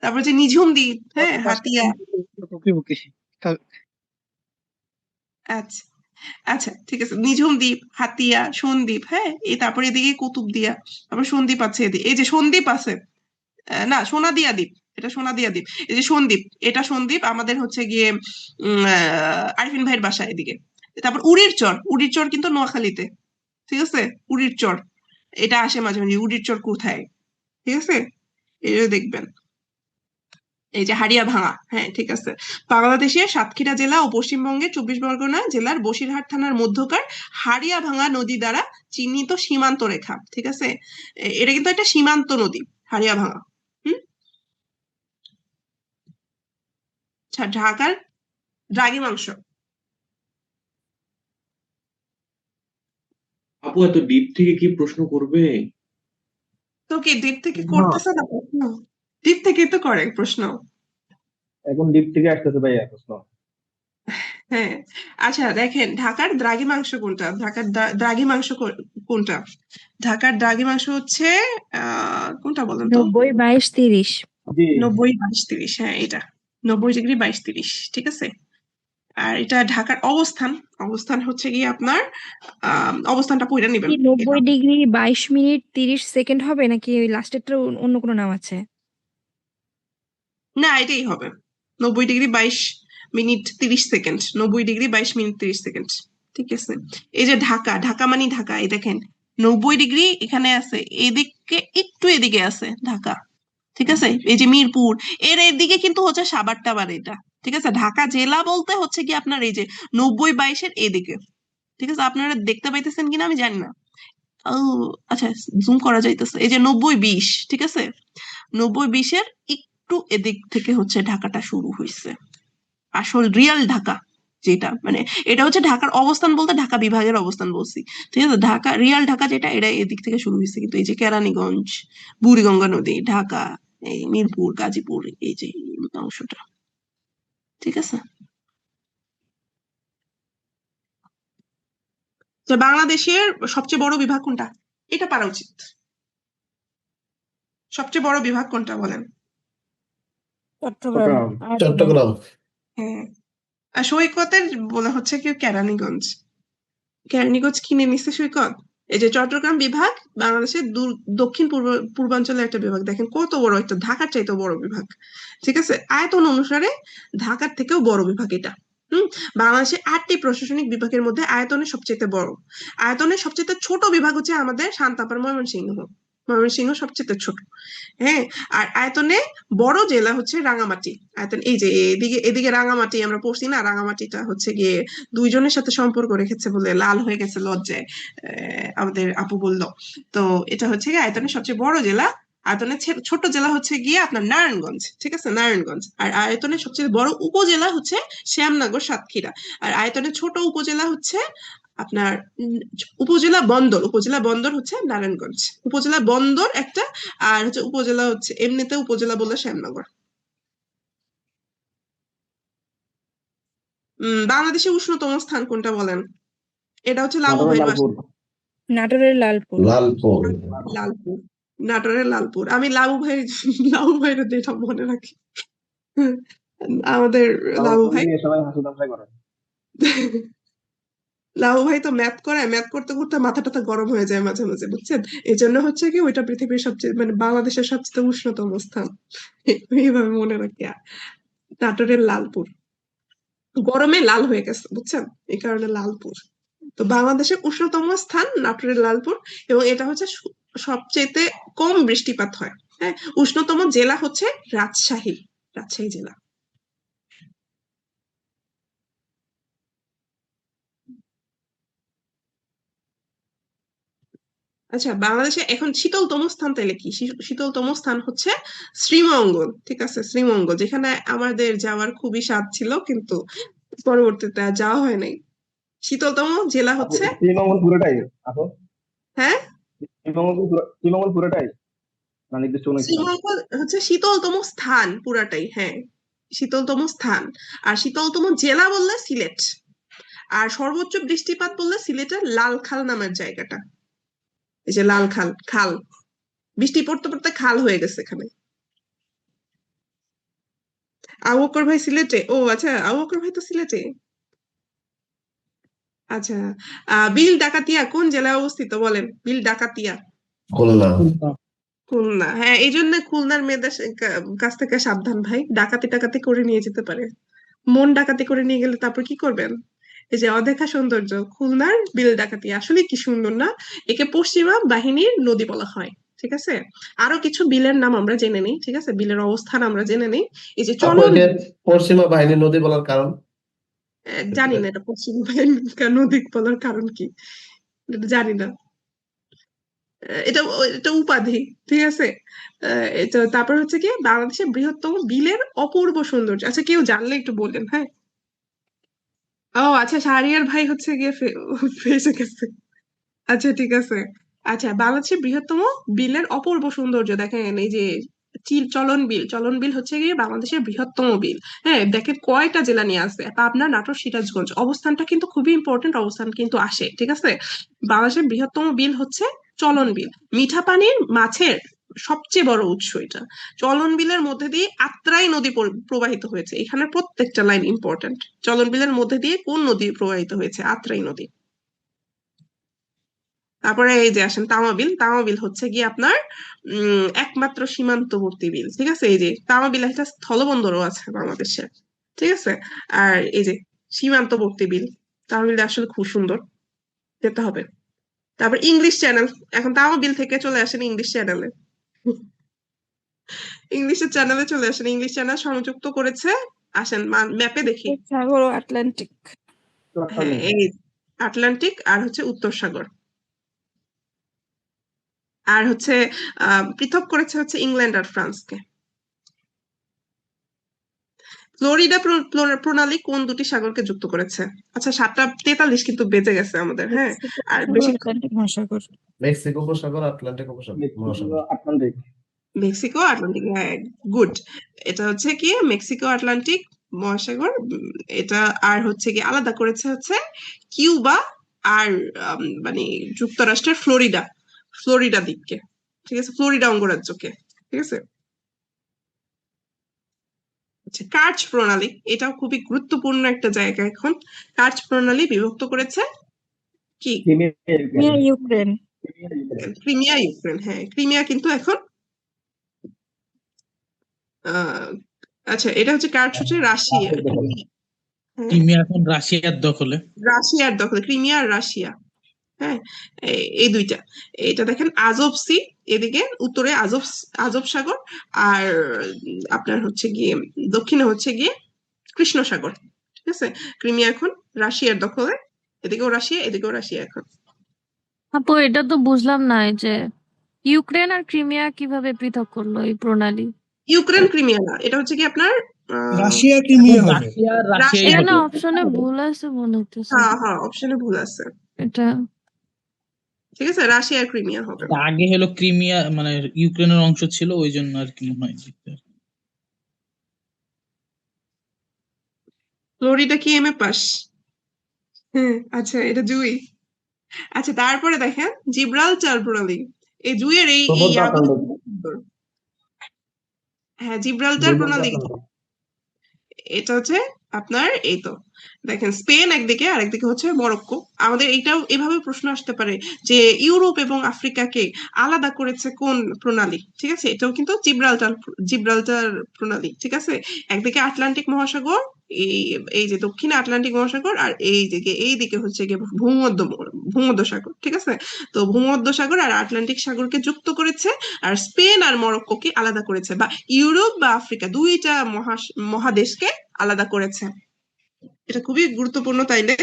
তারপর যে নিঝুম দ্বীপ, হ্যাঁ, হাতিয়া। কুকি আচ্ছা আচ্ছা ঠিক আছে, নিঝুম দ্বীপ, হাতিয়া, সন্দ্বীপ, হ্যাঁ, এই তারপরে এদিকে কুতুবদিয়া, তারপর সন্দ্বীপ আছে, এদিকে এই যে সন্দ্বীপ আছে, না সোনাদিয়া দ্বীপ, এটা সোনাদিয়া দ্বীপ, এই যে সন্দ্বীপ, এটা সন্দ্বীপ আমাদের হচ্ছে গিয়ে আরিফিন ভাইয়ের বাসা এদিকে। তারপর উড়ির চর কিন্তু নোয়াখালীতে, ঠিক আছে, উড়ির চর, এটা আসে মাঝে মাঝে, উড়ির চর কোথায়, ঠিক আছে, এটা দেখবেন। এই যে হাড়িয়া ভাঙা, হ্যাঁ ঠিক আছে, বাংলাদেশের সাতক্ষীরা জেলা ও পশ্চিমবঙ্গের 24 পরগনা জেলার বসিরহাট থানার মধ্যকার হাড়িয়া ভাঙা নদী দ্বারা চিহ্নিত সীমান্ত রেখা, ঠিক আছে। এটা কিন্তু একটা সীমান্ত নদী, হাড়িয়া ভাঙা। হুম। আচ্ছা, ঢাকার দ্রাঘিমাংশ, আপু এত ডিপ থেকে কি প্রশ্ন করবে? তো কি দ্বীপ থেকে না, করতেছে না প্রশ্ন? দ্বীপ থেকে তো করে প্রশ্ন। এখন ডিপ থেকে আসতেছে ভাইয়া প্রশ্ন। হ্যাঁ, আচ্ছা দেখেন, ঢাকার দ্রাঘিমাংশ কোনটা, ঢাকার দ্রাঘিমাংশ কোনটা, ঢাকার দ্রাঘিমাংশ হচ্ছে কোনটা বলেন তো? 90, 22, 30। জি, 90, 22, 30, হ্যাঁ এটা 90 ডিগ্রি 22, 30, ঠিক আছে। আর এটা ঢাকার অবস্থান, অবস্থান হচ্ছে গিয়ে আপনার অবস্থানটা পড়ে নিবেন কি এটা। 90°22'30" হবে নাকি ওই লাস্টেরটা অন্য কোনো নাম আছে? না, এটাই হবে 90 degree 22 minute 30 second, 90 degree 22 minute 30 second, ঠিক আছে। এই যে ঢাকা, ঢাকা মানে ঢাকা, এই দেখেন 90 ডিগ্রি এখানে আছে, এদিকে একটু এদিকে আছে ঢাকা, ঠিক আছে। এই যে মিরপুর, এর এদিকে কিন্তু হচ্ছে সাভার টাবার এটা, ঠিক আছে। ঢাকা জেলা বলতে হচ্ছে কি আপনার এই যে 90-22-এর এদিকে, ঠিক আছে। আপনারা দেখতে পাইতেছেন কিনা আমি জানি না। ও আচ্ছা, জুম করা যাইতেছে, এই যে 90-20, ঠিক আছে, 90-20-এর একটু এদিক থেকে হচ্ছে ঢাকাটা শুরু হয়েছে, আসল রিয়েল ঢাকা যেটা, মানে এটা হচ্ছে ঢাকার অবস্থান বলতে ঢাকা বিভাগের অবস্থান বলছি, ঠিক আছে। ঢাকা রিয়েল ঢাকা যেটা, এটা এদিক থেকে শুরু হয়েছে, কিন্তু এই যে কেরানীগঞ্জ, বুড়িগঙ্গা নদী, ঢাকা, এই মিরপুর, গাজীপুর, এই যে এই অংশটা, ঠিক আছে। তো বাংলাদেশের সবচেয়ে বড় বিভাগ কোনটা, এটা পারা উচিত। সবচেয়ে বড় বিভাগ কোনটা বলেন? চট্টগ্রাম। আর চট্টগ্রাম। হ্যাঁ, আর সৈকতের বলা হচ্ছে কি কেরানীগঞ্জ, কেরানীগঞ্জ কিনে নিচ্ছে সৈকত। এই যে চট্টগ্রাম বিভাগ বাংলাদেশের দক্ষিণ পূর্বাঞ্চলের একটা বিভাগ, দেখেন কত বড়, একটা ঢাকার চাইতেও বড় বিভাগ, ঠিক আছে। আয়তন অনুসারে ঢাকার থেকেও বড় বিভাগ এটা। বাংলাদেশের 8টি প্রশাসনিক বিভাগের মধ্যে আয়তনে সবচেয়ে বড়। আয়তনের সবচেয়ে ছোট বিভাগ হচ্ছে আমাদের শান্তাপাড়া ময়মনসিংহ, ময়মনসিংহ সবচেয়ে ছোট, হ্যাঁ। আর আয়তনে বড় জেলা হচ্ছে রাঙামাটি, আয়তন এই যে এদিকে এদিকে রাঙামাটি আমরা পড়ছি না, রাঙামাটিটা হচ্ছে গিয়ে দুইজনের সাথে সম্পর্ক রেখেছে বলে লাল হয়ে গেছে লজ্জায়, আমাদের আপু বলল। তো এটা হচ্ছে গিয়ে আয়তনের সবচেয়ে বড় জেলা। আয়তনের ছোট জেলা হচ্ছে গিয়ে আপনার নারায়ণগঞ্জ, ঠিক আছে, নারায়ণগঞ্জ। আর আয়তনের সবচেয়ে বড় উপজেলা হচ্ছে শ্যামনগর সাতক্ষীরা। আর আয়তনের ছোট উপজেলা হচ্ছে আপনার উপজেলা বন্দর হচ্ছে নারায়ণগঞ্জ, উপজেলা বন্দর একটা। আর হচ্ছে উপজেলা হচ্ছে এমনিতে উপজেলা বললে শ্যামনগর। বাংলাদেশের উষ্ণতম স্থান কোনটা বলেন? এটা হচ্ছে লাবু নাটোরের ভাইয়ের বাসা। লালপুর। নাটোরের লালপুর। লালপুর। লালপুর, নাটোরের লালপুর। আমি লাবু ভাইয়ের যেটা মনে রাখি, আমাদের লাবু লালপুর ভাই, নিয়ে সবাই হাসি তামাশা করে। লাবু ভাই তো ম্যাথ করায়, ম্যাথ করতে করতে মাথা টাথা গরম হয়ে যায় মাঝে মাঝে, বুঝছেন। এই জন্য হচ্ছে কি ওইটা পৃথিবীর সবচেয়ে মানে বাংলাদেশের সবচেয়ে উষ্ণতম স্থান, এইভাবে মনে রাখি। নাটোরের লালপুর, গরমে লাল হয়ে গেছে বুঝছেন, এই কারণে লালপুর। তো বাংলাদেশের উষ্ণতম স্থান নাটোরের লালপুর, এবং এটা হচ্ছে সবচেয়ে কম বৃষ্টিপাত হয়। হ্যাঁ, উষ্ণতম জেলা হচ্ছে রাজশাহী জেলা। আচ্ছা, বাংলাদেশে এখন শীতলতম স্থান তাইলে কি? শীতলতম স্থান হচ্ছে শ্রীমঙ্গল। ঠিক আছে, শ্রীমঙ্গল, যেখানে আমাদের যাওয়ার খুবই স্বাদ ছিল, কিন্তু পরবর্তীতে আর যাওয়া হয় নাই। শীতলতম জেলা আপু হচ্ছে, শ্রীমঙ্গল পুরোটাই আপু হ্যাঁ, শ্রীমঙ্গল পুরোটাই না নির্দিষ্ট কোনো স্থান? শ্রীমঙ্গল হচ্ছে শীতলতম স্থান পুরাটাই, হ্যাঁ, শীতলতম স্থান। আর শীতলতম জেলা বললে সিলেট। আর সর্বোচ্চ বৃষ্টিপাত বললে সিলেটের লালখাল নামের জায়গাটা, এই যে লালখাল খাল, বৃষ্টি পড়তে পড়তে খাল হয়ে গেছে এখানে। আবু বকর ভাই সিলেটে? ও আচ্ছা, আবু বকর ভাই তো সিলেটে। আচ্ছা, বিল ডাকাতিয়া কোন জেলায় অবস্থিত বলেন? বিল ডাকাতিয়া খুলনা। খুলনা। হ্যাঁ, এই জন্য খুলনার মেয়েদের কাছ থেকে সাবধান ভাই, ডাকাতি টাকাতি করে নিয়ে যেতে পারে। মন ডাকাতি করে নিয়ে গেলে তারপর কি করবেন? এই যে অদেখা সৌন্দর্য খুলনার বিল ডাকাতি, আসলে কি সুন্দর না? একে পশ্চিমা বাহিনীর নদী বলা হয়। ঠিক আছে, আরো কিছু বিলের নাম আমরা জেনে নিই। ঠিক আছে, বিলের অবস্থান আমরা জেনে নিই। এই যে চলন, পশ্চিমা বাহিনী নদী বলার কারণ জানি না এটা পশ্চিম বাহিনীর নদী বলার কারণ কি, এটা জানি না। এটা এটা উপাধি। ঠিক আছে, এটা তারপর হচ্ছে কি বাংলাদেশের বৃহত্তম বিলের অপূর্ব সৌন্দর্য। আচ্ছা, কেউ জানলে একটু বললেন, হ্যাঁ। ও আচ্ছা, শাহরিয়ার ভাই হচ্ছে গিয়ে ফেসে গেছে। আচ্ছা, ঠিক আছে। আচ্ছা, বাংলাদেশের বৃহত্তম বিলের অপূর্ব সৌন্দর্য দেখেন, এই যে চলন বিল হচ্ছে গিয়ে বাংলাদেশের বৃহত্তম বিল। হ্যাঁ, দেখেন কয়টা জেলা নিয়ে আছে, পাবনা, নাটোর, সিরাজগঞ্জ। অবস্থানটা কিন্তু খুবই ইম্পর্টেন্ট, অবস্থান কিন্তু আসে। ঠিক আছে, বাংলাদেশের বৃহত্তম বিল হচ্ছে চলন বিল। মিঠা পানির মাছের সবচেয়ে বড় উৎস এটা। চলন বিলের মধ্যে দিয়ে আত্রাই নদী প্রবাহিত হয়েছে। এখানে প্রত্যেকটা লাইন ইম্পর্টেন্ট। চলন বিলের মধ্যে দিয়ে কোন নদী প্রবাহিত হয়েছে? আত্রাই নদী। তারপরে এই যে আসেন তামাবিল হচ্ছে কি আপনার একমাত্র সীমান্তবর্তী বিল। ঠিক আছে, এই যে তামাবিল একটা স্থলবন্দরও আছে বাংলাদেশে। ঠিক আছে, আর এই যে সীমান্তবর্তী বিল, তামাবিল আসলে খুব সুন্দর, যেতে হবে। তারপর ইংলিশ চ্যানেল, এখন তামাবিল থেকে চলে আসেন ইংলিশ চ্যানেলে। ইংলিশের চ্যানেলে চলে আসেন, ইংলিশ চ্যানেল সংযুক্ত করেছে। আসেন ম্যাপে দেখি। সাগর ও আটলান্টিক। হ্যাঁ, এই আটলান্টিক আর হচ্ছে উত্তর সাগর। আর হচ্ছে পৃথক করেছে হচ্ছে ইংল্যান্ড আর ফ্রান্সকে। ফ্লোরিডা প্রণালী কোন দুটি সাগরকে যুক্ত করেছে? আচ্ছা, 7:43 কিন্তু বেঁচে গেছে আমাদের, হ্যাঁ। আর বেশি, আটলান্টিক মহাসাগর। মেক্সিকো উপসাগর, আটলান্টিক মহাসাগর। আটলান্টিক। মেক্সিকো আটলান্টিক, হ্যাঁ, গুড। এটা হচ্ছে কি মেক্সিকো আটলান্টিক মহাসাগর। এটা আর হচ্ছে কি আলাদা করেছে হচ্ছে কিউবা আর মানে যুক্তরাষ্ট্রের ফ্লোরিডা দ্বীপকে। ঠিক আছে, ফ্লোরিডা অঙ্গরাজ্যকে। ঠিক আছে, আচ্ছা, কার্চ প্রণালী, এটাও খুবই গুরুত্বপূর্ণ একটা জায়গা। এখন কার্চ প্রণালী বিভক্ত করেছে কি? ইউক্রেন। Crimea Ukraine. হ্যাঁ, ক্রিমিয়া কিন্তু এখন আচ্ছা, এটা হচ্ছে কার্চ হচ্ছে রাশিয়া। হ্যাঁ, ক্রিমিয়া এখন রাশিয়ার দখলে। রাশিয়ার দখলে, ক্রিমিয়া আর রাশিয়া। হ্যাঁ, এই দুইটা। এটা দেখেন আজব সি, এদিকে উত্তরে আজব সাগর, আর আপনার হচ্ছে গিয়ে দক্ষিণে হচ্ছে গিয়ে কৃষ্ণ সাগর। ঠিক আছে, ক্রিমিয়া এখন রাশিয়ার দখলে, এদিকেও রাশিয়া এদিকেও রাশিয়া এখন। আপু এটা তো বুঝলাম না, এই যে ইউক্রেন আর ক্রিমিয়া কিভাবে পৃথক করলো এই প্রণালী? ইউক্রেন ক্রিমিয়া না, এটা হচ্ছে কি আপনার রাশিয়া ক্রিমিয়া হবে। রাশিয়াই এখানে হবে। অপশনে ভুল আছে মনে হইতেছে হ্যাঁ হ্যাঁ, অপশনে ভুল আছে। এটা। ঠিক আছে, রাশিয়া আর ক্রিমিয়া হবে। আগে হলো ক্রিমিয়া মানে ইউক্রেনের অংশ ছিল, ওই জন্য আর কি মনে হয়। ফ্লোরিডা কি এম এ পাস? হ্যাঁ, আচ্ছা, এটা জুই। আচ্ছা, তারপরে দেখেন জিব্রাল্টার প্রণালী। এই জুইয়ের এই ইয়াগুলো খুব সুন্দর। হ্যাঁ, জিব্রাল্টার প্রণালী এটা হচ্ছে আপনার এই তো দেখেন স্পেন একদিকে আর একদিকে হচ্ছে মরক্কো। আমাদের এইটাও এভাবে প্রশ্ন আসতে পারে যে ইউরোপ এবং আফ্রিকাকে আলাদা করেছে কোন প্রণালী, ঠিক আছে? এটাও কিন্তু জিব্রাল্টার প্রণালী, ঠিক আছে? একদিকে আটলান্টিক মহাসাগর, এই এই যে দক্ষিণ আটলান্টিক মহাসাগর, আর এইদিকে হচ্ছে গিয়ে ভূমধ্যসাগর, ঠিক আছে? তো ভূমধ্যসাগর আর আটলান্টিক সাগরকে যুক্ত করেছে, আর স্পেন আর মরক্কোকে আলাদা করেছে, বা ইউরোপ বা আফ্রিকা দুইটা মহাদেশকে আলাদা করেছে। এটা খুবই গুরুত্বপূর্ণ তাইলে।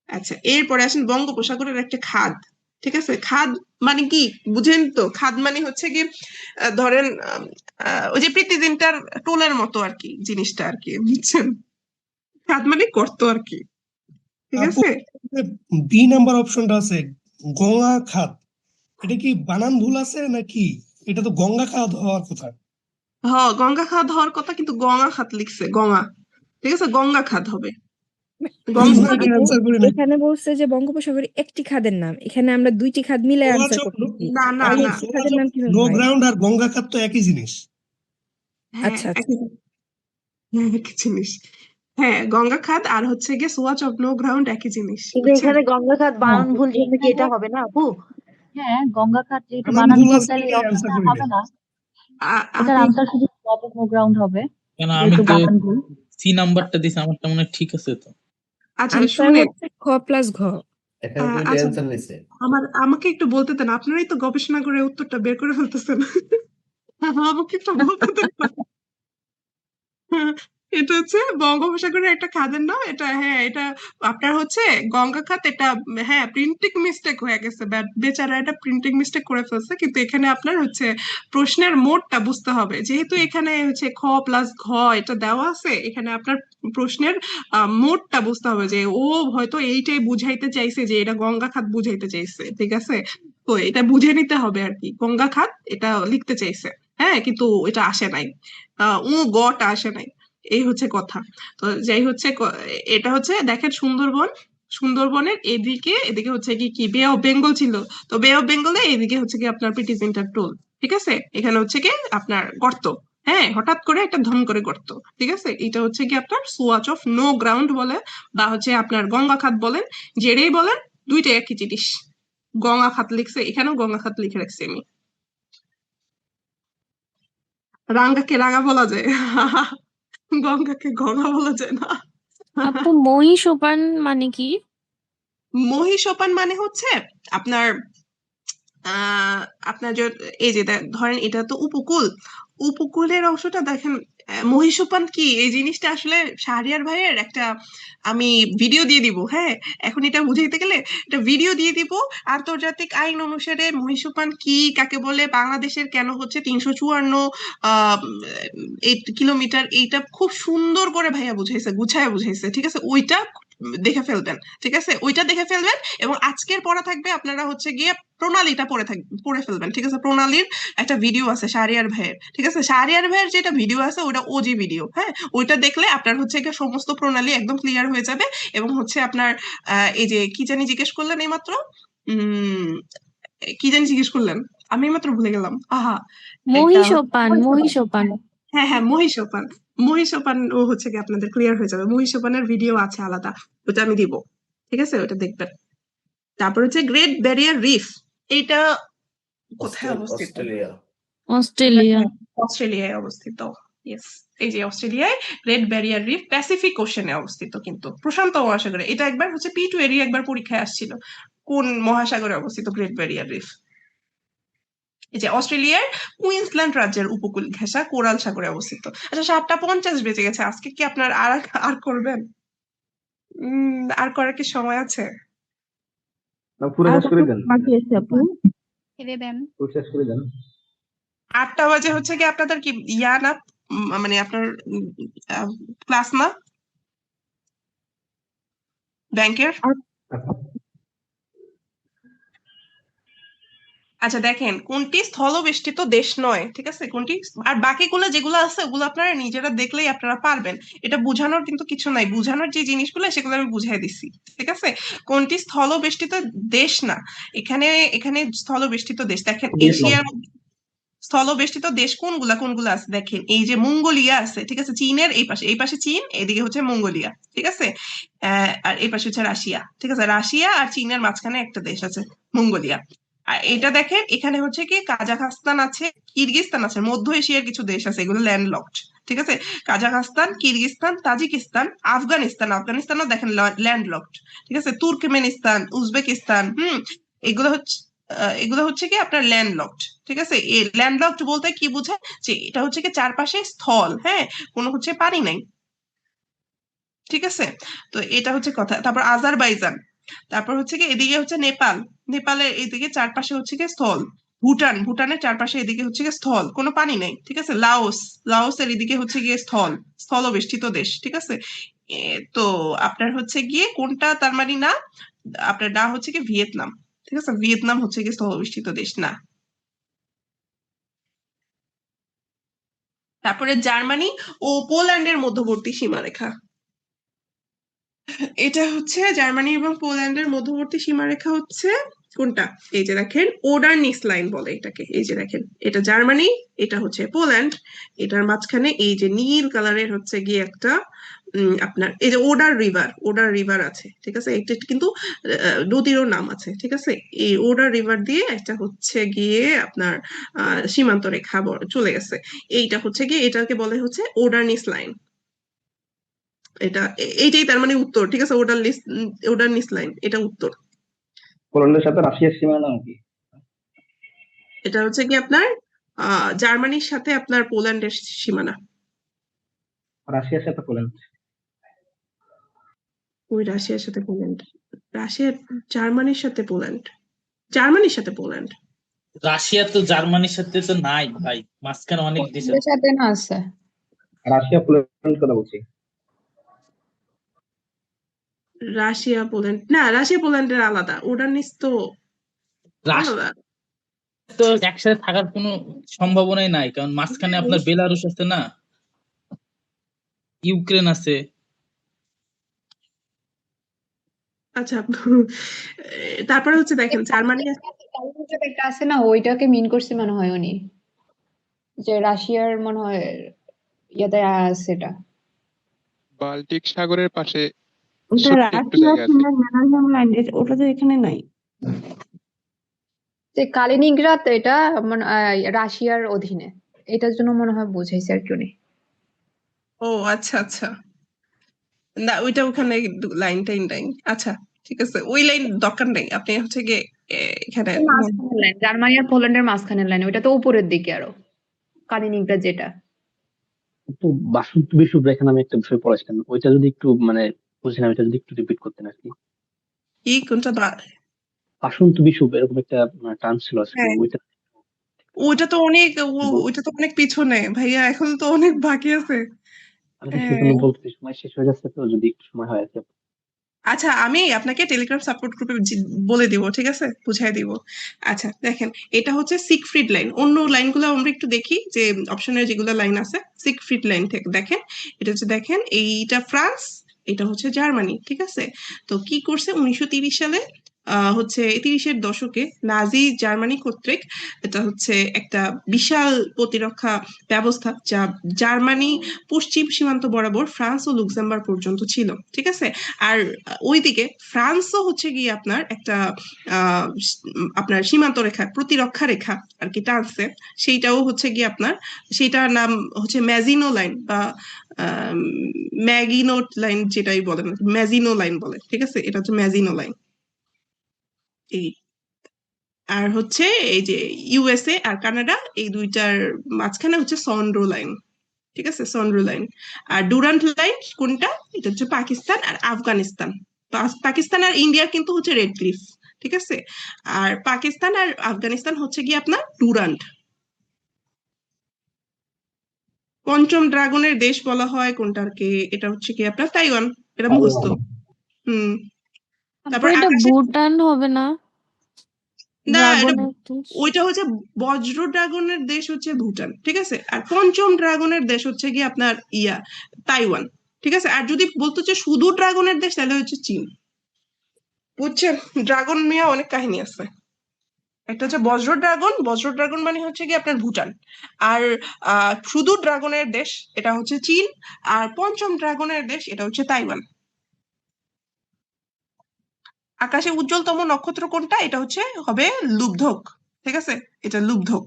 আচ্ছা, এরপরে আসেন বঙ্গোপসাগরের একটা খাদ, ঠিক আছে? খাদ মানে কি বুঝেন তো? খাদ মানে হচ্ছে কি ধরেন ওই যে প্রীতিদিনটার টোলের মতো আর কি জিনিসটা আর কি, বুঝছেন? খাদ মানে গর্ত আর কি, ঠিক আপু, আছে? বি নাম্বার অপশনটা আছে গঙ্গা খাত, এটা কি বানান ভুল আছে নাকি? এটা তো গঙ্গা খাত হওয়ার কথা। হ্যাঁ, গঙ্গা খাদ হওয়ার কথা, কিন্তু গঙ্গা খাত লিখছে, গঙ্গা, ঠিক আছে? গঙ্গা খাদ হবে। Please গঙ্গা না, এটা answer করি না। এখানে বলছে যে বঙ্গোপসাগরে একটি খাদের নাম, এখানে আমরা দুইটি খাদ মিলে সোয়াচ আনসার অফ করতেছি। না না তাহলে না, একটি খাদের নাম কিভাবে নো হয়? গ্রাউন্ড আর গঙ্গা খাত তো একই জিনিস। হ্যাঁ আচ্ছা আচ্ছা। একই জিনিস। হ্যাঁ, গঙ্গা খাদ আর হচ্ছে গিয়ে সোয়াচ অফ নো গ্রাউন্ড একই জিনিস, কিন্তু বুঝছেন? এখানে গঙ্গা খাত বানান ভুল জন্য কি এটা হবে না আপু? হ্যাঁ, গঙ্গা খাত যেহেতু বানান বানান ভুল ভুল, আছে তাহলে এই এটাই answer অপশনটা করি হবে না। না। এটার আপনি আনসার শুধু টপ অফ নো গ্রাউন্ড হবে, কেন আমি যেহেতু তো বানান ভুল। সি নাম্বারটা দিছি, আমারটা মনে হয় ঠিক আছে তো। আচ্ছা আনসার শুনেন, হচ্ছে খ প্লাস ঘ। আচ্ছা আমাকে একটু বলতে দেন, আপনারাই তো গবেষণা করে উত্তরটা বের করে ফেলতেছেন। আমাকে একটু বলতে দেন না। এটা হচ্ছে বঙ্গোপসাগরের একটা খাদের নাম এটা। হ্যাঁ, এটা আপনার হচ্ছে গঙ্গা খাত, এটা হ্যাঁ প্রিন্টিং মিস্টেক হয়ে গেছে, বেচারা এটা প্রিন্টিং মিস্টেক করে ফেলছে। কিন্তু এখানে আপনার হচ্ছে প্রশ্নের মোডটা বুঝতে হবে, যেহেতু এখানে হচ্ছে খ প্লাস ঘ এটা দেওয়া আছে, এখানে আপনার প্রশ্নের মোডটা বুঝতে হবে যে ও হয়তো এইটাই বুঝাইতে চাইছে, যে এটা গঙ্গা খাত বুঝাইতে চাইছে, ঠিক আছে? তো এটা বুঝে নিতে হবে আর কি, গঙ্গা খাত এটা লিখতে চাইছে। হ্যাঁ, কিন্তু এটা আসে নাই, গটা আসে নাই, এই হচ্ছে কথা। তো যাই হচ্ছে এটা হচ্ছে দেখেন সুন্দরবনের এদিকে হচ্ছে কি বে অফ বেঙ্গল ছিল। তো বে অফ বেঙ্গলে এদিকে হচ্ছে কি আপনার প্রিটি জিন্টার টোল, ঠিক আছে? এখানে হচ্ছে কি আপনার গর্ত, হ্যাঁ হঠাৎ করে একটা ধম করে গর্ত, ঠিক আছে? এটা হচ্ছে কি আপনার সোয়াচ অফ নো গ্রাউন্ড বলে, বা হচ্ছে আপনার গঙ্গা খাত বলেন, যেটাই বলেন দুইটাই একই জিনিস। গঙ্গা খাত লিখছে, এখানেও গঙ্গা খাত লিখে রাখছি আমি। রাঙ্গাকে রাঙা বলা যায়, গঙ্গাকে গঙ্গা বলা যায় না। আপু মহীসোপান মানে কি? মহীসোপান মানে হচ্ছে আপনার আপনার যে এই যে ধরেন এটা তো উপকূলের অংশটা দেখেন। মহীসোপান কি এই জিনিসটা আসলে শাহরিয়ার ভাইয়ের একটা আমি ভিডিও দিয়ে দিব। হ্যাঁ, এখন এটা বুঝাইতে গেলে এটা ভিডিও দিয়ে দিব। আন্তর্জাতিক আইন অনুসারে মহীসোপান কি কাকে বলে, বাংলাদেশের কেন হচ্ছে 354 কিলোমিটার, এইটা খুব সুন্দর করে ভাইয়া গুছায় বুঝাইছে, ঠিক আছে? ওইটা দেখে ফেলবেন, ঠিক আছে? ওইটা দেখে ফেলবেন, এবং আজকের পড়া থাকবে আপনারা হচ্ছে গিয়ে প্রণালীটা পড়ে ফেলবেন, ঠিক আছে? প্রণালীর একটা ভিডিও আছে শাহরিয়ার ভাইয়ের, ঠিক আছে? শাহরিয়ার ভাইয়ের যেটা ভিডিও আছে ওটা ওজি ভিডিও। হ্যাঁ, ওইটা দেখলে আপনার হচ্ছে গিয়ে সমস্ত প্রণালী একদম ক্লিয়ার হয়ে যাবে। এবং হচ্ছে আপনার এই যে কি জানি জিজ্ঞেস করলেন এইমাত্র, কি জানি জিজ্ঞেস করলেন, আমি মাত্র ভুলে গেলাম। মহীসোপান। হ্যাঁ, মহীসোপান ও হচ্ছে কি আপনাদের ক্লিয়ার হয়ে যাবে। মহীসোপানের ভিডিও আছে আলাদা, ওটা আমি দিব, ঠিক আছে? ওটা দেখবেন। তারপর হচ্ছে গ্রেট ব্যারিয়ার রিফ, এইটা কোথায় অবস্থিত? অস্ট্রেলিয়ায় অবস্থিত। ইয়েস, এই যে অস্ট্রেলিয়ায় গ্রেট ব্যারিয়ার রিফ প্যাসিফিক ওশেনে অবস্থিত, কিন্তু প্রশান্ত মহাসাগরে। এটা একবার হচ্ছে P2 একবার পরীক্ষায় আসছিল, কোন মহাসাগরে অবস্থিত গ্রেট ব্যারিয়ার রিফ। এই যে অস্ট্রেলিয়ার কুইন্সল্যান্ড রাজ্যের উপকূল ঘেঁষা কোরাল সাগরে অবস্থিত। আচ্ছা, 7:50 বেজে গেছে, আজকে কি আপনার আর করবেন? আর করার কি সময় আছে? পুরো শেষ করে দেন, বাকি আছে আপু। পুরো শেষ করে দেন। 8টা বাজে হচ্ছে কি আপনাদের কি ইয়া না, মানে আপনার ক্লাস না ব্যাংকের? আচ্ছা দেখেন, কোনটি স্থলবেষ্টিত দেশ নয়, ঠিক আছে? কোনটি, আর বাকিগুলো যেগুলো আছে ওগুলো আপনারা নিজেরা দেখলেই আপনারা পারবেন। এটা বোঝানোর কিন্তু কিছু নাই, বোঝানোর যে জিনিসগুলো সেগুলো আমি বুঝাই দিচ্ছি, ঠিক আছে? কোনটি স্থলবেষ্টিত দেশ না, এখানে স্থলবেষ্টিত দেশ দেখেন, স্থলবেষ্টিত দেশ কোনগুলা কোনগুলা আছে দেখেন, এই যে মঙ্গোলিয়া আছে, ঠিক আছে, চীনের এই পাশে চীন, এদিকে হচ্ছে মঙ্গোলিয়া, ঠিক আছে, আর এই পাশে হচ্ছে রাশিয়া, ঠিক আছে, রাশিয়া আর চীনের মাঝখানে একটা দেশ আছে মঙ্গোলিয়া। আর এটা দেখেন এখানে হচ্ছে কি কাজাখস্তান আছে, কিরগিজস্তান আছে, মধ্য এশিয়ার কিছু দেশ আছে, এগুলো ল্যান্ডলকড, ঠিক আছে, কাজাখস্তান, কিরগিজস্তান, তাজিকিস্তান, আফগানিস্তানও দেখেন ল্যান্ডলকড, ঠিক আছে, তুর্কমেনিস্তান, উজবেকিস্তান, এগুলো হচ্ছে কি আপনার ল্যান্ডলকড, ঠিক আছে। এই ল্যান্ডলকড বলতে কি বোঝায়, যে এটা হচ্ছে কি চারপাশে স্থল, হ্যাঁ, কোনো হচ্ছে পানি নাই, ঠিক আছে। তো এটা হচ্ছে কথা। তারপর আজারবাইজান, তারপর হচ্ছে কি এদিকে হচ্ছে নেপালের এদিকে চারপাশে হচ্ছে কি স্থল, ভুটানের চারপাশে এদিকে হচ্ছে কি স্থল, কোনো পানি নেই, ঠিক আছে। লাওসের এদিকে হচ্ছে গিয়ে স্থলবেষ্টিত দেশ, ঠিক আছে। তো আপনার হচ্ছে গিয়ে কোনটা তার মানে না, আপনার না হচ্ছে কি ভিয়েতনাম, ঠিক আছে, ভিয়েতনাম হচ্ছে কি স্থলবেষ্টিত দেশ না। তারপরে জার্মানি ও পোল্যান্ডের মধ্যবর্তী সীমারেখা, এটা হচ্ছে জার্মানি এবং পোল্যান্ডের মধ্যবর্তী সীমারেখা হচ্ছে কোনটা, এই যে দেখেন ওডারনিস লাইন বলে এটাকে, এই যে দেখেন এটা জার্মানি, এটা হচ্ছে পোল্যান্ড, এটার মাঝখানে এই যে নীল কালারের হচ্ছে গিয়ে একটা আপনার এই যে ওডার রিভার আছে, ঠিক আছে, এটা কিন্তু নদীরও নাম আছে, ঠিক আছে। এই ওডার রিভার দিয়ে একটা হচ্ছে গিয়ে আপনার সীমান্ত রেখা চলে গেছে, এইটা হচ্ছে গিয়ে এটাকে বলে হচ্ছে ওডারনিস লাইন, এইটাই তার মানে উত্তর, ঠিক আছে, ওডারনিস লাইন এটা উত্তর। পোল্যান্ডের সাথে রাশিয়ার সীমানা কি? এটা হচ্ছে কি আপনার জার্মানির সাথে আপনার পোল্যান্ডের সীমানা। রাশিয়ার সাথে পোল্যান্ড, ওই রাশিয়ার সাথে পোল্যান্ড, জার্মানির সাথে পোল্যান্ড। রাশিয়া তো জার্মানির সাথে তো নাই ভাই, মাঝখানে অনেক দেশ আছে। সাথে না আছে। রাশিয়া পোল্যান্ড কথা বলছি। রাশিয়া পোল্যান্ডের আলাদা, ওডারনিস তো আলাদা। তো একসাথে থাকার কোনো সম্ভাবনাই নাই, কারণ মাঝখানে আপনার বেলারুশ আছে না, ইউক্রেন আছে। আচ্ছা তারপরে হচ্ছে দেখেন জার্মানি একটা আছে না, ওইটাকে মিন করছে মনে হয় উনি, যে রাশিয়ার মনে হয় ইয়াতে আছে এটা। বাল্টিক সাগরের পাশে ওটা ছোট্ট একটু রাশিয়া জায়গা আছে। ম্যানারহ্যাম লাইন, ওটা তো এখানে নাই। যে কালিনিনগ্রাদ এটা রাশিয়ার অধীনে, এটার জন্য মনে হয় বুঝাইছে আর কি উনি। ও আচ্ছা না, ওইটা ওখানে লাইন টাইন নাই, আচ্ছা ঠিক আছে, ওই লাইন দরকার নেই, আপনি হচ্ছে গিয়ে এখানে মাঝখানের লাইন, জার্মানি আর পোল্যান্ডের মাঝখানের লাইন, ওইটা তো উপরের দিকে আরো, কালিনিনগ্রাদ যেটা। তো বাসন্ত বিষুব রেখা নামে একটা বিষয় পড়াইছিলেন, ওইটা যদি একটু মানে বুঝছিলাম, এটা যদি একটু রিপিট করতেন আর কি। কি কোনটা বাসন্ত বিষুব এরকম একটা টার্ম ছিল আজকে, হ্যাঁ, ওইটা ওইটা তো অনেক পিছনে ভাইয়া, এখন তো অনেক বাকি আছে। আমি তো সেজন্য বলতে সময় শেষ হয়ে যাচ্ছে, তো যদি একটু সময় হয় আর কি। আচ্ছা আমি আপনাকে টেলিগ্রাম সাপোর্ট গ্রুপে বলে দিব, ঠিক আছে, বুঝাই দিব। আচ্ছা দেখেন এটা হচ্ছে সিগফ্রিড লাইন, অন্য লাইনগুলো আমরা একটু দেখি যে অপশনের যেগুলো লাইন আছে, সিগফ্রিড লাইন থেকে দেখেন, এটা হচ্ছে দেখেন এইটা ফ্রান্স, এটা হচ্ছে জার্মানি, ঠিক আছে। তো কি করছে 1930 সালে হচ্ছে 30-এর দশকে নাজি জার্মানি কর্তৃক এটা হচ্ছে একটা বিশাল প্রতিরক্ষা ব্যবস্থা, যা জার্মানি পশ্চিম সীমান্ত বরাবর ফ্রান্স ও লুক্সেমবার্গ পর্যন্ত ছিল, ঠিক আছে। আর ওইদিকে ফ্রান্সও হচ্ছে গিয়ে আপনার একটা আপনার সীমান্ত রেখা, প্রতিরক্ষা রেখা আর কি টানছে, সেইটাও হচ্ছে গিয়ে আপনার, সেইটার নাম হচ্ছে ম্যাজিনো লাইন বা ম্যাগিনো লাইন, যেটাই বলেন ম্যাজিনো লাইন বলে, ঠিক আছে, এটা হচ্ছে ম্যাজিনো লাইন। এই আর হচ্ছে এই যে ইউএসএ আর কানাডা, এই দুইটার মাঝখানে হচ্ছে সন্ড্রো লাইন, ঠিক আছে, সন্ড্রো লাইন। আর ডুরান্ট লাইন কোনটা, এটা হচ্ছে পাকিস্তান আর আফগানিস্তান। পাকিস্তান আর ইন্ডিয়া কিন্তু হচ্ছে রেড ক্লিফ, ঠিক আছে, আর পাকিস্তান আর আফগানিস্তান হচ্ছে কি আপনার ডুরান্ট। পঞ্চম ড্রাগনের দেশ বলা হয় কোনটাকে, এটা হচ্ছে কি আপনার তাইওয়ান, এটা মুখস্থ। তারপর এটা ভুটান হবে না? না, ওইটা হচ্ছে বজ্র ড্রাগনের দেশ হচ্ছে ভুটান, ঠিক আছে, আর পঞ্চম ড্রাগনের দেশ হচ্ছে কি আপনার তাইওয়ান, ঠিক আছে। আর যদি বলতো যে শুধু ড্রাগনের দেশ, তাহলে হচ্ছে চীন, বুঝছেন, ড্রাগন নিয়ে অনেক কাহিনী আছে। একটা হচ্ছে বজ্র ড্রাগন মানে হচ্ছে কি আপনার ভুটান। আর শুধু ড্রাগনের দেশ এটা হচ্ছে চীন। আর পঞ্চম ড্রাগনের দেশ এটা হচ্ছে তাইওয়ান। আকাশে উজ্জ্বলতম নক্ষত্র কোনটা? এটা হবে লুব্ধক। ঠিক আছে, এটা লুব্ধক।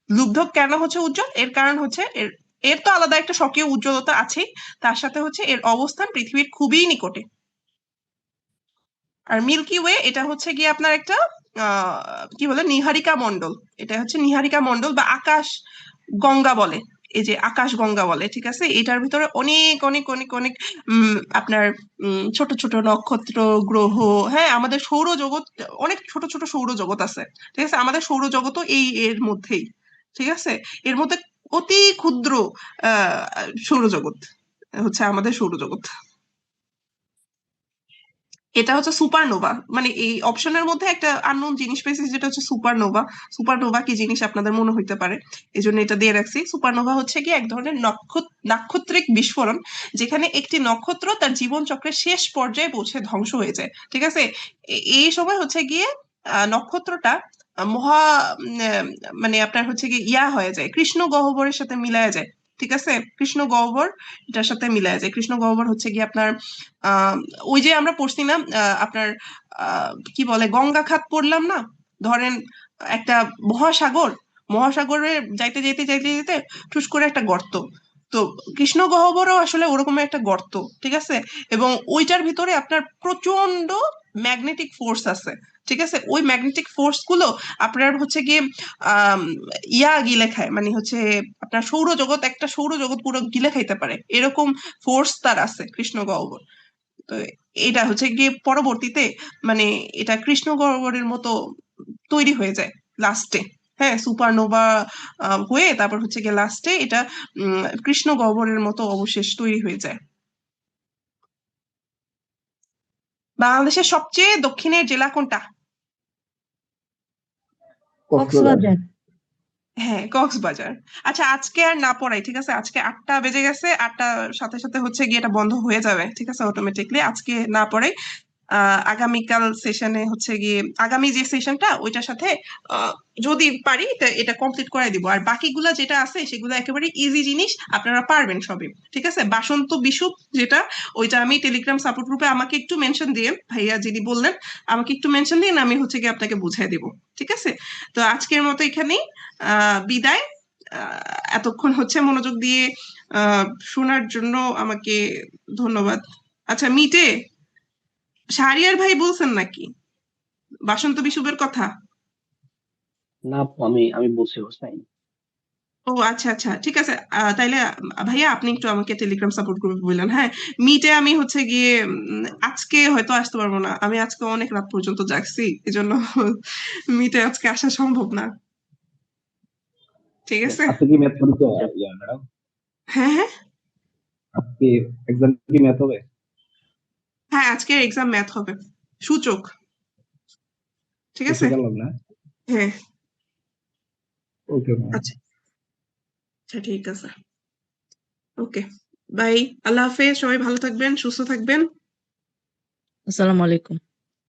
লুব্ধক কেন হচ্ছে উজ্জ্বল? এর কারণ হচ্ছে এর এর তো আলাদা একটা স্বকীয় উজ্জ্বলতা আছেই, তার সাথে হচ্ছে এর অবস্থান পৃথিবীর খুবই নিকটে। আর মিল্কি ওয়ে এটা হচ্ছে গিয়ে আপনার একটা কি বলে নীহারিকা মণ্ডল। এটা হচ্ছে নীহারিকা মণ্ডল বা আকাশ গঙ্গা বলে, এই যে আকাশ গঙ্গা বলে। ঠিক আছে, এটার ভিতরে অনেক অনেক অনেক অনেক আপনার ছোট ছোট নক্ষত্র, গ্রহ, হ্যাঁ আমাদের সৌরজগৎ, অনেক ছোট ছোট সৌরজগৎ আছে। ঠিক আছে, আমাদের সৌরজগৎও এর মধ্যেই। ঠিক আছে, এর মধ্যে অতি ক্ষুদ্র সৌরজগৎ হচ্ছে আমাদের সৌরজগৎ। এটা হচ্ছে সুপারনোভা, মানে এই অপশনের মধ্যে একটা আননোন জিনিস পেয়েছি যেটা হচ্ছে সুপারনোভা। সুপারনোভা কি জিনিস আপনাদের মনে হইতে পারে, এই জন্য এটা দিয়ে রাখছি। সুপারনোভা হচ্ছে কি এক ধরনের নাক্ষত্রিক বিস্ফোরণ, যেখানে একটি নক্ষত্র তার জীবন চক্রের শেষ পর্যায়ে পৌঁছে ধ্বংস হয়ে যায়। ঠিক আছে, এই সময় হচ্ছে গিয়ে নক্ষত্রটা মহা মানে আপনার হচ্ছে গিয়ে হয়ে যায়, কৃষ্ণ গহ্বরের সাথে মিলায় যায়। ঠিক আছে, কৃষ্ণ গহ্বর এটার সাথে মিলায় যায়। কৃষ্ণ গহ্বর হচ্ছে গিয়ে আপনার ওই যে আমরা পড়ছি না আপনার কি বলে গঙ্গা খাত পড়লাম না, ধরেন একটা মহাসাগরে যাইতে যাইতে যাইতে যেতে ঠুস করে একটা গর্ত, তো কৃষ্ণ গহ্বরও আসলে ওরকম একটা গর্ত। ঠিক আছে, এবং ওইটার ভিতরে আপনার প্রচন্ড ম্যাগনেটিক ফোর্স আছে। ঠিক আছে, ওই ম্যাগনেটিক ফোর্স গুলো আপনার হচ্ছে গিয়ে গিলে খায়, মানে হচ্ছে আপনার একটা সৌরজগৎ পুরো গিলে খাইতে পারে, এরকম ফোর্স তার আছে কৃষ্ণ গহ্বর। তো এটা হচ্ছে গিয়ে পরবর্তীতে মানে এটা কৃষ্ণ গহ্বরের মতো তৈরি হয়ে যায় লাস্টে। হ্যাঁ, সুপারনোভা হয়ে তারপর হচ্ছে গিয়ে লাস্টে এটা কৃষ্ণ গহ্বরের মতো অবশেষ তৈরি হয়ে যায়। বাংলাদেশের সবচেয়ে দক্ষিণের জেলা কোনটা? কক্সবাজার। হ্যাঁ, কক্সবাজার। আচ্ছা, আজকে আর না পড়াই, ঠিক আছে, আজকে 8টা বেজে গেছে, 8টার সাথে সাথে হচ্ছে গিয়ে এটা বন্ধ হয়ে যাবে। ঠিক আছে, অটোমেটিকলি আজকে না পড়াই। আগামীকাল সেশনে হচ্ছে গিয়ে আগামী যে সেশনটা ওইটার সাথে যদি পারি এটা কমপ্লিট করে দিব। আর বাকিগুলা যেটা আছে সেগুলো একেবারে ইজি জিনিস, আপনারা পারবেন সবই। ঠিক আছে, বাসন্ত বিশুপ যেটা, ওইটা আমি টেলিগ্রাম সাপোর্ট গ্রুপে আমাকে একটু মেনশন দিয়ে, ভাইয়া যিনি বললেন আমাকে একটু মেনশন দিয়ে আমি হচ্ছে গিয়ে আপনাকে বুঝাই দিব। ঠিক আছে, তো আজকের মতো এখানেই বিদায়। এতক্ষণ হচ্ছে মনোযোগ দিয়ে শোনার জন্য আমাকে ধন্যবাদ। আচ্ছা, মিটে শাহরিয়ার ভাই বলছেন নাকি বাসন্ত বিশুবের কথা? না আপু, আমি বলছি হোসাইন। ও আচ্ছা আচ্ছা, ঠিক আছে। তাইলে ভাইয়া আপনি একটু আমাকে টেলিগ্রাম সাপোর্ট গ্রুপে বললেন। হ্যাঁ, মিটে আমি হচ্ছে গিয়ে আজকে হয়তো আসতে পারবো না, আমি আজকে অনেক রাত পর্যন্ত জাগছি, এজন্য মিটে আজকে আসা সম্ভব না। ঠিক আছে, আজকে কি ম্যাথ পরীক্ষা ম্যাডাম? হ্যাঁ হ্যাঁ আজকে এক্সাম কি ম্যাথ হবে? হ্যাঁ, আজকের এক্সাম ম্যাথ হবে, সূচক। ঠিক আছে, গেলাম না। হ্যাঁ ওকে আচ্ছা আচ্ছা, ঠিক আছে, ওকে বাই, আল্লাহ হাফেজ, সবাই ভালো থাকবেন, সুস্থ থাকবেন। আসসালামু আলাইকুম।